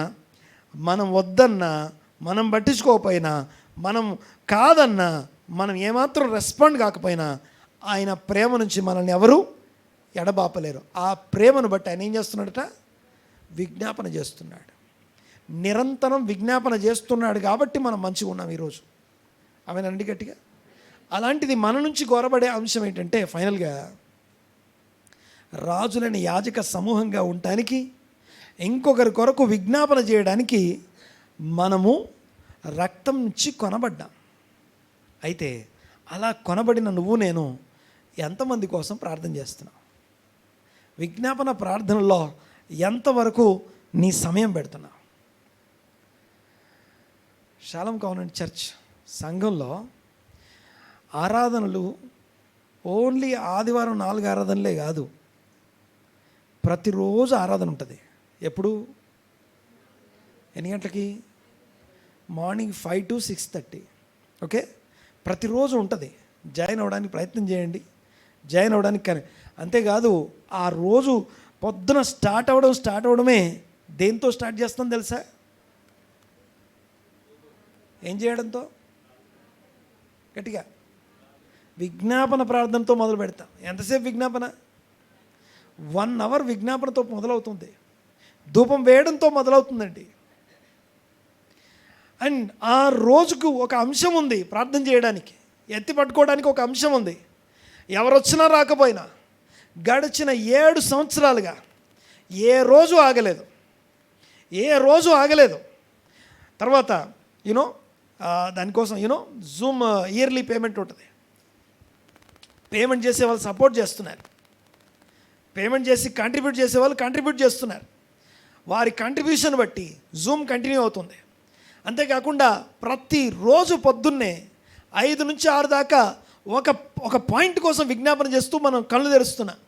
S1: మనం వద్దన్నా, మనం పట్టించుకోకపోయినా, మనం కాదన్నా, మనం ఏమాత్రం రెస్పాండ్ కాకపోయినా ఆయన ప్రేమ నుంచి మనల్ని ఎవరు ఎడబాపలేరు. ఆ ప్రేమను బట్టి ఆయన ఏం చేస్తున్నాడట? విజ్ఞాపన చేస్తున్నాడు. నిరంతరం విజ్ఞాపన చేస్తున్నాడు కాబట్టి మనం మంచిగా ఉన్నాం ఈరోజు. ఆమెనండి గట్టిగా. అలాంటిది మన నుంచి కోరబడే అంశం ఏంటంటే, ఫైనల్గా రాజులని యాజక సమూహంగా ఉండటానికి, ఇంకొకరి కొరకు విజ్ఞాపన చేయడానికి మనము రక్తం నుంచి కొనబడ్డాం. అయితే అలా కొనబడిన నువ్వు నేను ఎంతమంది కోసం ప్రార్థన చేస్తున్నావు? విజ్ఞాపన ప్రార్థనలో ఎంతవరకు నీ సమయం పెడుతున్నావు? షాలం కాన్వెంట్ చర్చ్ సంఘంలో ఆరాధనలు ఓన్లీ ఆదివారం 4 ఆరాధనలే కాదు, ప్రతిరోజు ఆరాధన ఉంటుంది. ఎప్పుడు? ఎన్ని గంటలకి? Morning 5 to 6:30. ఓకే, ప్రతిరోజు ఉంటుంది. జాయిన్ అవ్వడానికి ప్రయత్నం చేయండి, జాయిన్ అవ్వడానికి. కానీ అంతేకాదు, ఆ రోజు పొద్దున స్టార్ట్ అవ్వడమే దేంతో స్టార్ట్ చేస్తాం తెలుసా? ఏం చేయడంతో? గట్టిగా విజ్ఞాపన ప్రార్థనతో మొదలు పెడతాం. ఎంతసేపు విజ్ఞాపన? 1 hour విజ్ఞాపనతో మొదలవుతుంది. ధూపం వేయడంతో మొదలవుతుందండి. అండ్ ఆ రోజుకు ఒక అంశం ఉంది ప్రార్థన చేయడానికి, ఎత్తి పట్టుకోవడానికి ఒక అంశం ఉంది. ఎవరు వచ్చినా రాకపోయినా గడిచిన 7 సంవత్సరాలుగా ఏ రోజు ఆగలేదు. తర్వాత దానికోసం జూమ్ ఇయర్లీ పేమెంట్ ఉంటుంది. పేమెంట్ చేసే వాళ్ళు సపోర్ట్ చేస్తున్నారు, పేమెంట్ చేసి కంట్రిబ్యూట్ చేసే వాళ్ళు కంట్రిబ్యూట్ చేస్తున్నారు. వారి కంట్రిబ్యూషన్ బట్టి జూమ్ కంటిన్యూ అవుతుంది. అంతేకాకుండా ప్రతిరోజు పొద్దున్నే 5 నుంచి 6 దాకా ఒక పాయింట్ కోసం విజ్ఞాపన చేస్తూ మనం కళ్ళు తెరుస్తున్నాం,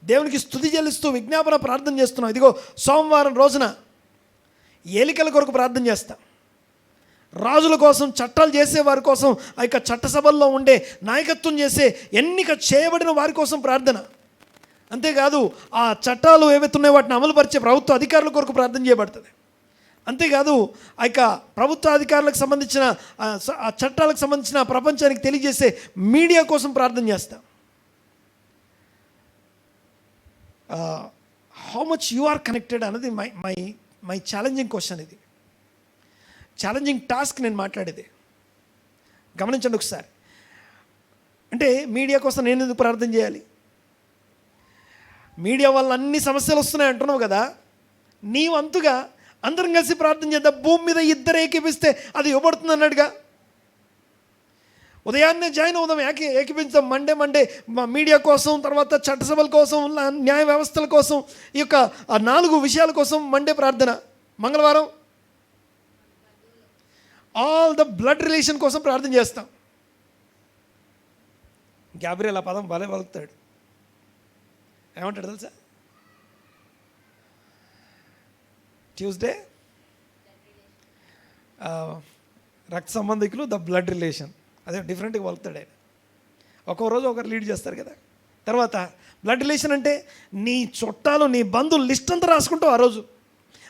S1: దేవునికి స్తుతి చెల్లిస్తూ విజ్ఞాపన ప్రార్థన చేస్తున్నాం. ఇదిగో సోమవారం రోజున ఏలికల కొరకు ప్రార్థన చేస్తాం, రాజుల కోసం, చట్టాలు చేసే వారి కోసం, ఆ యొక్క చట్టసభల్లో ఉండే నాయకత్వం చేసే ఎన్నిక చేయబడిన వారి కోసం ప్రార్థన. అంతేకాదు, ఆ చట్టాలు ఏవైతే ఉన్నాయో వాటిని అమలుపరిచే ప్రభుత్వ అధికారుల కొరకు ప్రార్థన చేయబడుతుంది. అంతేకాదు, ఆ యొక్క ప్రభుత్వ అధికారులకు సంబంధించిన ఆ చట్టాలకు సంబంధించిన ప్రపంచానికి తెలియజేసే మీడియా కోసం ప్రార్థన చేస్తాం. How much you are connected అన్నది మై ఛాలెంజింగ్ క్వశ్చన్. ఇది ఛాలెంజింగ్ టాస్క్ నేను మాట్లాడేది. గమనించండి ఒకసారి. అంటే మీడియా కోసం నేను ఎందుకు ప్రార్థన చేయాలి? మీడియా వల్ల అన్ని సమస్యలు వస్తున్నాయి అంటున్నావు కదా, నీ వంతుగా అందరం కలిసి ప్రార్థన చేద్దాం. భూమి మీద ఇద్దరు ఏకీపిస్తే అది ఇవ్వబడుతుంది అన్నాడుగా. ఉదయాన్నే జాయిన్ అవుదాం, ఏకీపించాం. మండే మీడియా కోసం, తర్వాత చట్టసభల కోసం, న్యాయ వ్యవస్థల కోసం, ఈ యొక్క 4 విషయాల కోసం మండే ప్రార్థన. మంగళవారం ఆల్ ద బ్లడ్ రిలేషన్ కోసం ప్రార్థన చేస్తాం. గ్యాబ్రియల్ ఆ పదం భలే పలుకుతాడు. ఏమంటాడు తెలుసా? ట్యూస్డే రక్త సంబంధికులు, ద బ్లడ్ రిలేషన్. అదే డిఫరెంట్గా పలుకుతాడు ఆయన. ఒక్కో రోజు ఒకరు లీడ్ చేస్తారు కదా. తర్వాత బ్లడ్ రిలేషన్ అంటే నీ చుట్టాలు, నీ బంధువులు లిస్ట్ అంతా రాసుకుంటావు. ఆ రోజు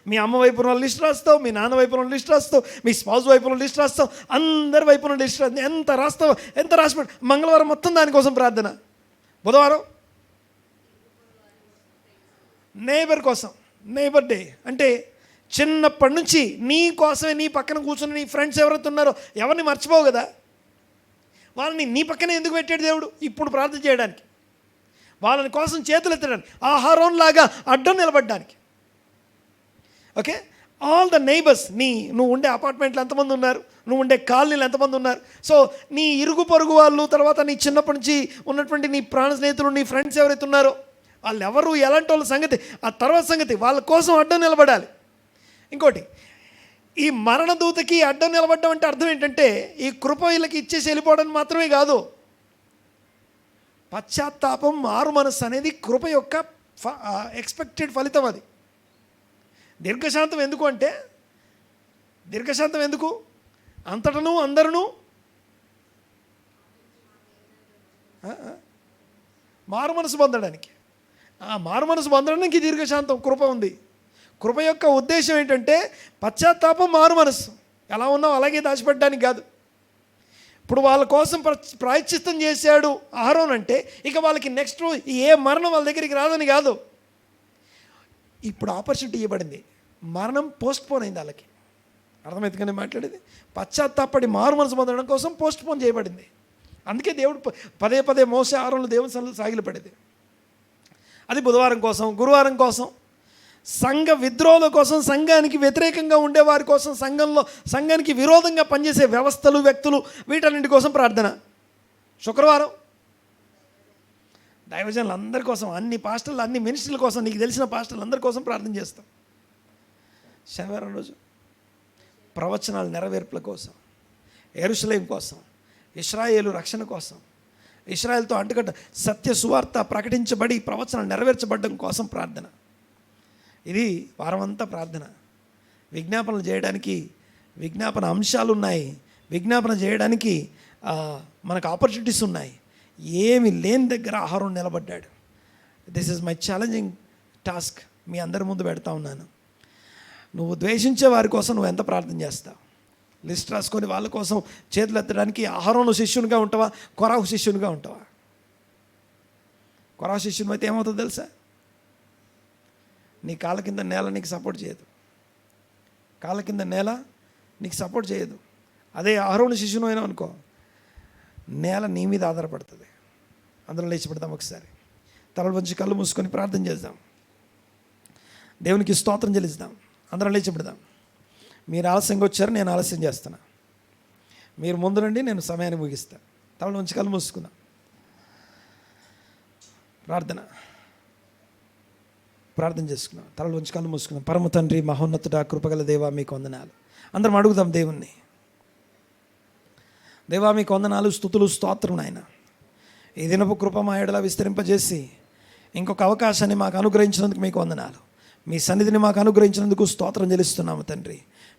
S1: మీ అమ్మ వైపున లిస్ట్ రాస్తావు, మీ నాన్న వైపున లిస్ట్ రాస్తావు, మీ స్పౌజ్ వైపున లిస్ట్ రాస్తావు, అందరి వైపున లిస్ట్ రాస్తావు. ఎంత రాస్తావు, ఎంత రాసిపెట్టు. మంగళవారం మొత్తం దానికోసం ప్రార్థన. బుధవారం నేబర్ కోసం, నేబర్ డే. అంటే చిన్నప్పటి నుంచి నీ కోసమే, నీ పక్కన కూర్చుని నీ ఫ్రెండ్స్ ఎవరైతే ఉన్నారో ఎవరిని మర్చిపోవు కదా, వాళ్ళని నీ పక్కనే ఎందుకు పెట్టాడు దేవుడు? ఇప్పుడు ప్రార్థన చేయడానికి, వాళ్ళని కోసం చేతులు ఎత్తడానికి, ఆహారం లాగా అడ్డం నిలబడడానికి. ఓకే, ఆల్ ద నైబర్స్, నువ్వు ఉండే అపార్ట్మెంట్లు ఎంతమంది ఉన్నారు, నువ్వు ఉండే కాలనీలు ఎంతమంది ఉన్నారు, సో నీ ఇరుగు పొరుగు వాళ్ళు, తర్వాత నీ చిన్నప్పటి నుంచి ఉన్నటువంటి నీ ప్రాణ స్నేహితులు, నీ ఫ్రెండ్స్ ఎవరైతే ఉన్నారో వాళ్ళు ఎవరు, ఎలాంటి వాళ్ళ సంగతి, ఆ తర్వాత సంగతి, వాళ్ళ కోసం అడ్డం నిలబడాలి. ఇంకోటి, ఈ మరణ దూతకి అడ్డం నిలబడడం అంటే అర్థం ఏంటంటే ఈ కృప వీళ్ళకి ఇచ్చేసి వెళ్ళిపోవడం మాత్రమే కాదు. పశ్చాత్తాపం, మారు మనస్సు అనేది కృప యొక్క ఎక్స్పెక్టెడ్ ఫలితం. అది దీర్ఘశాంతం ఎందుకు అంటే, దీర్ఘశాంతం ఎందుకు? అంతటను అందరూ మారు మనసు పొందడానికి, ఆ మారు మనసు పొందడానికి దీర్ఘశాంతం కృప ఉంది. కృప యొక్క ఉద్దేశం ఏంటంటే పశ్చాత్తాపం, మారు మనస్సు. ఎలా ఉన్నావు అలాగే దాచిపెట్టడానికి కాదు. ఇప్పుడు వాళ్ళ కోసం ప్రాయశ్చిత్తం చేశాడు అహరోన్ అంటే ఇక వాళ్ళకి నెక్స్ట్ ఏ మరణం వాళ్ళ దగ్గరికి రాదని కాదు. ఇప్పుడు ఆపర్చునిటీ ఇవ్వబడింది, మరణం పోస్ట్ పోన్ అయింది వాళ్ళకి. అర్థమవుతుందని మాట్లాడేది. పశ్చాత్తాపడి మారు మనసు పొందడం కోసం పోస్ట్ పోన్ చేయబడింది. అందుకే దేవుడు పదే పదే మోసే ఆహారంలో దేవుని సన్నిధిలో సాగిలపడేది. అది బుధవారం కోసం. గురువారం కోసం సంఘ విద్రోహుల కోసం, సంఘానికి వ్యతిరేకంగా ఉండేవారి కోసం, సంఘానికి విరోధంగా పనిచేసే వ్యవస్థలు, వ్యక్తులు, వీటన్నింటి కోసం ప్రార్థన. శుక్రవారం దైవజనులు అందరి కోసం, అన్ని పాస్టర్లు, అన్ని మినిస్టర్ల కోసం, నీకు తెలిసిన పాస్టర్లు అందరి కోసం ప్రార్థన చేస్తాం. శనివారం రోజు ప్రవచనాల నెరవేర్పుల కోసం, యెరూషలేము కోసం, ఇశ్రాయేలు రక్షణ కోసం, ఇశ్రాయేలుతో అంటుకట్ట సత్య సువార్త ప్రకటించబడి ప్రవచనాలు నెరవేర్చబడడం కోసం ప్రార్థన. ఇది వారమంతా ప్రార్థన. విజ్ఞాపనలు చేయడానికి విజ్ఞాపన అంశాలు ఉన్నాయి, విజ్ఞాపన చేయడానికి మనకు ఆపర్చునిటీస్ ఉన్నాయి. ఏమి లేని దగ్గర ఆహారం నిలబడ్డాడు. This is my challenging task. మీ అందరి ముందు పెడతా ఉన్నాను. నువ్వు ద్వేషించే వారి కోసం నువ్వు ఎంత ప్రార్థన చేస్తావు? లిస్ట్ రాసుకొని వాళ్ళ కోసం చేతులు ఎత్తడానికి ఆహారంలో శిష్యునిగా ఉంటావా, కొరాహు శిష్యునిగా ఉంటావా? కొరాహు శిష్యుని అయితే ఏమవుతుందో తెలుసా? నీ కాళ్ళ కింద నేల నీకు సపోర్ట్ చేయదు, కాళ్ళ కింద నేల నీకు సపోర్ట్ చేయదు. అదే అహరోను శిష్యును అయినా అనుకో, నేల నీ మీద ఆధారపడుతుంది. అందరం లేచి పెడదాం. ఒకసారి తలలు వంచి కళ్ళు మూసుకొని ప్రార్థన చేద్దాం. దేవునికి స్తోత్రం చెల్లిద్దాం. అందరం లేచి పెడదాం. మీరు ఆలస్యంగా వచ్చారు, నేను ఆలస్యం చేస్తున్నా. మీరు ముందు నుండి నేను సమయాన్ని ముగిస్తాను. తలలు వంచి కళ్ళు మూసుకుందాం. ప్రార్థన చేసుకున్నాం. తలలు వంచి కళ్ళు మూసుకుందాం. పరమ తండ్రి, మహోన్నతుడా, కృపగల దేవా, మీకు వందనాలు. అందరం అడుగుదాం దేవుణ్ణి. దేవా, మీకు వందనాలు, స్తుతులు, స్తోత్రం నాయన. ఈ దినపు కృప మా ఎడల విస్తరింపజేసి ఇంకొక అవకాశాన్ని మాకు అనుగ్రహించినందుకు మీకు వందనాలు. మీ సన్నిధిని మాకు అనుగ్రహించినందుకు స్తోత్రం చెల్లిస్తున్నాము తండ్రి.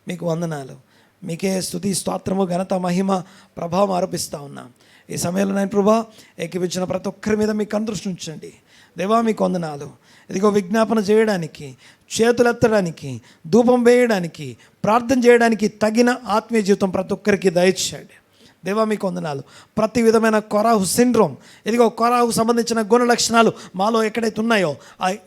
S1: మీకు వందనాలు. మీకే స్తుతి, స్తోత్రము, ఘనత, మహిమ, ప్రభావం ఆరోపిస్తూ ఉన్నాం. ఈ సమయంలో నేను ప్రభా ఏకీపించిన ప్రతి ఒక్కరి మీద మీకు దృష్టి ఉంచండి. దేవా, మీకు వందనాలు. ఇదిగో విజ్ఞాపన చేయడానికి, చేతులెత్తడానికి, ధూపం వేయడానికి, ప్రార్థన చేయడానికి తగిన ఆత్మీయ జీవితం ప్రతి ఒక్కరికి దయచేయండి. దేవా, మీకు వందనాలు. ప్రతి విధమైన కొరాహు సిండ్రోమ్, ఇదిగో కొరాహు సంబంధించిన గుణ లక్షణాలు మాలో ఎక్కడైతే ఉన్నాయో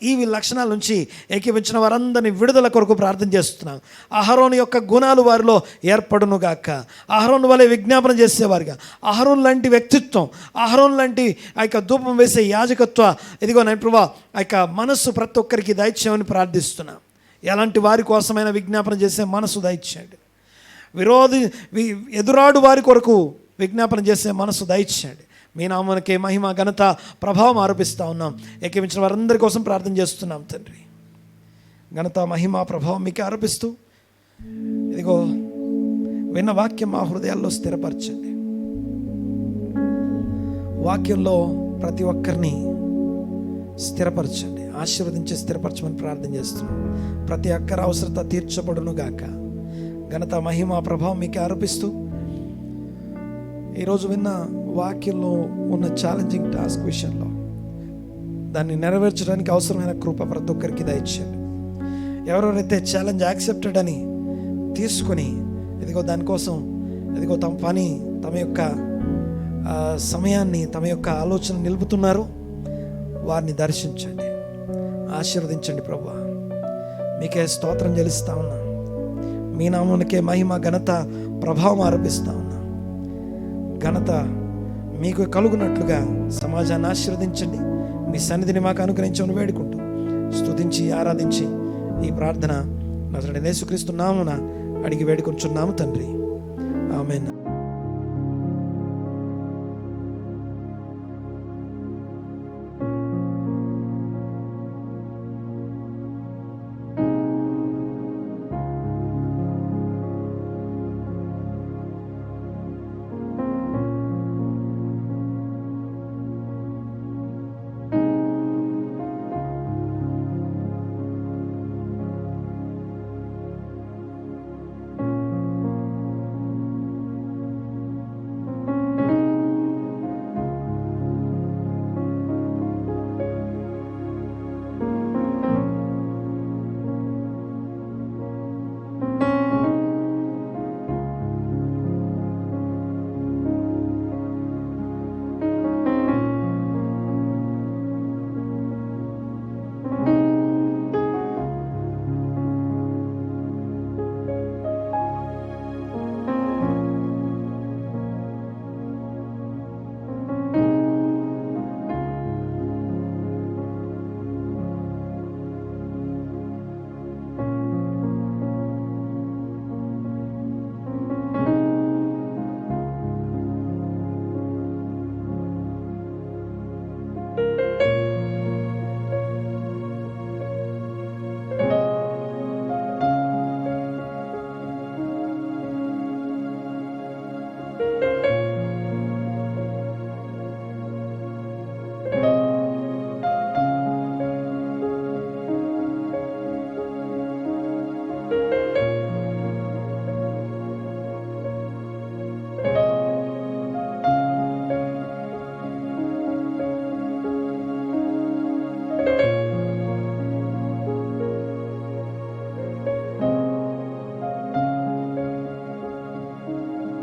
S1: ఈ లక్షణాల నుంచి ఏకీపించిన వారందరినీ విడుదల కొరకు ప్రార్థన చేస్తున్నాం. అహరోను యొక్క గుణాలు వారిలో ఏర్పడును గాక. అహరోను వలె విజ్ఞాపన చేసేవారుగా, అహరోను లాంటి వ్యక్తిత్వం, అహరోను లాంటి ఆ యొక్క ధూపం వేసే యాజకత్వ, ఇదిగో నేను ప్రభా ఆ యొక్క మనస్సు ప్రతి ఒక్కరికి దయచేయమని ప్రార్థిస్తున్నాం. ఎలాంటి వారి కోసమైనా విజ్ఞాపన చేసే మనసు దయచేయండి. ఎదురాడు వారి కొరకు విజ్ఞాపన చేసే మనసు దయచేయండి. మీ నామానికే మహిమ ఘనత ప్రభావం ఆరోపిస్తూ ఉన్నాం. ఏకీవించిన వారందరి కోసం ప్రార్థన చేస్తున్నాం తండ్రి. ఘనత మహిమ ప్రభావం మీకే ఆరోపిస్తూ ఇదిగో విన్న వాక్యం మా హృదయాల్లో స్థిరపరచండి. వాక్యంలో ప్రతి ఒక్కరిని స్థిరపరచండి, ఆశీర్వదించి స్థిరపరచమని ప్రార్థన చేస్తున్నాం. ప్రతి ఒక్కరి అవసరత తీర్చబడును గాక. ఘనత మహిమ ప్రభావం మీకే ఆరోపిస్తూ ఈరోజు విన్న వాక్యంలో ఉన్న ఛాలెంజింగ్ టాస్క్ విషయంలో దాన్ని నెరవేర్చడానికి అవసరమైన కృప ప్రతి ఒక్కరికి దయచేయండి. ఎవరెవరైతే ఛాలెంజ్ యాక్సెప్టెడ్ అని తీసుకొని ఇదిగో దానికోసం ఇదిగో తమ పని, తమ యొక్క సమయాన్ని, తమ యొక్క ఆలోచన నిలుపుతున్నారు, వారిని దర్శించండి, ఆశీర్వదించండి. ప్రభువా మీకే స్తోత్రం చెల్లిస్తా ఉన్నా. మీ నామానికే మహిమ ఘనత ప్రభావం ఆరోపిస్తా ఉన్నా. ఘనత మీకు కలుగునట్లుగా సమాజాన్ని ఆశీర్వదించండి. మీ సన్నిధిని మాకు అనుగ్రహించమని వేడుకుంటూ స్తుతించి ఆరాధించి ఈ ప్రార్థన నజరేయుడైన యేసుక్రీస్తు నామమున అడిగి వేడుకొంచున్నాము తండ్రి. ఆమేన్.